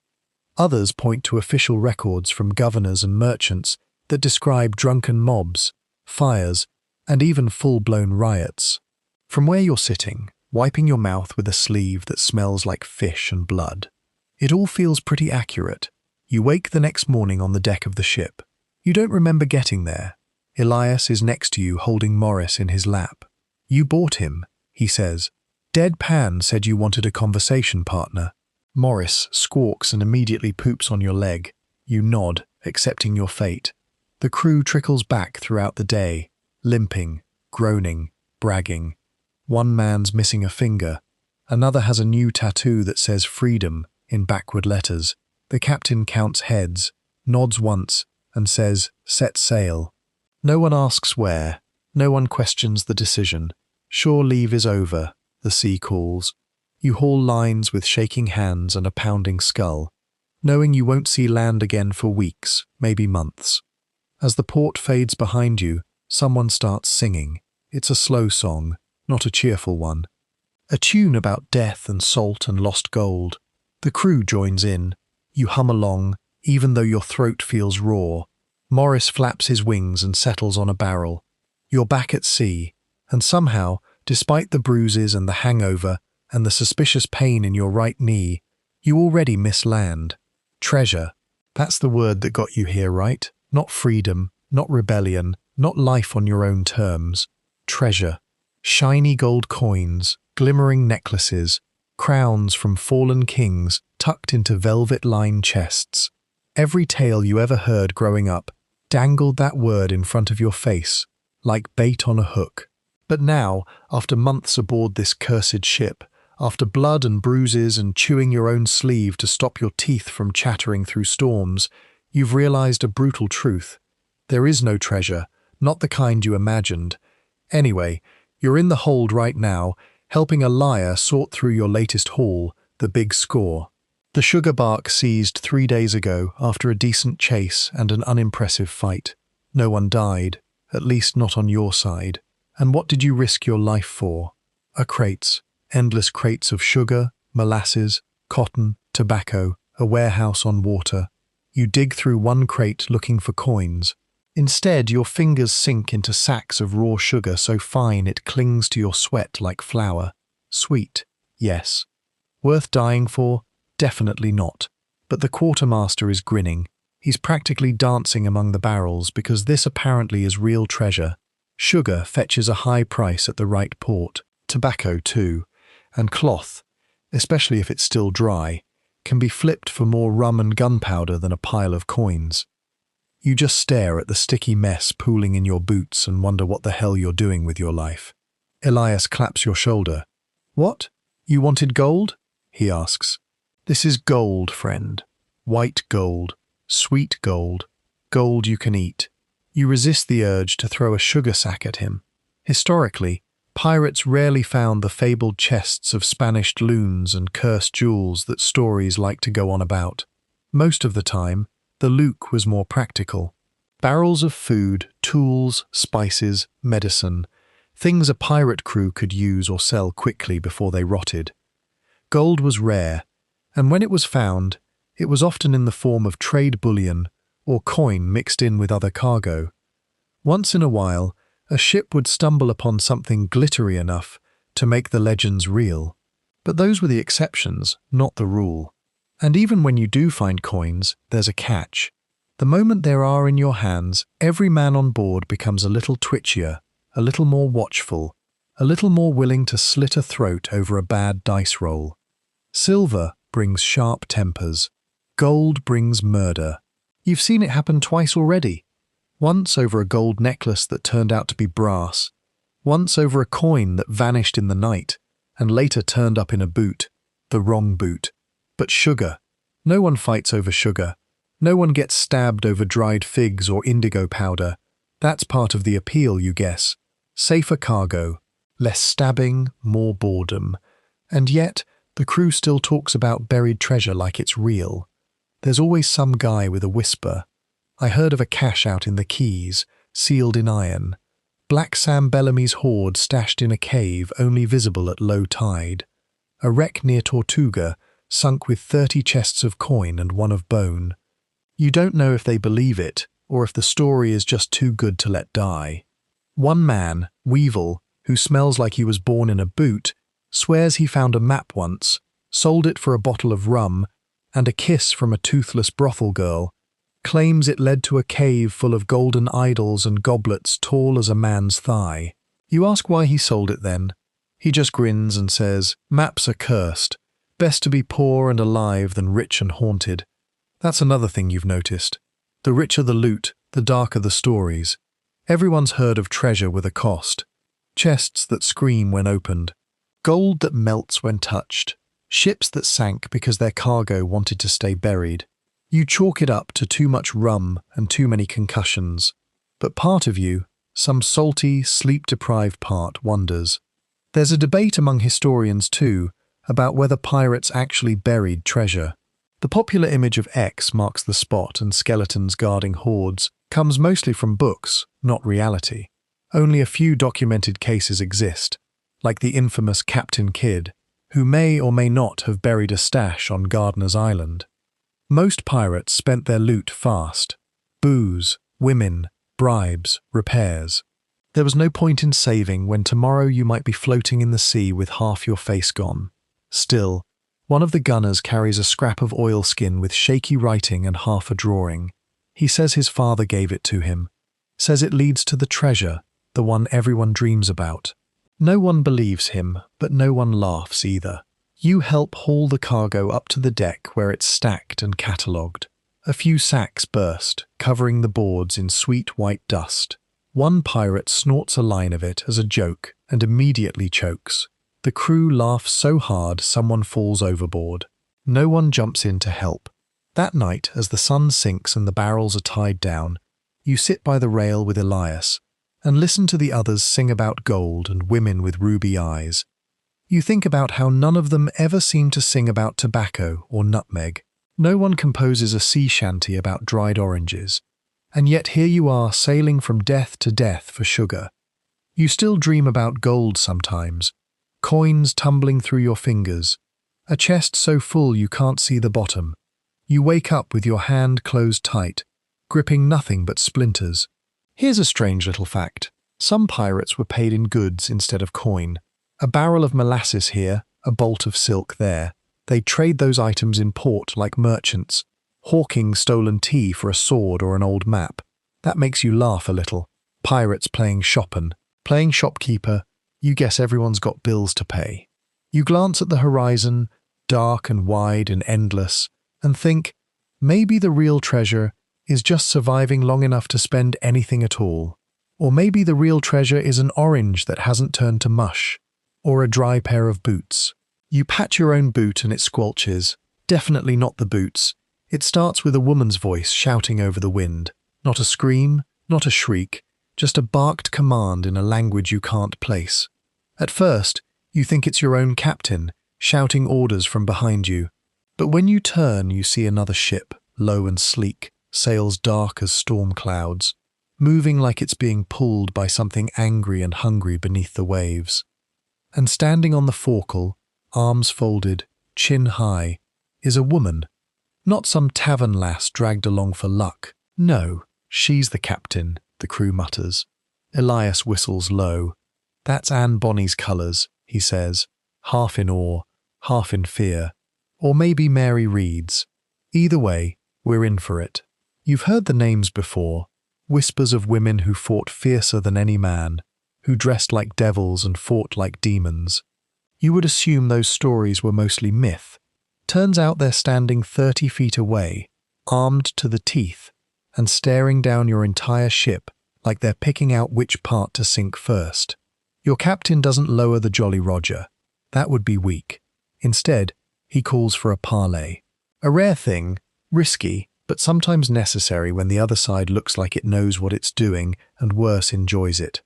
Others point to official records from governors and merchants that describe drunken mobs, fires, and even full-blown riots. From where you're sitting, wiping your mouth with a sleeve that smells like fish and blood, it all feels pretty accurate. You wake the next morning on the deck of the ship. You don't remember getting there. Elias is next to you holding Morris in his lap. You bought him, he says. Dead Pan said you wanted a conversation partner. Morris squawks and immediately poops on your leg. You nod, accepting your fate. The crew trickles back throughout the day, limping, groaning, bragging. One man's missing a finger. Another has a new tattoo that says freedom in backward letters. The captain counts heads, nods once, and says, set sail. No one asks where. No one questions the decision. Shore leave is over, the sea calls. You haul lines with shaking hands and a pounding skull, knowing you won't see land again for weeks, maybe months. As the port fades behind you, someone starts singing. It's a slow song, not a cheerful one. A tune about death and salt and lost gold. The crew joins in. You hum along, even though your throat feels raw. Morris flaps his wings and settles on a barrel. You're back at sea, and somehow, despite the bruises and the hangover and the suspicious pain in your right knee, you already miss land. Treasure. That's the word that got you here, right? Not freedom, not rebellion, not life on your own terms. Treasure. Shiny gold coins, glimmering necklaces, crowns from fallen kings tucked into velvet-lined chests. Every tale you ever heard growing up dangled that word in front of your face, like bait on a hook. But now, after months aboard this cursed ship, after blood and bruises and chewing your own sleeve to stop your teeth from chattering through storms, you've realized a brutal truth. There is no treasure, not the kind you imagined. Anyway, you're in the hold right now, helping a liar sort through your latest haul, the big score. The sugar bark seized 3 days ago after a decent chase and an unimpressive fight. No one died, at least not on your side. And what did you risk your life for? Crates, endless crates of sugar, molasses, cotton, tobacco, a warehouse on water. You dig through one crate looking for coins. Instead, your fingers sink into sacks of raw sugar so fine it clings to your sweat like flour. Sweet, yes. Worth dying for? Definitely not. But the quartermaster is grinning. He's practically dancing among the barrels because this apparently is real treasure. Sugar fetches a high price at the right port. Tobacco, too. And cloth, especially if it's still dry, can be flipped for more rum and gunpowder than a pile of coins. You just stare at the sticky mess pooling in your boots and wonder what the hell you're doing with your life. Elias claps your shoulder. What? You wanted gold? He asks. This is gold, friend. White gold. Sweet gold. Gold you can eat. You resist the urge to throw a sugar sack at him. Historically, pirates rarely found the fabled chests of Spanish loons and cursed jewels that stories like to go on about. Most of the time, the loot was more practical. Barrels of food, tools, spices, medicine, things a pirate crew could use or sell quickly before they rotted. Gold was rare, and when it was found, it was often in the form of trade bullion or coin mixed in with other cargo. Once in a while, a ship would stumble upon something glittery enough to make the legends real. But those were the exceptions, not the rule. And even when you do find coins, there's a catch. The moment they are in your hands, every man on board becomes a little twitchier, a little more watchful, a little more willing to slit a throat over a bad dice roll. Silver brings sharp tempers. Gold brings murder. You've seen it happen twice already. Once over a gold necklace that turned out to be brass. Once over a coin that vanished in the night and later turned up in a boot, the wrong boot. But sugar. No one fights over sugar. No one gets stabbed over dried figs or indigo powder. That's part of the appeal, you guess. Safer cargo. Less stabbing, more boredom. And yet, the crew still talks about buried treasure like it's real. There's always some guy with a whisper. I heard of a cache out in the Keys, sealed in iron. Black Sam Bellamy's hoard stashed in a cave only visible at low tide. A wreck near Tortuga, sunk with 30 chests of coin and one of bone. You don't know if they believe it, or if the story is just too good to let die. One man, Weevil, who smells like he was born in a boot, swears he found a map once, sold it for a bottle of rum, and a kiss from a toothless brothel girl, claims it led to a cave full of golden idols and goblets tall as a man's thigh. You ask why he sold it then. He just grins and says, maps are cursed. Best to be poor and alive than rich and haunted. That's another thing you've noticed. The richer the loot, the darker the stories. Everyone's heard of treasure with a cost. Chests that scream when opened. Gold that melts when touched. Ships that sank because their cargo wanted to stay buried. You chalk it up to too much rum and too many concussions. But part of you, some salty, sleep-deprived part, wonders. There's a debate among historians too about whether pirates actually buried treasure. The popular image of X marks the spot and skeletons guarding hoards comes mostly from books, not reality. Only a few documented cases exist, like the infamous Captain Kidd, who may or may not have buried a stash on Gardiner's Island. Most pirates spent their loot fast. Booze, women, bribes, repairs. There was no point in saving when tomorrow you might be floating in the sea with half your face gone. Still, one of the gunners carries a scrap of oilskin with shaky writing and half a drawing. He says his father gave it to him. Says it leads to the treasure, the one everyone dreams about. No one believes him, but no one laughs either. You help haul the cargo up to the deck where it's stacked and catalogued. A few sacks burst, covering the boards in sweet white dust. One pirate snorts a line of it as a joke and immediately chokes. The crew laughs so hard someone falls overboard. No one jumps in to help. That night, as the sun sinks and the barrels are tied down, you sit by the rail with Elias and listen to the others sing about gold and women with ruby eyes. You think about how none of them ever seem to sing about tobacco or nutmeg. No one composes a sea shanty about dried oranges. And yet here you are sailing from death to death for sugar. You still dream about gold sometimes, coins tumbling through your fingers, a chest so full you can't see the bottom. You wake up with your hand closed tight, gripping nothing but splinters. Here's a strange little fact. Some pirates were paid in goods instead of coin. A barrel of molasses here, a bolt of silk there. They'd trade those items in port like merchants, hawking stolen tea for a sword or an old map. That makes you laugh a little. Pirates playing shoppen, playing shopkeeper. You guess everyone's got bills to pay. You glance at the horizon, dark and wide and endless, and think, maybe the real treasure is just surviving long enough to spend anything at all. Or maybe the real treasure is an orange that hasn't turned to mush, or a dry pair of boots. You pat your own boot and it squelches. Definitely not the boots. It starts with a woman's voice shouting over the wind. Not a scream, not a shriek, just a barked command in a language you can't place. At first, you think it's your own captain, shouting orders from behind you. But when you turn, you see another ship, low and sleek, sails dark as storm clouds, moving like it's being pulled by something angry and hungry beneath the waves. And standing on the forecastle, arms folded, chin high, is a woman. Not some tavern lass dragged along for luck. No, she's the captain, the crew mutters. Elias whistles low. That's Anne Bonny's colours, he says, half in awe, half in fear. Or maybe Mary Reed's. Either way, we're in for it. You've heard the names before, whispers of women who fought fiercer than any man, who dressed like devils and fought like demons. You would assume those stories were mostly myth. Turns out they're standing 30 feet away, armed to the teeth, and staring down your entire ship like they're picking out which part to sink first. Your captain doesn't lower the Jolly Roger. That would be weak. Instead, he calls for a parley. A rare thing, risky, but sometimes necessary when the other side looks like it knows what it's doing and worse, enjoys it.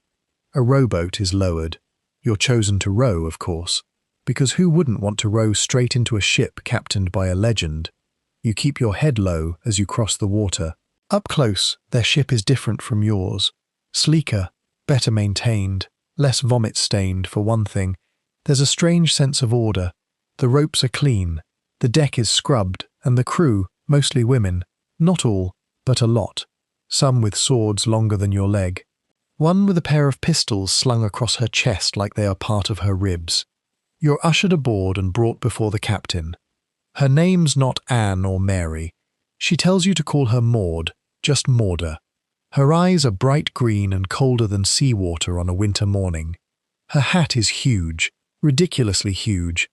A rowboat is lowered. You're chosen to row, of course, because who wouldn't want to row straight into a ship captained by a legend? You keep your head low as you cross the water. Up close, their ship is different from yours. Sleeker, better maintained, less vomit-stained for one thing. There's a strange sense of order. The ropes are clean, the deck is scrubbed, and the crew, mostly women, not all, but a lot, some with swords longer than your leg. One with a pair of pistols slung across her chest like they are part of her ribs. You're ushered aboard and brought before the captain. Her name's not Anne or Mary. She tells you to call her Maud, just Mauda. Her eyes are bright green and colder than seawater on a winter morning. Her hat is huge, ridiculously huge.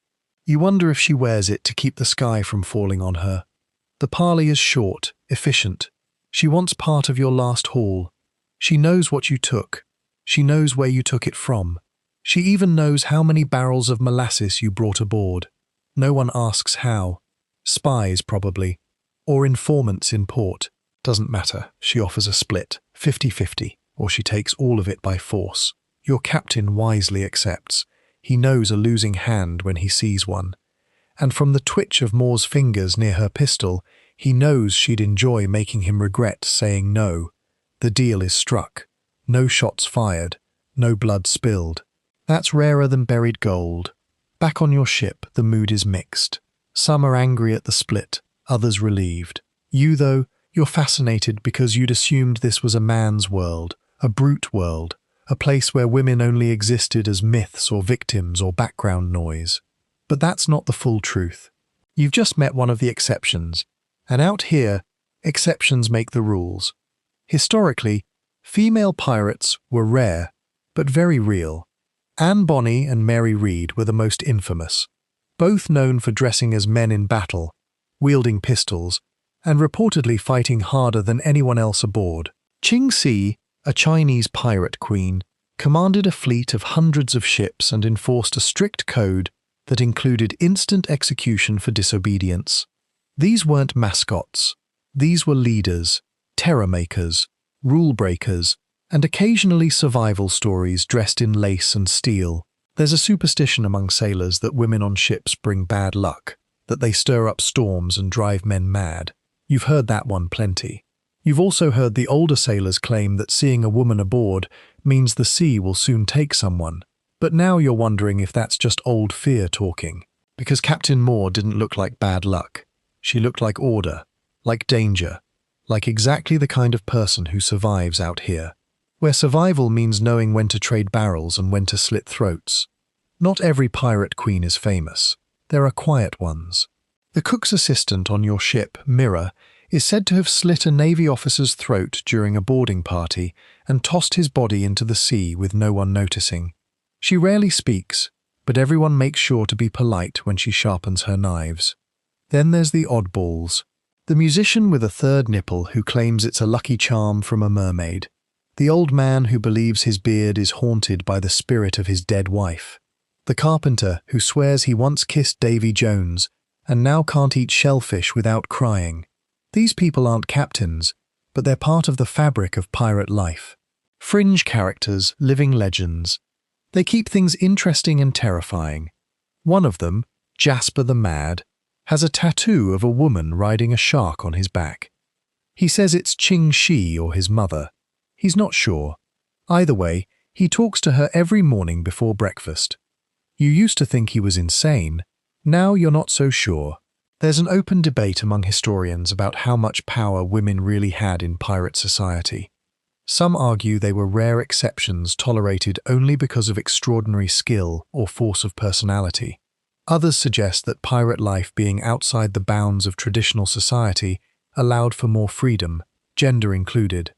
You wonder if she wears it to keep the sky from falling on her. The parley is short, efficient. She wants part of your last haul. She knows what you took. She knows where you took it from. She even knows how many barrels of molasses you brought aboard. No one asks how. Spies, probably. Or informants in port. Doesn't matter. She offers a split, 50-50, or she takes all of it by force. Your captain wisely accepts. He knows a losing hand when he sees one. And from the twitch of Moore's fingers near her pistol, he knows she'd enjoy making him regret saying no. The deal is struck. No shots fired. No blood spilled. That's rarer than buried gold. Back on your ship, the mood is mixed. Some are angry at the split, others relieved. You, though, you're fascinated because you'd assumed this was a man's world, a brute world, a place where women only existed as myths or victims or background noise. But that's not the full truth. You've just met one of the exceptions, and out here, exceptions make the rules. Historically, female pirates were rare, but very real. Anne Bonny and Mary Read were the most infamous, both known for dressing as men in battle, wielding pistols, and reportedly fighting harder than anyone else aboard. Qing Si, a Chinese pirate queen, commanded a fleet of hundreds of ships and enforced a strict code that included instant execution for disobedience. These weren't mascots. These were leaders, terror makers, rule breakers, and occasionally survival stories dressed in lace and steel. There's a superstition among sailors that women on ships bring bad luck, that they stir up storms and drive men mad. You've heard that one plenty. You've also heard the older sailors claim that seeing a woman aboard means the sea will soon take someone. But now you're wondering if that's just old fear talking, because Captain Moore didn't look like bad luck. She looked like order, like danger, like exactly the kind of person who survives out here, where survival means knowing when to trade barrels and when to slit throats. Not every pirate queen is famous. There are quiet ones. The cook's assistant on your ship, Mirror, is said to have slit a Navy officer's throat during a boarding party and tossed his body into the sea with no one noticing. She rarely speaks, but everyone makes sure to be polite when she sharpens her knives. Then there's the oddballs. The musician with a third nipple who claims it's a lucky charm from a mermaid. The old man who believes his beard is haunted by the spirit of his dead wife. The carpenter who swears he once kissed Davy Jones and now can't eat shellfish without crying. These people aren't captains, but they're part of the fabric of pirate life. Fringe characters, living legends. They keep things interesting and terrifying. One of them, Jasper the Mad, has a tattoo of a woman riding a shark on his back. He says it's Qing Si or his mother. He's not sure. Either way, he talks to her every morning before breakfast. You used to think he was insane. Now you're not so sure. There's an open debate among historians about how much power women really had in pirate society. Some argue they were rare exceptions tolerated only because of extraordinary skill or force of personality. Others suggest that pirate life being outside the bounds of traditional society allowed for more freedom, gender included.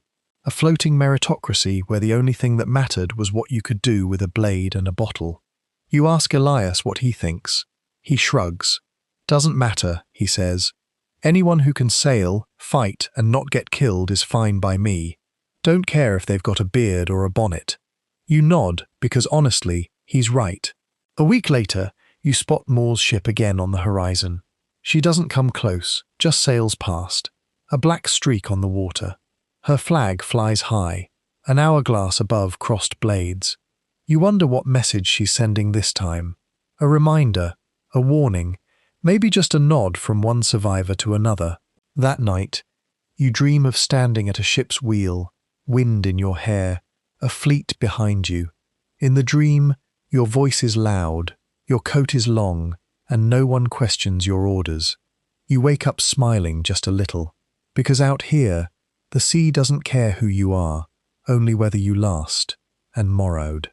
A floating meritocracy where the only thing that mattered was what you could do with a blade and a bottle. You ask Elias what he thinks. He shrugs. Doesn't matter, he says. Anyone who can sail, fight, and not get killed is fine by me. Don't care if they've got a beard or a bonnet. You nod because honestly, he's right. A week later, you spot Moore's ship again on the horizon. She doesn't come close, just sails past. A black streak on the water. Her flag flies high, an hourglass above crossed blades. You wonder what message she's sending this time. A reminder, a warning, maybe just a nod from one survivor to another. That night, you dream of standing at a ship's wheel, wind in your hair, a fleet behind you. In the dream, your voice is loud, your coat is long, and no one questions your orders. You wake up smiling just a little, because out here, the sea doesn't care who you are, only whether you last, and morrowed.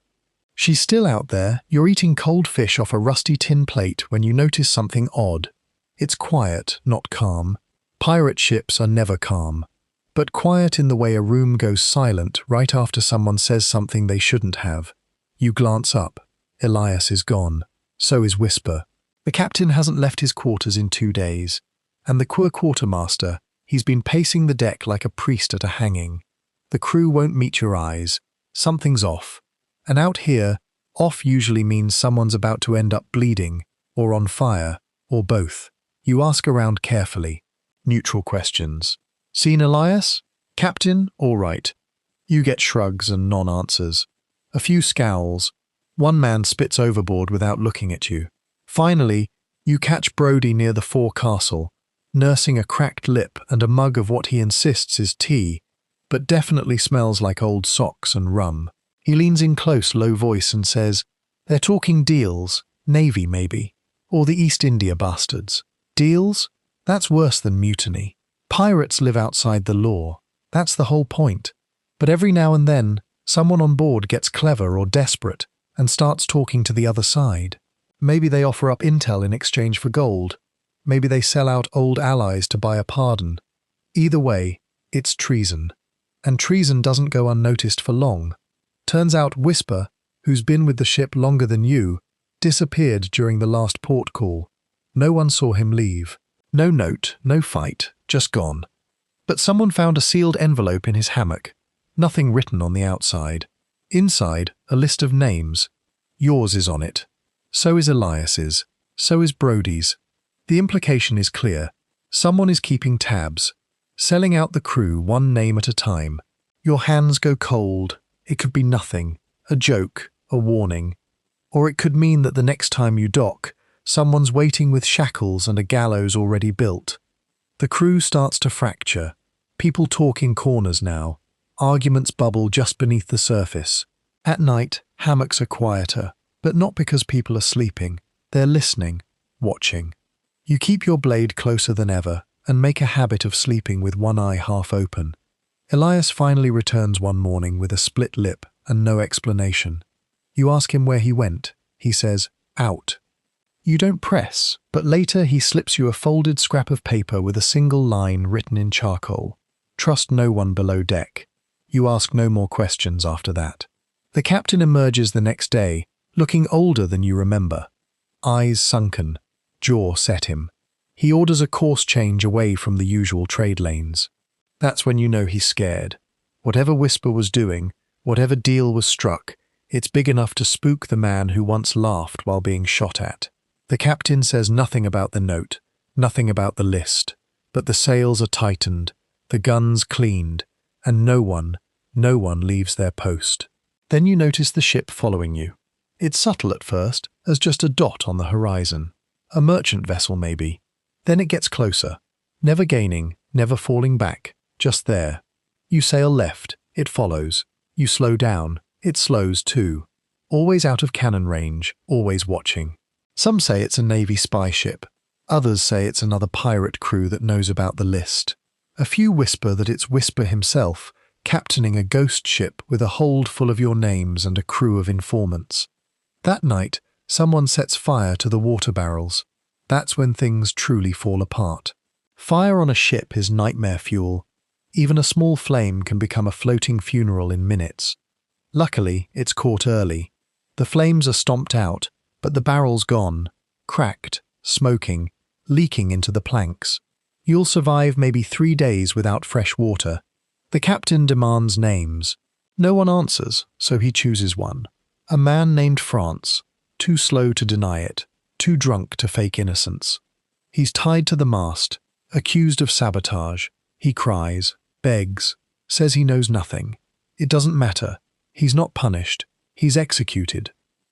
She's still out there, you're eating cold fish off a rusty tin plate when you notice something odd. It's quiet, not calm. Pirate ships are never calm. But quiet in the way a room goes silent right after someone says something they shouldn't have. You glance up. Elias is gone. So is Whisper. The captain hasn't left his quarters in 2 days. And the quartermaster, he's been pacing the deck like a priest at a hanging. The crew won't meet your eyes. Something's off. And out here, off usually means someone's about to end up bleeding, or on fire, or both. You ask around carefully. Neutral questions. Seen Elias? Captain? All right. You get shrugs and non-answers. A few scowls. One man spits overboard without looking at you. Finally, you catch Brody near the forecastle, nursing a cracked lip and a mug of what he insists is tea, but definitely smells like old socks and rum. He leans in close, low voice and says, "They're talking deals, Navy maybe, or the East India bastards. Deals? That's worse than mutiny. Pirates live outside the law. That's the whole point. But every now and then, someone on board gets clever or desperate and starts talking to the other side. Maybe they offer up intel in exchange for gold. Maybe they sell out old allies to buy a pardon. Either way, it's treason. And treason doesn't go unnoticed for long. Turns out Whisper, who's been with the ship longer than you, disappeared during the last port call. No one saw him leave. No note, no fight, just gone. But someone found a sealed envelope in his hammock. Nothing written on the outside. Inside, a list of names. Yours is on it. So is Elias's. So is Brody's. The implication is clear. Someone is keeping tabs, selling out the crew one name at a time. Your hands go cold. It could be nothing, a joke, a warning. Or it could mean that the next time you dock, someone's waiting with shackles and a gallows already built. The crew starts to fracture. People talk in corners now. Arguments bubble just beneath the surface. At night, hammocks are quieter, but not because people are sleeping. They're listening, watching. You keep your blade closer than ever and make a habit of sleeping with one eye half open. Elias finally returns one morning with a split lip and no explanation. You ask him where he went. He says, out. You don't press, but later he slips you a folded scrap of paper with a single line written in charcoal. Trust no one below deck. You ask no more questions after that. The captain emerges the next day, looking older than you remember. Eyes sunken, jaw set him. He orders a course change away from the usual trade lanes. That's when you know he's scared. Whatever Whisper was doing, whatever deal was struck, it's big enough to spook the man who once laughed while being shot at. The captain says nothing about the note, nothing about the list, but the sails are tightened, the guns cleaned, and no one leaves their post. Then you notice the ship following you. It's subtle at first, as just a dot on the horizon. A merchant vessel, maybe. Then it gets closer. Never gaining, never falling back. Just there. You sail left. It follows. You slow down. It slows too. Always out of cannon range. Always watching. Some say it's a Navy spy ship. Others say it's another pirate crew that knows about the list. A few whisper that it's Whisper himself, captaining a ghost ship with a hold full of your names and a crew of informants. That night, someone sets fire to the water barrels. That's when things truly fall apart. Fire on a ship is nightmare fuel. Even a small flame can become a floating funeral in minutes. Luckily, it's caught early. The flames are stomped out, but the barrel's gone, cracked, smoking, leaking into the planks. You'll survive maybe 3 days without fresh water. The captain demands names. No one answers, so he chooses one. A man named France, too slow to deny it, too drunk to fake innocence. He's tied to the mast, accused of sabotage. He cries, begs, says he knows nothing. It doesn't matter. He's not punished. He's executed.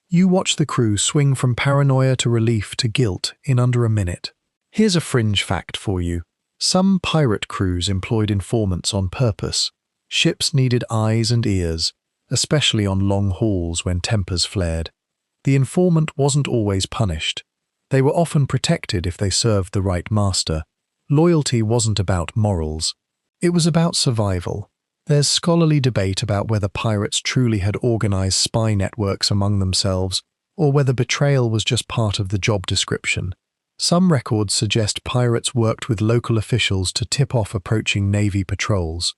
You watch the crew swing from paranoia to relief to guilt in under a minute. Here's a fringe fact for you. Some pirate crews employed informants on purpose. Ships needed eyes and ears, especially on long hauls when tempers flared. The informant wasn't always punished. They were often protected if they served the right master. Loyalty wasn't about morals. It was about survival. There's scholarly debate about whether pirates truly had organized spy networks among themselves, or whether betrayal was just part of the job description. Some records suggest pirates worked with local officials to tip off approaching Navy patrols.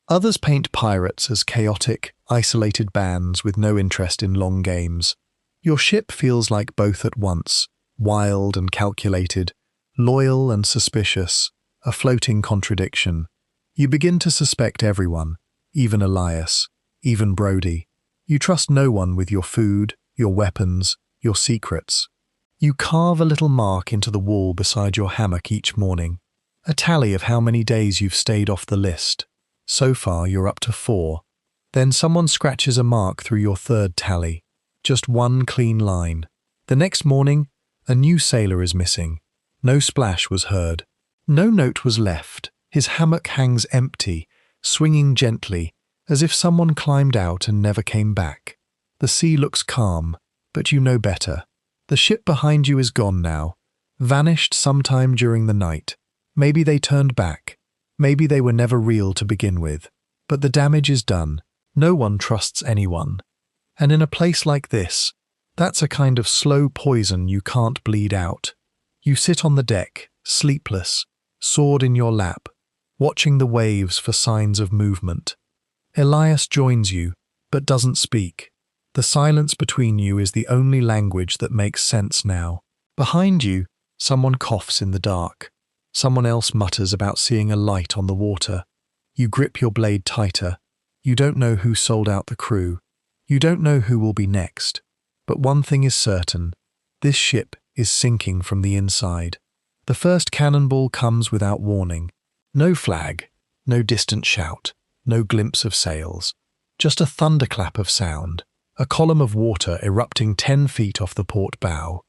Others paint pirates as chaotic, isolated bands with no interest in long games. Your ship feels like both at once, wild and calculated, loyal and suspicious, a floating contradiction. You begin to suspect everyone, even Elias, even Brody. You trust no one with your food, your weapons, your secrets. You carve a little mark into the wall beside your hammock each morning, a tally of how many days you've stayed off the list. So far, you're up to 4. Then someone scratches a mark through your 3rd tally. Just one clean line. The next morning, a new sailor is missing. No splash was heard. No note was left. His hammock hangs empty, swinging gently, as if someone climbed out and never came back. The sea looks calm, but you know better. The ship behind you is gone now, vanished sometime during the night. Maybe they turned back. Maybe they were never real to begin with. But the damage is done. No one trusts anyone. And in a place like this, that's a kind of slow poison you can't bleed out. You sit on the deck, sleepless, sword in your lap, watching the waves for signs of movement. Elias joins you, but doesn't speak. The silence between you is the only language that makes sense now. Behind you, someone coughs in the dark. Someone else mutters about seeing a light on the water. You grip your blade tighter. You don't know who sold out the crew. You don't know who will be next. But one thing is certain. This ship is sinking from the inside. The first cannonball comes without warning. No flag, no distant shout, no glimpse of sails. Just a thunderclap of sound, a column of water erupting 10 feet off the port bow.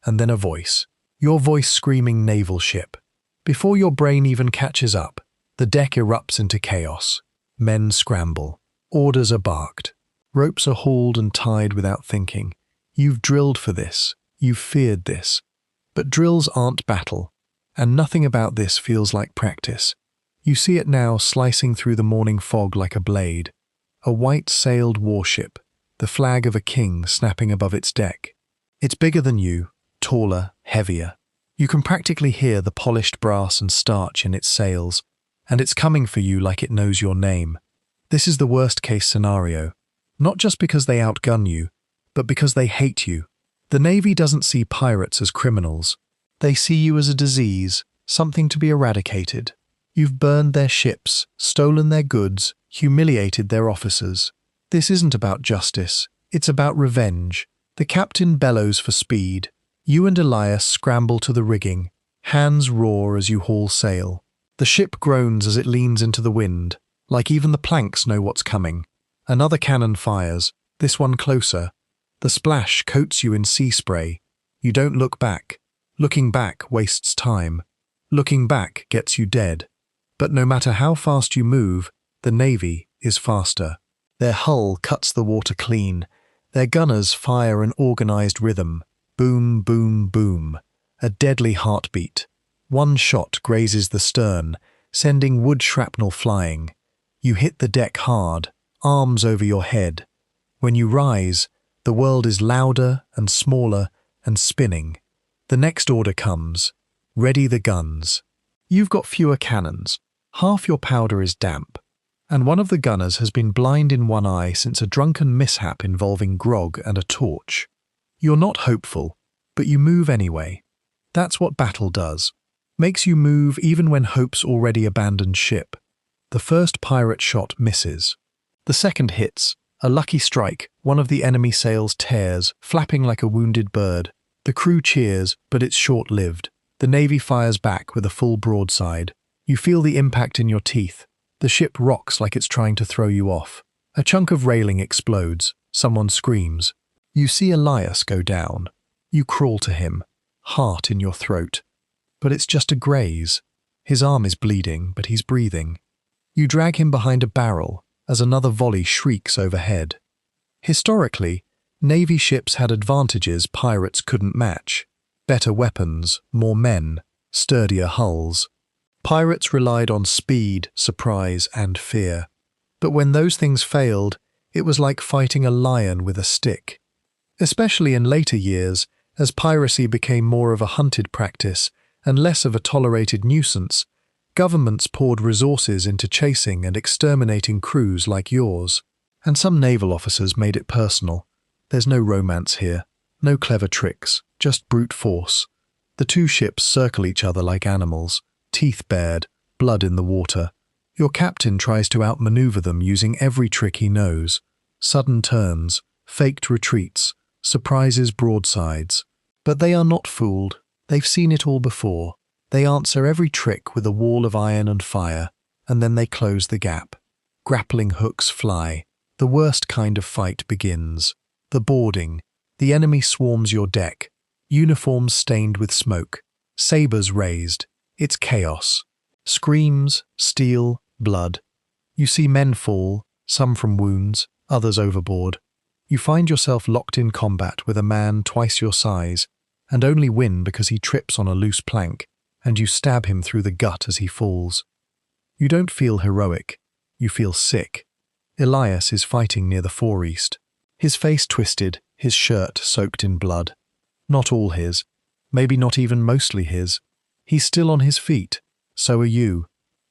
And then a voice. Your voice screaming naval ship. Before your brain even catches up, the deck erupts into chaos. Men scramble. Orders are barked. Ropes are hauled and tied without thinking. You've drilled for this. You've feared this. But drills aren't battle, and nothing about this feels like practice. You see it now slicing through the morning fog like a blade. A white-sailed warship, the flag of a king snapping above its deck. It's bigger than you, taller, heavier. You can practically hear the polished brass and starch in its sails, and it's coming for you like it knows your name. This is the worst-case scenario, not just because they outgun you, but because they hate you. The Navy doesn't see pirates as criminals. They see you as a disease, something to be eradicated. You've burned their ships, stolen their goods, humiliated their officers. This isn't about justice, it's about revenge. The captain bellows for speed. You and Elias scramble to the rigging. Hands roar as you haul sail. The ship groans as it leans into the wind, like even the planks know what's coming. Another cannon fires, this one closer. The splash coats you in sea spray. You don't look back. Looking back wastes time. Looking back gets you dead. But no matter how fast you move, the Navy is faster. Their hull cuts the water clean. Their gunners fire an organized rhythm. Boom, boom, boom. A deadly heartbeat. One shot grazes the stern, sending wood shrapnel flying. You hit the deck hard, arms over your head. When you rise, the world is louder and smaller and spinning. The next order comes. Ready the guns. You've got fewer cannons. Half your powder is damp. And one of the gunners has been blind in one eye since a drunken mishap involving grog and a torch. You're not hopeful, but you move anyway. That's what battle does. Makes you move even when hope's already abandoned ship. The first pirate shot misses. The second hits. A lucky strike, one of the enemy sails tears, flapping like a wounded bird. The crew cheers, but it's short-lived. The Navy fires back with a full broadside. You feel the impact in your teeth. The ship rocks like it's trying to throw you off. A chunk of railing explodes. Someone screams. You see Elias go down. You crawl to him, heart in your throat. But it's just a graze. His arm is bleeding, but he's breathing. You drag him behind a barrel as another volley shrieks overhead. Historically, Navy ships had advantages pirates couldn't match. Better weapons, more men, sturdier hulls. Pirates relied on speed, surprise, and fear. But when those things failed, it was like fighting a lion with a stick. Especially in later years, as piracy became more of a hunted practice and less of a tolerated nuisance, governments poured resources into chasing and exterminating crews like yours. And some naval officers made it personal. There's no romance here, no clever tricks, just brute force. The two ships circle each other like animals, teeth bared, blood in the water. Your captain tries to outmaneuver them using every trick he knows. Sudden turns, faked retreats, surprises broadsides. But they are not fooled. They've seen it all before. They answer every trick with a wall of iron and fire, and then they close the gap. Grappling hooks fly. The worst kind of fight begins. The boarding. The enemy swarms your deck. Uniforms stained with smoke. Sabers raised. It's chaos. Screams, steel, blood. You see men fall, some from wounds, others overboard. You find yourself locked in combat with a man twice your size, and only win because he trips on a loose plank, and you stab him through the gut as he falls. You don't feel heroic. You feel sick. Elias is fighting near the foreast. His face twisted, his shirt soaked in blood. Not all his. Maybe not even mostly his. He's still on his feet. So are you.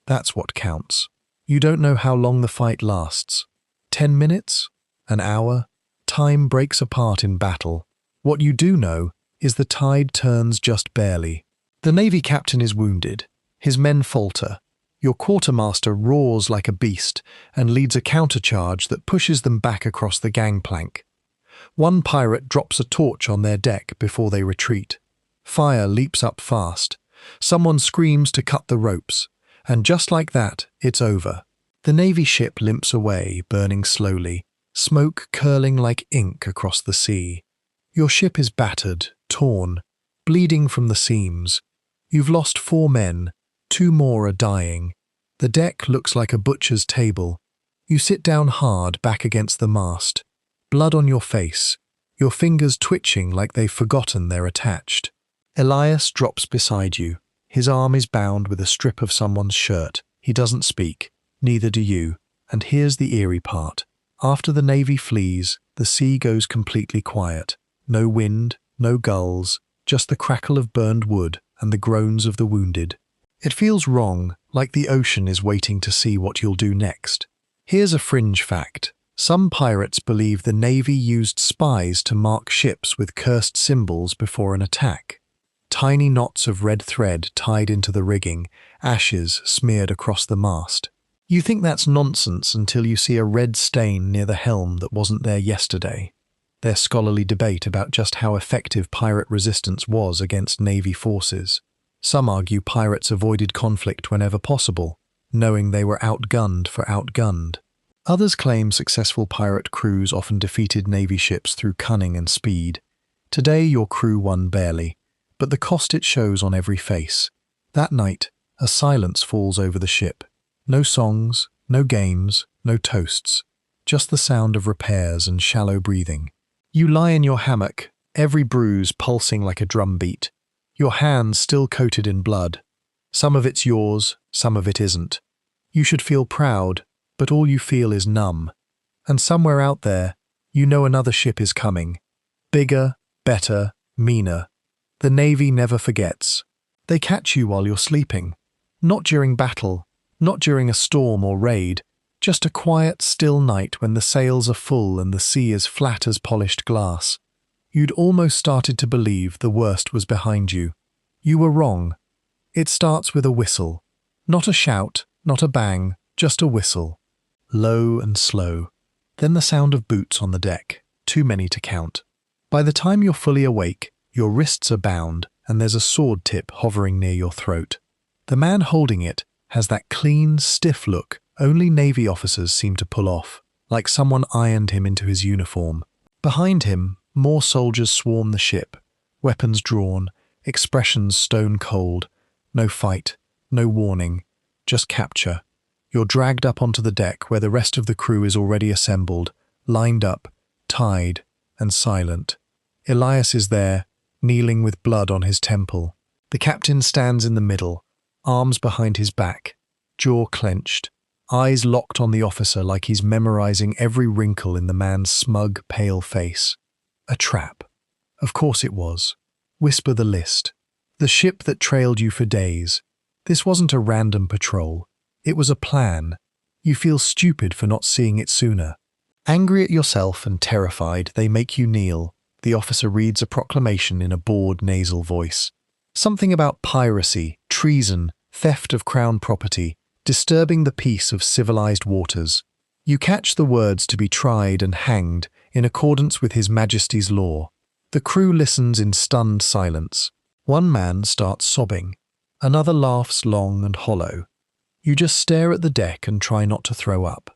That's what counts. You don't know how long the fight lasts. 10 minutes? An hour? Time breaks apart in battle. What you do know is the tide turns just barely. The Navy captain is wounded. His men falter. Your quartermaster roars like a beast and leads a countercharge that pushes them back across the gangplank. One pirate drops a torch on their deck before they retreat. Fire leaps up fast. Someone screams to cut the ropes, and just like that, it's over. The Navy ship limps away, burning slowly, smoke curling like ink across the sea. Your ship is battered, torn, bleeding from the seams. You've lost 4 men, 2 more are dying. The deck looks like a butcher's table. You sit down hard back against the mast, blood on your face, your fingers twitching like they've forgotten they're attached. Elias drops beside you. His arm is bound with a strip of someone's shirt. He doesn't speak, neither do you. And here's the eerie part. After the Navy flees, the sea goes completely quiet. No wind, no gulls, just the crackle of burned wood and the groans of the wounded. It feels wrong, like the ocean is waiting to see what you'll do next. Here's a fringe fact. Some pirates believe the Navy used spies to mark ships with cursed symbols before an attack. Tiny knots of red thread tied into the rigging, ashes smeared across the mast. You think that's nonsense until you see a red stain near the helm that wasn't there yesterday. There's scholarly debate about just how effective pirate resistance was against Navy forces. Some argue pirates avoided conflict whenever possible, knowing they were outgunned for outgunned. Others claim successful pirate crews often defeated Navy ships through cunning and speed. Today your crew won barely, but the cost it shows on every face. That night, a silence falls over the ship. No songs, no games, no toasts, just the sound of repairs and shallow breathing. You lie in your hammock, every bruise pulsing like a drumbeat, your hands still coated in blood. Some of it's yours, some of it isn't. You should feel proud, but all you feel is numb. And somewhere out there, you know another ship is coming. Bigger, better, meaner. The Navy never forgets. They catch you while you're sleeping. Not during battle, not during a storm or raid, just a quiet, still night when the sails are full and the sea as flat as polished glass. You'd almost started to believe the worst was behind you. You were wrong. It starts with a whistle. Not a shout, not a bang, just a whistle. Low and slow. Then the sound of boots on the deck, too many to count. By the time you're fully awake, your wrists are bound and there's a sword tip hovering near your throat. The man holding it has that clean, stiff look only Navy officers seem to pull off, like someone ironed him into his uniform. Behind him, more soldiers swarm the ship, weapons drawn, expressions stone cold. No fight, no warning, just capture. You're dragged up onto the deck where the rest of the crew is already assembled, lined up, tied, and silent. Elias is there, kneeling with blood on his temple. The captain stands in the middle, arms behind his back, jaw clenched, eyes locked on the officer like he's memorizing every wrinkle in the man's smug, pale face. A trap. Of course it was. Whisper the list. The ship that trailed you for days. This wasn't a random patrol. It was a plan. You feel stupid for not seeing it sooner. Angry at yourself and terrified, they make you kneel. The officer reads a proclamation in a bored, nasal voice. Something about piracy, treason, theft of crown property, disturbing the peace of civilized waters. You catch the words to be tried and hanged in accordance with His Majesty's law. The crew listens in stunned silence. One man starts sobbing. Another laughs long and hollow. You just stare at the deck and try not to throw up.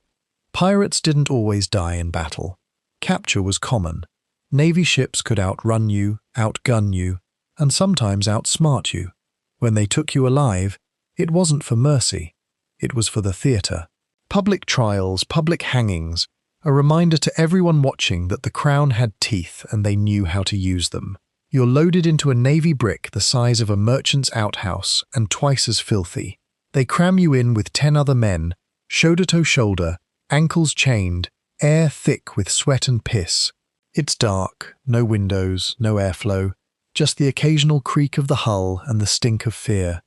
Pirates didn't always die in battle. Capture was common. Navy ships could outrun you, outgun you, and sometimes outsmart you. When they took you alive, it wasn't for mercy. It was for the theatre. Public trials, public hangings, a reminder to everyone watching that the crown had teeth and they knew how to use them. You're loaded into a Navy brick the size of a merchant's outhouse and twice as filthy. They cram you in with 10 other men, shoulder to shoulder, ankles chained, air thick with sweat and piss. It's dark, no windows, no airflow, just the occasional creak of the hull and the stink of fear.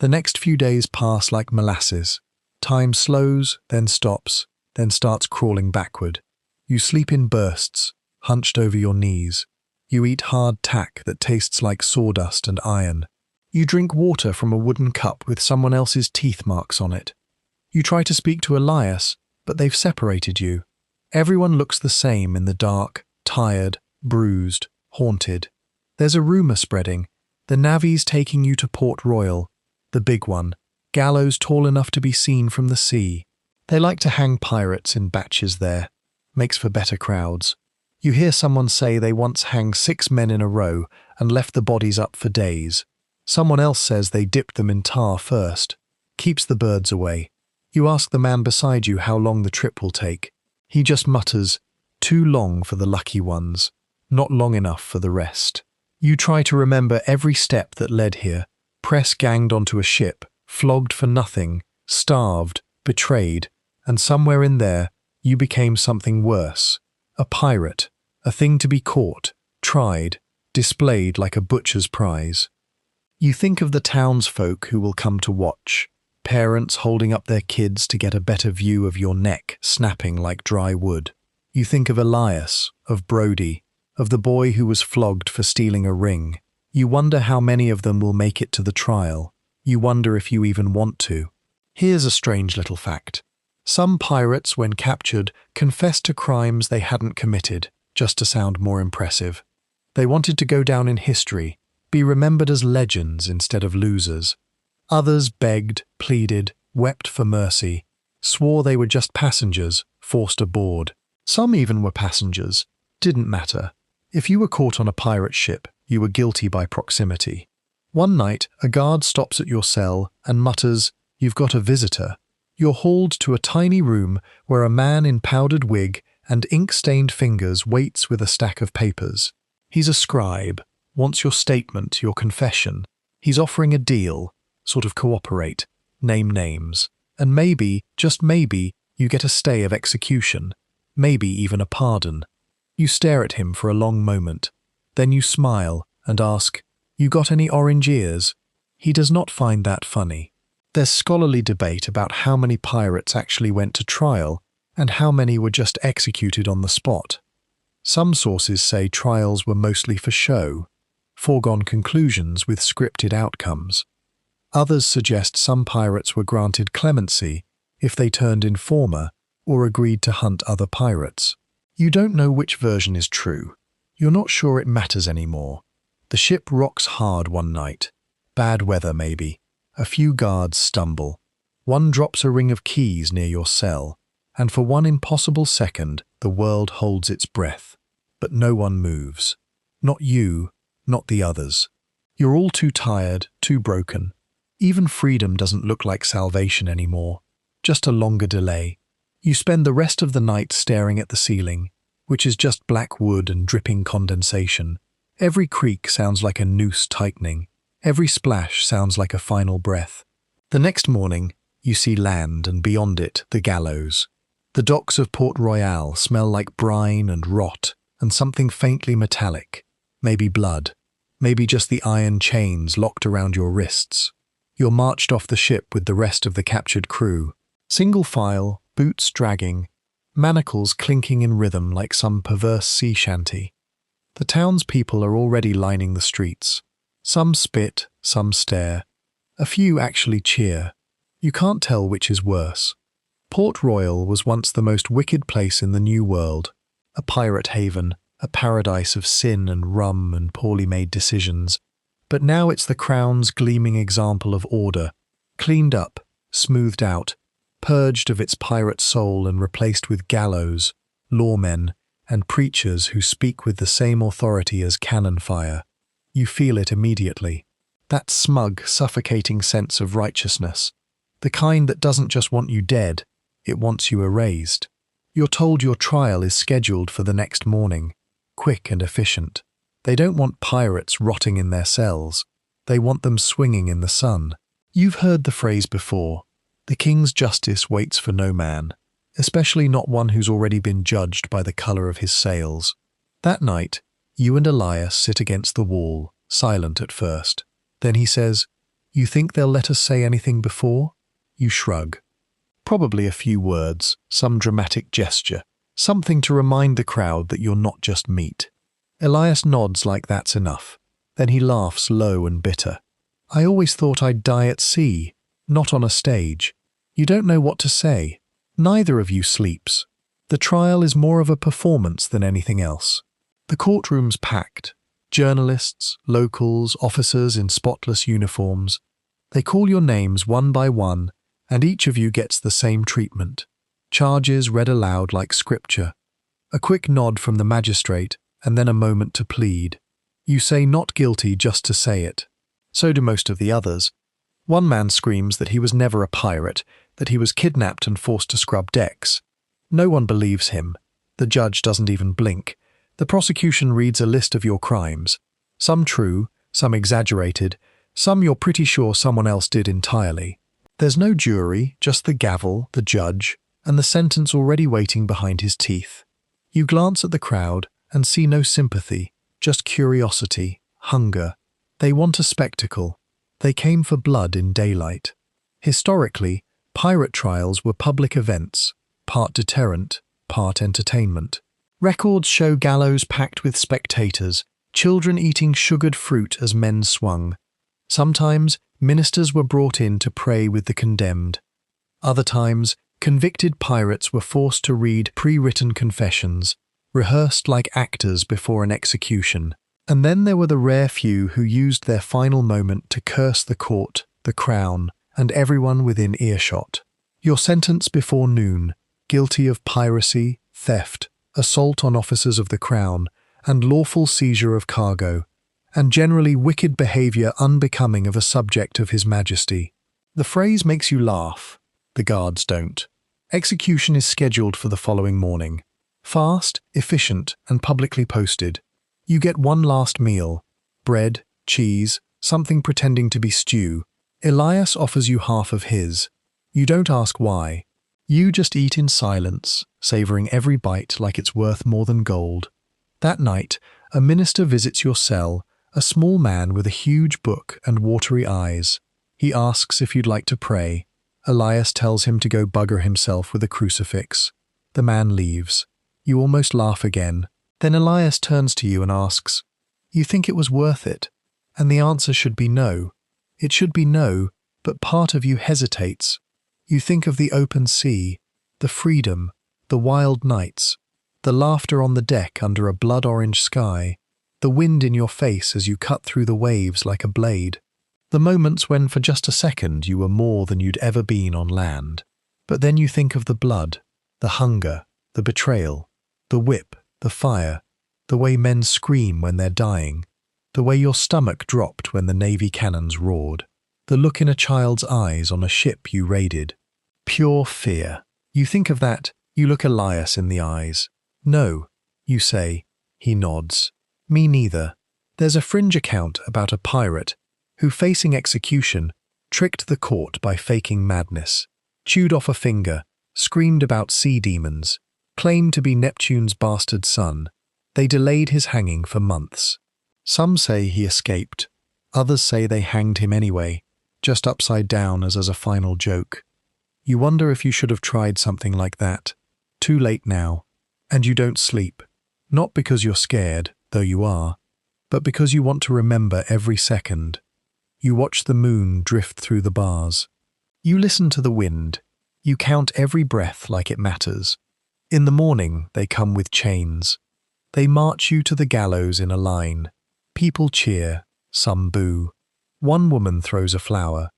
The next few days pass like molasses. Time slows, then stops, then starts crawling backward. You sleep in bursts, hunched over your knees. You eat hard tack that tastes like sawdust and iron. You drink water from a wooden cup with someone else's teeth marks on it. You try to speak to Elias, but they've separated you. Everyone looks the same in the dark, tired, bruised, haunted. There's a rumour spreading. The Navy's taking you to Port Royal, the big one, gallows tall enough to be seen from the sea. They like to hang pirates in batches there. Makes for better crowds. You hear someone say they once hanged 6 men in a row and left the bodies up for days. Someone else says they dipped them in tar first. Keeps the birds away. You ask the man beside you how long the trip will take. He just mutters, "Too long for the lucky ones, not long enough for the rest." You try to remember every step that led here. Press ganged onto a ship, flogged for nothing, starved, betrayed, and somewhere in there, you became something worse. A pirate, a thing to be caught, tried, displayed like a butcher's prize. You think of the townsfolk who will come to watch, parents holding up their kids to get a better view of your neck snapping like dry wood. You think of Elias, of Brody, of the boy who was flogged for stealing a ring. You wonder how many of them will make it to the trial. You wonder if you even want to. Here's a strange little fact. Some pirates, when captured, confessed to crimes they hadn't committed, just to sound more impressive. They wanted to go down in history, be remembered as legends instead of losers. Others begged, pleaded, wept for mercy, swore they were just passengers, forced aboard. Some even were passengers. Didn't matter. If you were caught on a pirate ship, you were guilty by proximity. One night, a guard stops at your cell and mutters, "You've got a visitor." You're hauled to a tiny room where a man in powdered wig and ink-stained fingers waits with a stack of papers. He's a scribe, wants your statement, your confession. He's offering a deal, sort of cooperate, name names. And maybe, just maybe, you get a stay of execution. Maybe even a pardon. You stare at him for a long moment. Then you smile and ask, "You got any orange ears?" He does not find that funny. There's scholarly debate about how many pirates actually went to trial and how many were just executed on the spot. Some sources say trials were mostly for show, foregone conclusions with scripted outcomes. Others suggest some pirates were granted clemency if they turned informer or agreed to hunt other pirates. You don't know which version is true. You're not sure it matters anymore. The ship rocks hard one night. Bad weather, maybe. A few guards stumble. One drops a ring of keys near your cell, and for one impossible second, the world holds its breath. But no one moves. Not you, not the others. You're all too tired, too broken. Even freedom doesn't look like salvation anymore. Just a longer delay. You spend the rest of the night staring at the ceiling, which is just black wood and dripping condensation. Every creak sounds like a noose tightening. Every splash sounds like a final breath. The next morning, you see land and beyond it, the gallows. The docks of Port Royal smell like brine and rot and something faintly metallic. Maybe blood. Maybe just the iron chains locked around your wrists. You're marched off the ship with the rest of the captured crew. Single file, boots dragging, manacles clinking in rhythm like some perverse sea shanty. The townspeople are already lining the streets. Some spit, some stare. A few actually cheer. You can't tell which is worse. Port Royal was once the most wicked place in the New World. A pirate haven, a paradise of sin and rum and poorly made decisions. But now it's the Crown's gleaming example of order. Cleaned up, smoothed out, purged of its pirate soul and replaced with gallows, lawmen, and preachers who speak with the same authority as cannon fire. You feel it immediately. That smug, suffocating sense of righteousness. The kind that doesn't just want you dead, it wants you erased. You're told your trial is scheduled for the next morning, quick and efficient. They don't want pirates rotting in their cells. They want them swinging in the sun. You've heard the phrase before. The king's justice waits for no man, especially not one who's already been judged by the colour of his sails. That night, you and Elias sit against the wall, silent at first. Then he says, "You think they'll let us say anything before?" You shrug. Probably a few words, some dramatic gesture. Something to remind the crowd that you're not just meat. Elias nods like that's enough. Then he laughs low and bitter. I always thought I'd die at sea, not on a stage. You don't know what to say. Neither of you sleeps. The trial is more of a performance than anything else. The courtroom's packed. Journalists, locals, officers in spotless uniforms. They call your names one by one, and each of you gets the same treatment. Charges read aloud like scripture. A quick nod from the magistrate, and then a moment to plead. You say not guilty just to say it. So do most of the others. One man screams that he was never a pirate, that he was kidnapped and forced to scrub decks. No one believes him. The judge doesn't even blink. The prosecution reads a list of your crimes. Some true, some exaggerated, some you're pretty sure someone else did entirely. There's no jury, just the gavel, the judge, and the sentence already waiting behind his teeth. You glance at the crowd and see no sympathy, just curiosity, hunger. They want a spectacle. They came for blood in daylight. Historically, pirate trials were public events, part deterrent, part entertainment. Records show gallows packed with spectators, children eating sugared fruit as men swung. Sometimes, ministers were brought in to pray with the condemned. Other times, convicted pirates were forced to read pre-written confessions, rehearsed like actors before an execution. And then there were the rare few who used their final moment to curse the court, the crown, and everyone within earshot. Your sentence before noon, guilty of piracy, theft, assault on officers of the crown, and lawful seizure of cargo, and generally wicked behaviour unbecoming of a subject of His Majesty. The phrase makes you laugh. The guards don't. Execution is scheduled for the following morning. Fast, efficient, and publicly posted. You get one last meal. Bread, cheese, something pretending to be stew. Elias offers you half of his. You don't ask why. You just eat in silence, savouring every bite like it's worth more than gold. That night, a minister visits your cell, a small man with a huge book and watery eyes. He asks if you'd like to pray. Elias tells him to go bugger himself with a crucifix. The man leaves. You almost laugh again. Then Elias turns to you and asks, "You think it was worth it?" And the answer should be no. It should be no, but part of you hesitates. You think of the open sea, the freedom, the wild nights, the laughter on the deck under a blood-orange sky, the wind in your face as you cut through the waves like a blade, the moments when for just a second you were more than you'd ever been on land. But then you think of the blood, the hunger, the betrayal, the whip, the fire, the way men scream when they're dying, the way your stomach dropped when the Navy cannons roared, the look in a child's eyes on a ship you raided. Pure fear. You think of that, you look Elias in the eyes. No, you say. He nods. Me neither. There's a fringe account about a pirate who, facing execution, tricked the court by faking madness, chewed off a finger, screamed about sea demons, claimed to be Neptune's bastard son. They delayed his hanging for months. Some say he escaped. Others say they hanged him anyway, just upside down as a final joke. You wonder if you should have tried something like that. Too late now. And you don't sleep. Not because you're scared, though you are, but because you want to remember every second. You watch the moon drift through the bars. You listen to the wind. You count every breath like it matters. In the morning, they come with chains. They march you to the gallows in a line. People cheer, some boo. One woman throws a flower.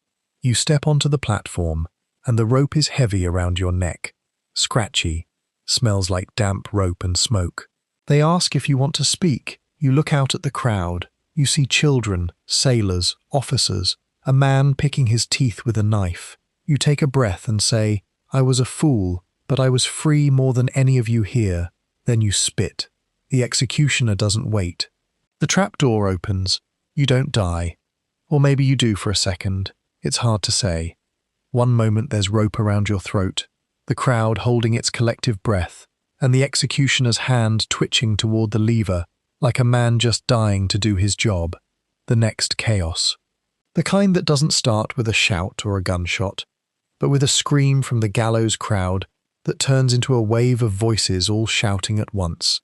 You step onto the platform, and the rope is heavy around your neck. Scratchy, smells like damp rope and smoke. They ask if you want to speak. You look out at the crowd. You see children, sailors, officers, a man picking his teeth with a knife. You take a breath and say, "I was a fool, but I was free more than any of you here." Then you spit. The executioner doesn't wait. The trap door opens. You don't die. Or maybe you do for a second. It's hard to say. One moment there's rope around your throat, the crowd holding its collective breath, and the executioner's hand twitching toward the lever, like a man just dying to do his job. The next, chaos. The kind that doesn't start with a shout or a gunshot, but with a scream from the gallows crowd that turns into a wave of voices all shouting at once.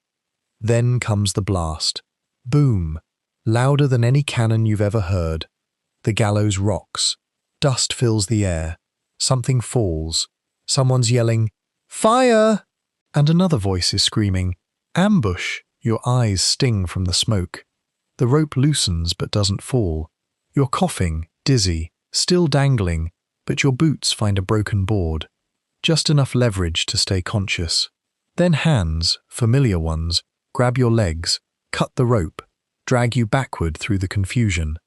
Then comes the blast. Boom! Louder than any cannon you've ever heard. The gallows rocks. Dust fills the air. Something falls. Someone's yelling, "Fire!" And another voice is screaming, "Ambush!" Your eyes sting from the smoke. The rope loosens but doesn't fall. You're coughing, dizzy, still dangling, but your boots find a broken board. Just enough leverage to stay conscious. Then hands, familiar ones, grab your legs, cut the rope, drag you backward through the confusion.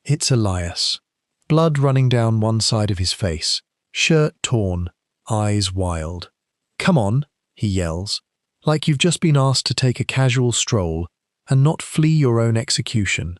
It's Elias. Blood running down one side of his face, shirt torn, eyes wild. "Come on," he yells, like you've just been asked to take a casual stroll and not flee your own execution.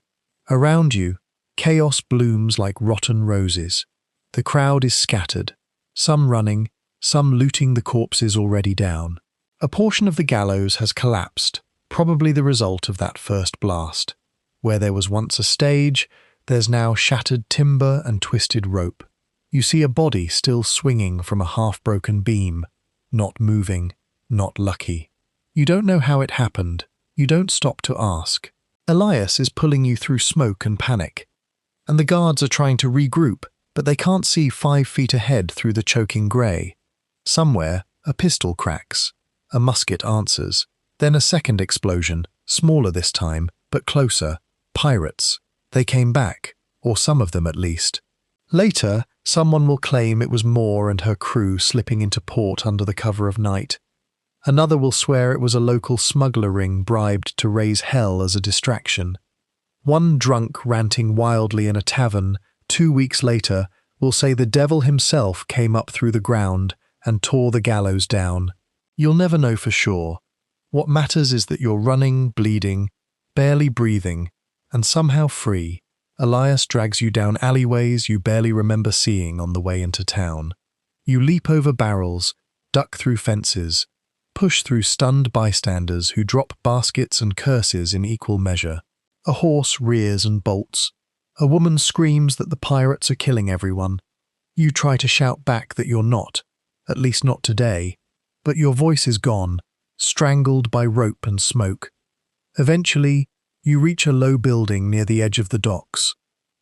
Around you, chaos blooms like rotten roses. The crowd is scattered, some running, some looting the corpses already down. A portion of the gallows has collapsed, probably the result of that first blast. Where there was once a stage, there's now shattered timber and twisted rope. You see a body still swinging from a half-broken beam, not moving, not lucky. You don't know how it happened. You don't stop to ask. Elias is pulling you through smoke and panic, and the guards are trying to regroup, but they can't see 5 feet ahead through the choking grey. Somewhere, a pistol cracks. A musket answers. Then a second explosion, smaller this time, but closer. Pirates. They came back, or some of them at least. Later, someone will claim it was Moore and her crew slipping into port under the cover of night. Another will swear it was a local smuggler ring bribed to raise hell as a distraction. One drunk ranting wildly in a tavern 2 weeks later will say the devil himself came up through the ground and tore the gallows down. You'll never know for sure. What matters is that you're running, bleeding, barely breathing, and somehow free. Elias drags you down alleyways you barely remember seeing on the way into town. You leap over barrels, duck through fences, push through stunned bystanders who drop baskets and curses in equal measure. A horse rears and bolts. A woman screams that the pirates are killing everyone. You try to shout back that you're not, at least not today, but your voice is gone, strangled by rope and smoke. Eventually, you reach a low building near the edge of the docks.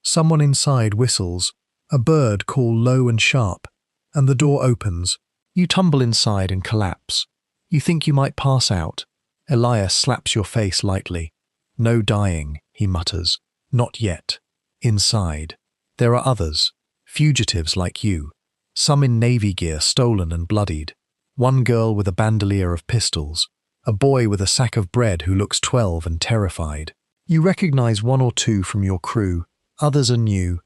Someone inside whistles, a bird call low and sharp, and the door opens. You tumble inside and collapse. You think you might pass out. Elias slaps your face lightly. "No dying," he mutters. "Not yet." Inside, there are others, fugitives like you, some in navy gear stolen and bloodied. One girl with a bandolier of pistols, a boy with a sack of bread who looks 12 and terrified. You recognize 1 or 2 from your crew, others are new,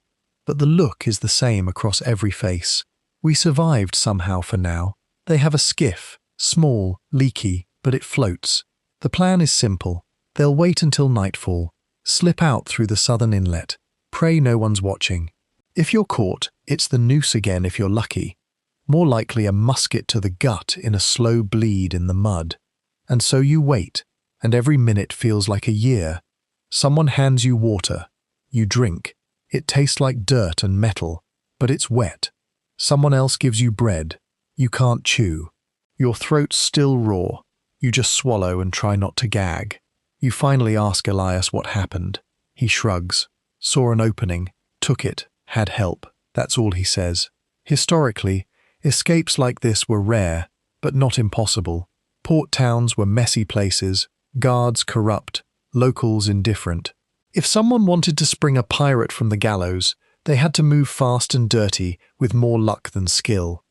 but the look is the same across every face. We survived somehow for now. They have a skiff, small, leaky, but it floats. The plan is simple. They'll wait until nightfall, slip out through the southern inlet, pray no one's watching. If you're caught, it's the noose again if you're lucky. More likely a musket to the gut in a slow bleed in the mud. And so you wait, and every minute feels like a year. Someone hands you water. You drink. It tastes like dirt and metal, but it's wet. Someone else gives you bread. You can't chew. Your throat's still raw. You just swallow and try not to gag. You finally ask Elias what happened. He shrugs. Saw an opening, took it, had help. That's all he says. Historically, escapes like this were rare, but not impossible. Port towns were messy places, guards corrupt, locals indifferent. If someone wanted to spring a pirate from the gallows, they had to move fast and dirty with more luck than skill.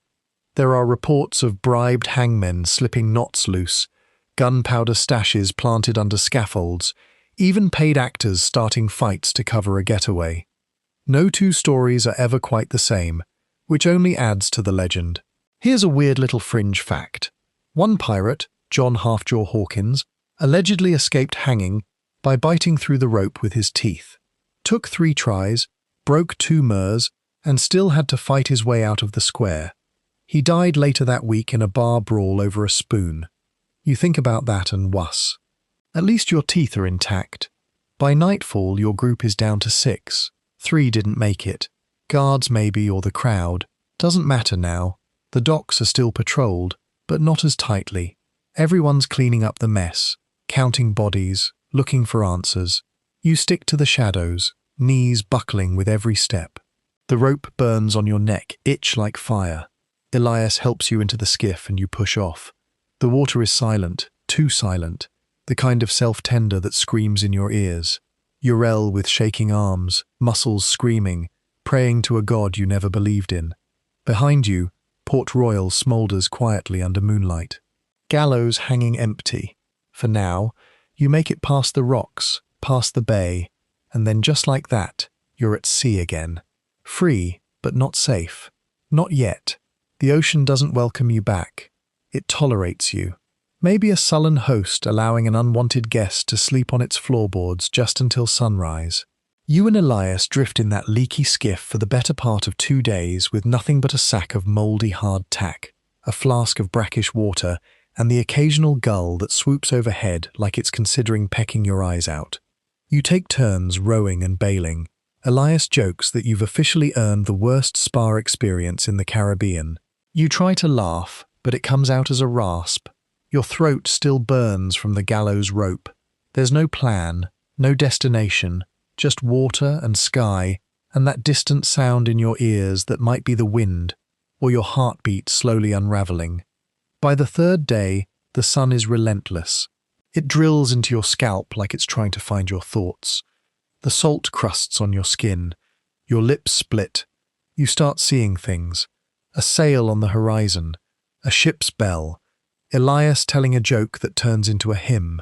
There are reports of bribed hangmen slipping knots loose, gunpowder stashes planted under scaffolds, even paid actors starting fights to cover a getaway. No 2 stories are ever quite the same, which only adds to the legend. Here's a weird little fringe fact. One pirate, John Halfjaw Hawkins, allegedly escaped hanging by biting through the rope with his teeth. Took 3 tries, broke 2 murs, and still had to fight his way out of the square. He died later that week in a bar brawl over a spoon. You think about that and wuss. At least your teeth are intact. By nightfall, your group is down to 6. 3 didn't make it. Guards maybe, or the crowd. Doesn't matter now. The docks are still patrolled. but not as tightly. Everyone's cleaning up the mess, counting bodies, looking for answers. You stick to the shadows, knees buckling with every step. The rope burns on your neck, itch like fire. Elias helps you into the skiff and you push off. The water is silent, too silent, the kind of self-tender that screams in your ears. Urel with shaking arms, muscles screaming, praying to a god you never believed in. Behind you, Port Royal smoulders quietly under moonlight. Gallows hanging empty. For now, you make it past the rocks, past the bay, and then just like that, you're at sea again. Free, but not safe. Not yet. The ocean doesn't welcome you back. It tolerates you. Maybe a sullen host allowing an unwanted guest to sleep on its floorboards just until sunrise. You and Elias drift in that leaky skiff for the better part of 2 days with nothing but a sack of mouldy hard tack, a flask of brackish water, and the occasional gull that swoops overhead like it's considering pecking your eyes out. You take turns rowing and bailing. Elias jokes that you've officially earned the worst spa experience in the Caribbean. You try to laugh, but it comes out as a rasp. Your throat still burns from the gallows rope. There's no plan, no destination, just water and sky, and that distant sound in your ears that might be the wind, or your heartbeat slowly unraveling. By the 3rd day, the sun is relentless. It drills into your scalp like it's trying to find your thoughts. The salt crusts on your skin. Your lips split. You start seeing things. A sail on the horizon. A ship's bell. Elias telling a joke that turns into a hymn.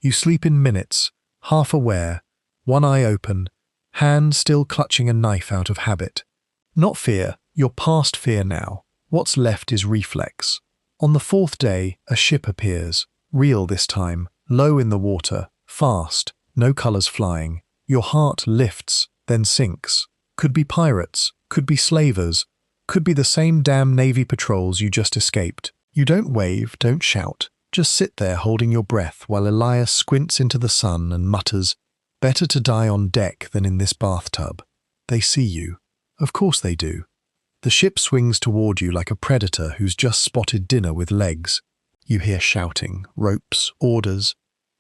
You sleep in minutes, half aware, one eye open, hand still clutching a knife out of habit. Not fear, you're past fear now. What's left is reflex. On the 4th day, a ship appears. Real this time, low in the water, fast, no colours flying. Your heart lifts, then sinks. Could be pirates, could be slavers, could be the same damn Navy patrols you just escaped. You don't wave, don't shout. Just sit there holding your breath while Elias squints into the sun and mutters, "Better to die on deck than in this bathtub." They see you. Of course they do. The ship swings toward you like a predator who's just spotted dinner with legs. You hear shouting, ropes, orders.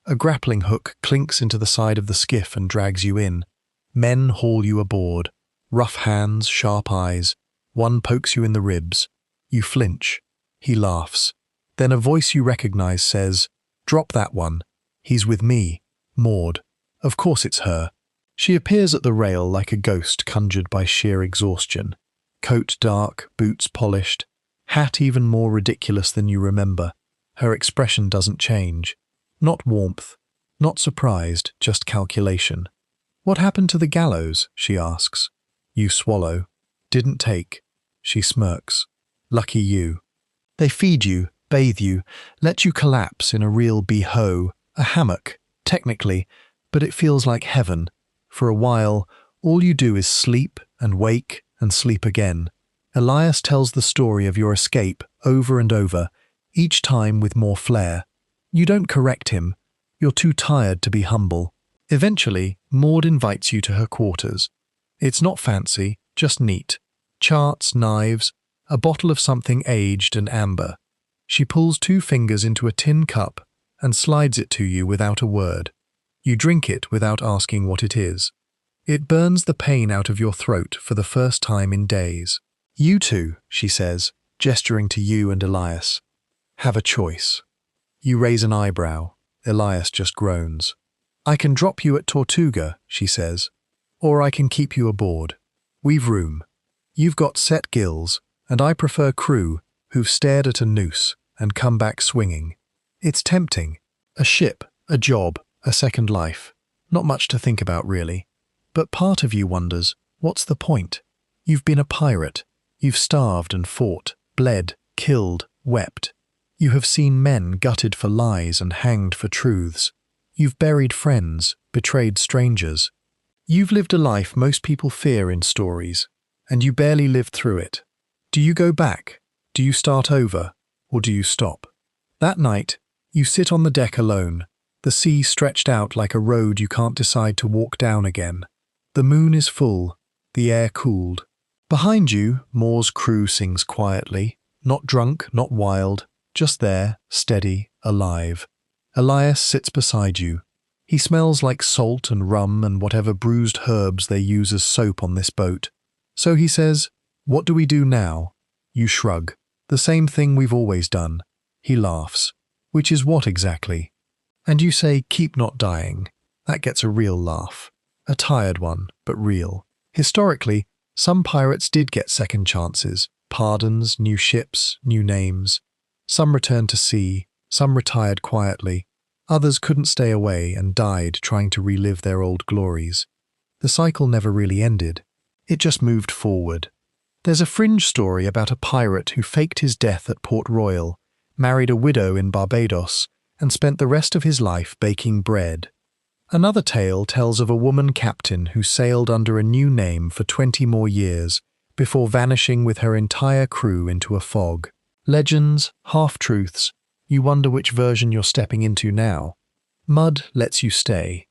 A grappling hook clinks into the side of the skiff and drags you in. Men haul you aboard. Rough hands, sharp eyes. One pokes you in the ribs. You flinch. He laughs. Then a voice you recognize says, "Drop that one. He's with me, Maud." Of course it's her. She appears at the rail like a ghost conjured by sheer exhaustion. Coat dark, boots polished, hat even more ridiculous than you remember. Her expression doesn't change. Not warmth, not surprised, just calculation. "What happened to the gallows?" she asks. You swallow. "Didn't take." She smirks. "Lucky you." They feed you, bathe you, let you collapse in a real beho, a hammock, technically, but it feels like heaven. For a while, all you do is sleep and wake and sleep again. Elias tells the story of your escape over and over, each time with more flair. You don't correct him. You're too tired to be humble. Eventually, Maud invites you to her quarters. It's not fancy, just neat. Charts, knives, a bottle of something aged and amber. She pulls 2 fingers into a tin cup and slides it to you without a word. You drink it without asking what it is. It burns the pain out of your throat for the first time in days. "You two," she says, gesturing to you and Elias. "Have a choice." You raise an eyebrow. Elias just groans. "I can drop you at Tortuga," she says, "or I can keep you aboard. We've room. You've got set gills, and I prefer crew who've stared at a noose and come back swinging. It's tempting. A ship, a job, a second life. Not much to think about, really. But part of you wonders, what's the point? You've been a pirate. You've starved and fought, bled, killed, wept. You have seen men gutted for lies and hanged for truths. You've buried friends, betrayed strangers. You've lived a life most people fear in stories, and you barely lived through it. Do you go back? Do you start over? Or do you stop? That night, you sit on the deck alone, the sea stretched out like a road you can't decide to walk down again. The moon is full, the air cooled. Behind you, Moore's crew sings quietly, not drunk, not wild, just there, steady, alive. Elias sits beside you. He smells like salt and rum and whatever bruised herbs they use as soap on this boat. So he says, "What do we do now?" You shrug. "The same thing we've always done." He laughs. "Which is what exactly?" And you say, "Keep not dying." That gets a real laugh. A tired one, but real. Historically, some pirates did get second chances, pardons, new ships, new names. Some returned to sea, some retired quietly. Others couldn't stay away and died trying to relive their old glories. The cycle never really ended. It just moved forward. There's a fringe story about a pirate who faked his death at Port Royal, married a widow in Barbados, and spent the rest of his life baking bread. Another tale tells of a woman captain who sailed under a new name for 20 more years before vanishing with her entire crew into a fog. Legends, half-truths, you wonder which version you're stepping into now. Mud lets you stay.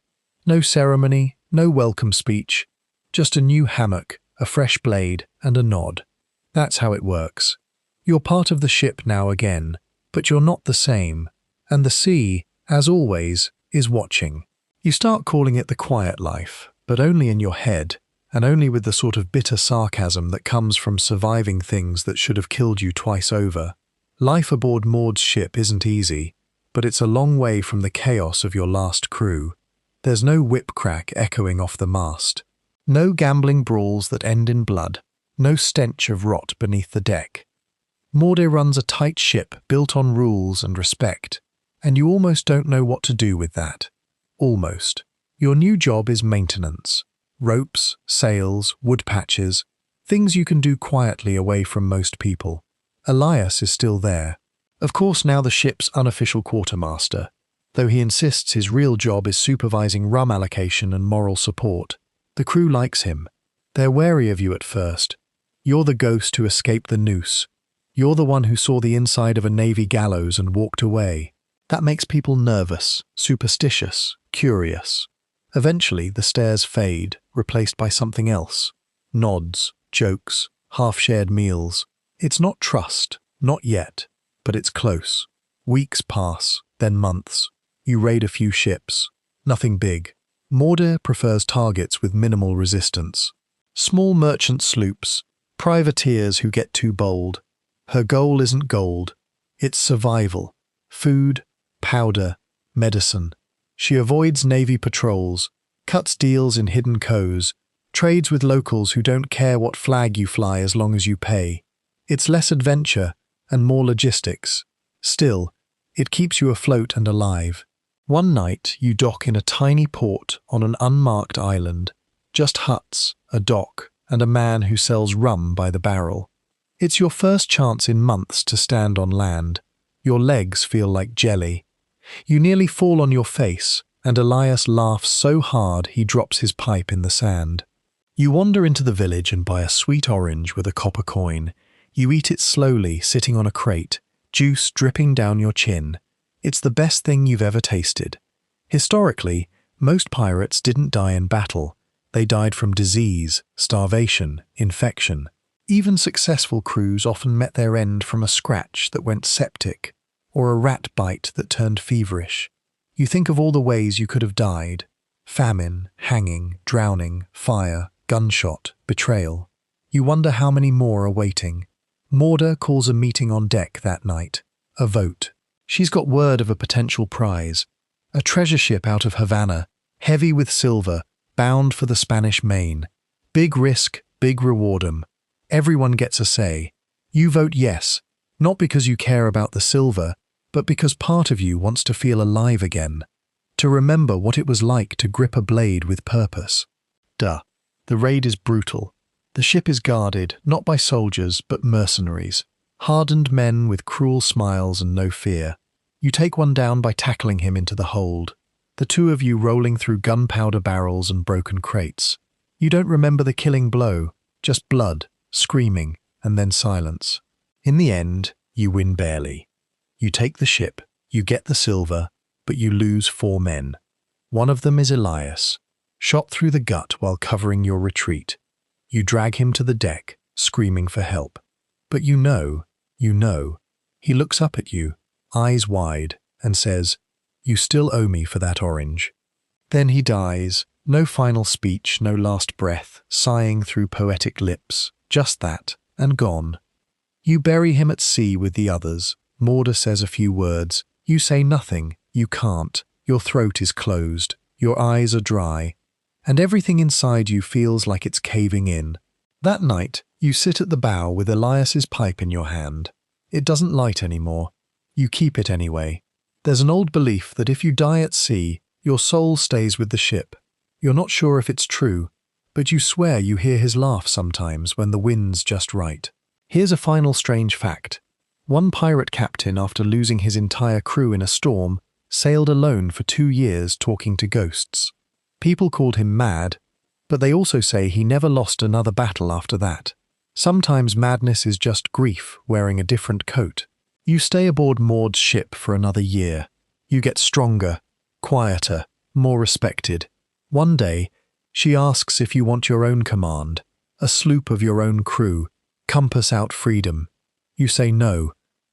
No ceremony, no welcome speech, just a new hammock, a fresh blade, and a nod. That's how it works. You're part of the ship now again, but you're not the same, and the sea, as always, is watching. You start calling it the quiet life, but only in your head, and only with the sort of bitter sarcasm that comes from surviving things that should have killed you twice over. Life aboard Maud's ship isn't easy, but it's a long way from the chaos of your last crew. There's no whip crack echoing off the mast. No gambling brawls that end in blood. No stench of rot beneath the deck. Maud runs a tight ship built on rules and respect, and you almost don't know what to do with that. Almost. Your new job is maintenance. Ropes, sails, wood patches, things you can do quietly away from most people. Elias is still there. Of course, now the ship's unofficial quartermaster, though he insists his real job is supervising rum allocation and moral support. The crew likes him. They're wary of you at first. You're the ghost who escaped the noose. You're the one who saw the inside of a navy gallows and walked away. That makes people nervous, superstitious, curious. Eventually, the stares fade, replaced by something else. Nods, jokes, half-shared meals. It's not trust, not yet, but it's close. Weeks pass, then months. You raid a few ships. Nothing big. Maud prefers targets with minimal resistance. Small merchant sloops, privateers who get too bold. Her goal isn't gold. It's survival. Food, powder, medicine. She avoids navy patrols, cuts deals in hidden coves, trades with locals who don't care what flag you fly as long as you pay. It's less adventure and more logistics. Still, it keeps you afloat and alive. One night, you dock in a tiny port on an unmarked island. Just huts, a dock, and a man who sells rum by the barrel. It's your first chance in months to stand on land. Your legs feel like jelly. You nearly fall on your face, and Elias laughs so hard he drops his pipe in the sand. You wander into the village and buy a sweet orange with a copper coin. You eat it slowly, sitting on a crate, juice dripping down your chin. It's the best thing you've ever tasted. Historically, most pirates didn't die in battle. They died from disease, starvation, infection. Even successful crews often met their end from a scratch that went septic, or a rat bite that turned feverish. You think of all the ways you could have died. Famine, hanging, drowning, fire, gunshot, betrayal. You wonder how many more are waiting. Maud calls a meeting on deck that night. A vote. She's got word of a potential prize. A treasure ship out of Havana, heavy with silver, bound for the Spanish Main. Big risk, big reward 'em. Everyone gets a say. You vote yes, not because you care about the silver, but because part of you wants to feel alive again. To remember what it was like to grip a blade with purpose. The raid is brutal. The ship is guarded, not by soldiers, but mercenaries. Hardened men with cruel smiles and no fear. You take one down by tackling him into the hold. The two of you rolling through gunpowder barrels and broken crates. You don't remember the killing blow, just blood, screaming, and then silence. In the end, you win barely. You take the ship, you get the silver, but you lose 4 men. One of them is Elias, shot through the gut while covering your retreat. You drag him to the deck, screaming for help. But you know, He looks up at you, eyes wide, and says, "You still owe me for that orange." Then he dies, no final speech, no last breath, sighing through poetic lips, just that, and gone. You bury him at sea with the others. Mauder says a few words. You say nothing, you can't. Your throat is closed, your eyes are dry, and everything inside you feels like it's caving in. That night, you sit at the bow with Elias's pipe in your hand. It doesn't light anymore. You keep it anyway. There's an old belief that if you die at sea, your soul stays with the ship. You're not sure if it's true, but you swear you hear his laugh sometimes when the wind's just right. Here's a final strange fact. One pirate captain, after losing his entire crew in a storm, sailed alone for 2 years talking to ghosts. People called him mad, but they also say he never lost another battle after that. Sometimes madness is just grief wearing a different coat. You stay aboard Maud's ship for another year. You get stronger, quieter, more respected. One day, she asks if you want your own command, a sloop of your own crew, compass out freedom. You say no,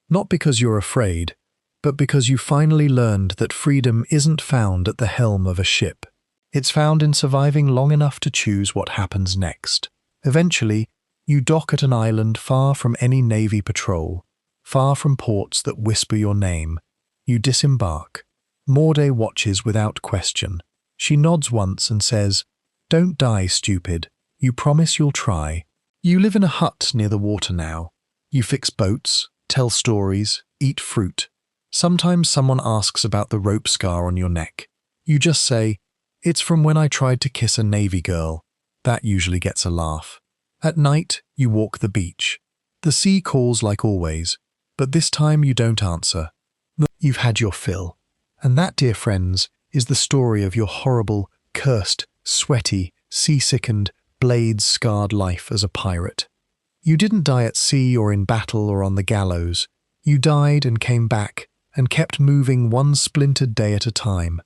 not because you're afraid, but because you finally learned that freedom isn't found at the helm of a ship. It's found in surviving long enough to choose what happens next. Eventually, you dock at an island far from any navy patrol, far from ports that whisper your name. You disembark. Maude watches without question. She nods once and says, "Don't die, stupid. You promise you'll try." You live in a hut near the water now. You fix boats, tell stories, eat fruit. Sometimes someone asks about the rope scar on your neck. You just say, "It's from when I tried to kiss a Navy girl." That usually gets a laugh. At night, you walk the beach. The sea calls like always, but this time you don't answer. You've had your fill. And that, dear friends, is the story of your horrible, cursed, sweaty, sea-sickened, blades-scarred life as a pirate. You didn't die at sea or in battle or on the gallows. You died and came back and kept moving one splintered day at a time.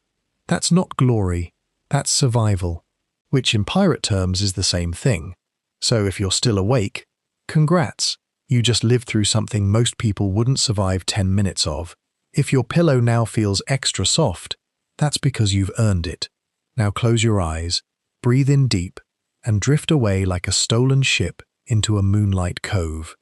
That's not glory, that's survival, which in pirate terms is the same thing. So if you're still awake, congrats, you just lived through something most people wouldn't survive 10 minutes of. If your pillow now feels extra soft, that's because you've earned it. Now close your eyes, breathe in deep, and drift away like a stolen ship into a moonlight cove.